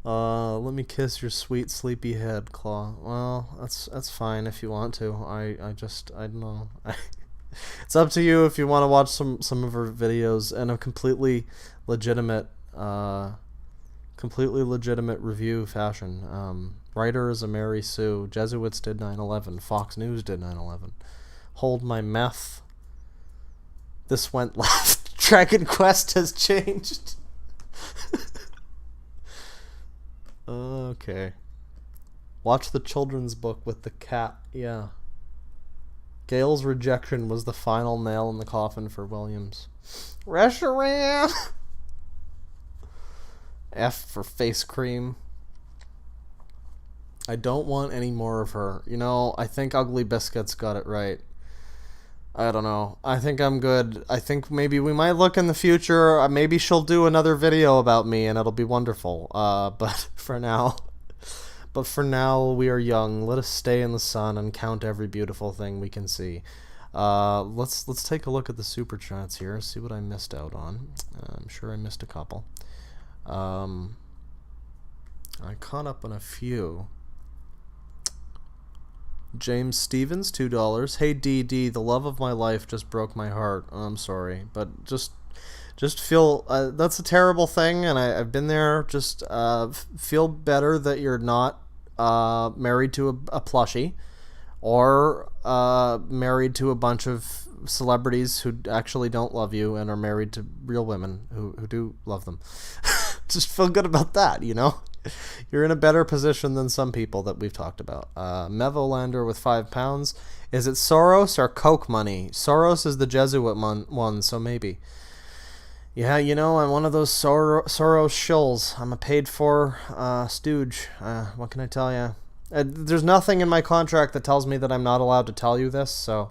Let me kiss your sweet sleepy head, Claw. Well, that's fine if you want to. I don't know. It's up to you if you want to watch some of her videos in a completely legitimate review fashion. Writer is a Mary Sue. Jesuits did 9/11. Fox News did 9/11. Hold my meth. This went left. Dragon Quest has changed. Okay. Watch the children's book with the cat. Yeah. Gail's rejection was the final nail in the coffin for Williams. Restaurant. F for face cream. I don't want any more of her. You know, I think Ugly Biscuits got it right. I don't know. I think I'm good. I think maybe we might look in the future. Maybe she'll do another video about me and it'll be wonderful. But for now, we are young. Let us stay in the sun and count every beautiful thing we can see. Let's take a look at the super chats here. See what I missed out on. I'm sure I missed a couple. I caught up on a few. James Stevens, $2. Hey DD, the love of my life just broke my heart. Oh, I'm sorry, but just feel that's a terrible thing, and I've been there. Just feel better that you're not married to a plushie, or married to a bunch of celebrities who actually don't love you and are married to real women who do love them. Just feel good about that, you know? You're in a better position than some people that we've talked about. Mevolander with £5. Is it Soros or Coke money? Soros is the Jesuit one, so maybe. Yeah, you know, I'm one of those Soros shills. I'm a paid-for stooge. What can I tell you? There's nothing in my contract that tells me that I'm not allowed to tell you this, so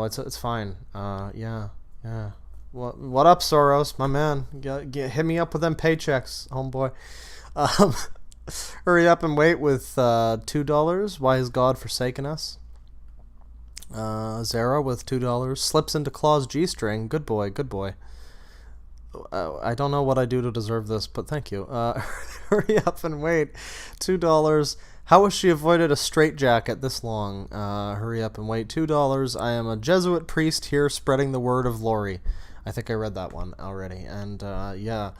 it's fine. Yeah. What up, Soros, my man? Hit me up with them paychecks, homeboy. Hurry up and wait with $2. Why has God forsaken us? Zara with $2 slips into Claw's G-string. Good boy. I don't know what I do to deserve this, but thank you. Hurry up and wait. $2. How has she avoided a straitjacket this long? Hurry up and wait. $2. I am a Jesuit priest here spreading the word of Lori. I think I read that one already. And, yeah.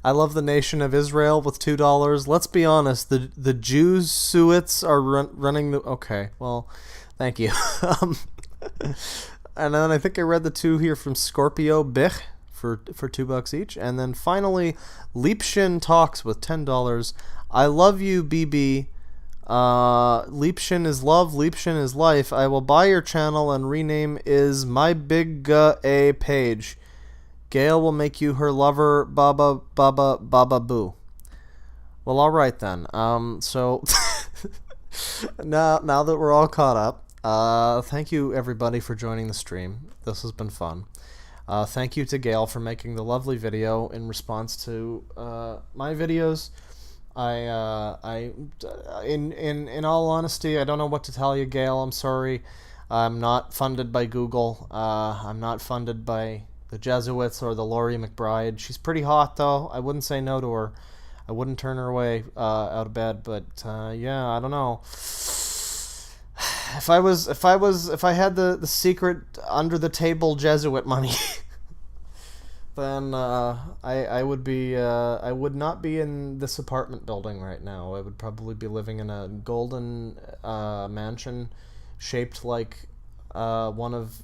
I love the nation of Israel with $2. Let's be honest. The Jesuits are running the... Okay, well, thank you. And then I think I read the two here from Scorpio Bich for $2 each. And then finally, Liebshin Talks with $10. I love you, BB. Liebshin is love, Liebshin is life. I will buy your channel and rename is my big A page. Gail will make you her lover, Baba Boo. Well, all right then. So now that we're all caught up. Thank you everybody for joining the stream. This has been fun. Thank you to Gail for making the lovely video in response to my videos. In all honesty, I don't know what to tell you, Gail. I'm sorry. I'm not funded by Google. I'm not funded by the Jesuits or the Laurie McBride. She's pretty hot though. I wouldn't say no to her. I wouldn't turn her away out of bed. But yeah, I don't know. If I had the secret under the table Jesuit money, then I would not be in this apartment building right now. I would probably be living in a golden mansion shaped like one of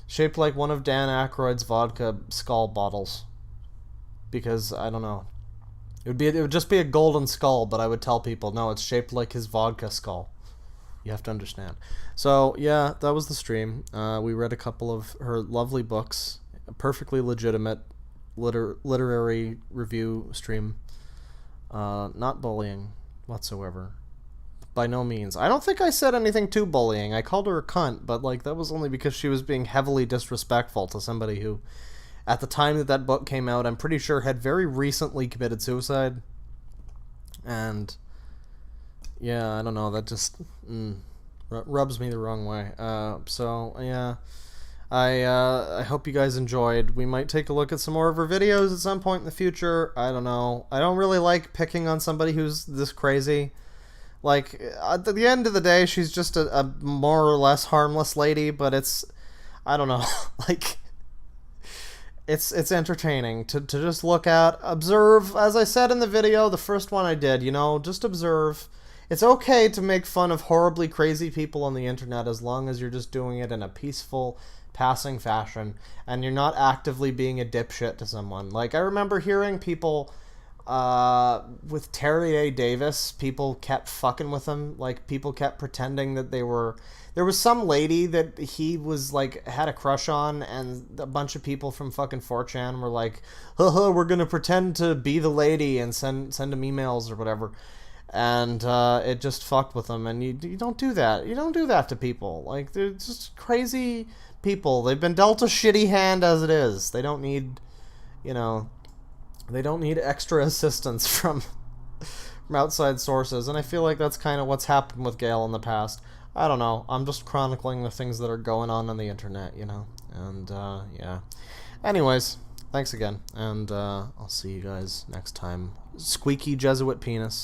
Dan Aykroyd's vodka skull bottles. Because I don't know. It would just be a golden skull, but I would tell people, no, it's shaped like his vodka skull. You have to understand. So, yeah, that was the stream. We read a couple of her lovely books. A perfectly legitimate literary review stream. Not bullying whatsoever. By no means. I don't think I said anything too bullying. I called her a cunt, but like that was only because she was being heavily disrespectful to somebody who, at the time that book came out, I'm pretty sure had very recently committed suicide. And... yeah, I don't know, that just rubs me the wrong way. So, yeah, I hope you guys enjoyed. We might take a look at some more of her videos at some point in the future. I don't know. I don't really like picking on somebody who's this crazy. Like, at the end of the day, she's just a more or less harmless lady, but it's, I don't know, like... It's entertaining to just look at, observe, as I said in the video, the first one I did, you know, just observe. It's okay to make fun of horribly crazy people on the internet as long as you're just doing it in a peaceful, passing fashion, and you're not actively being a dipshit to someone. Like, I remember hearing people, with Terry A. Davis, people kept fucking with him. Like, people kept pretending that they were... There was some lady that he was, like, had a crush on, and a bunch of people from fucking 4chan were like, haha, we're gonna pretend to be the lady and send him emails or whatever. And it just fucked with them, and you don't do that. You don't do that to people. Like, they're just crazy people. They've been dealt a shitty hand as it is. They don't need, you know, they don't need extra assistance from outside sources, and I feel like that's kind of what's happened with Gail in the past. I don't know. I'm just chronicling the things that are going on the internet, you know? And, yeah. Anyways, thanks again, and I'll see you guys next time. Squeaky Jesuit penis.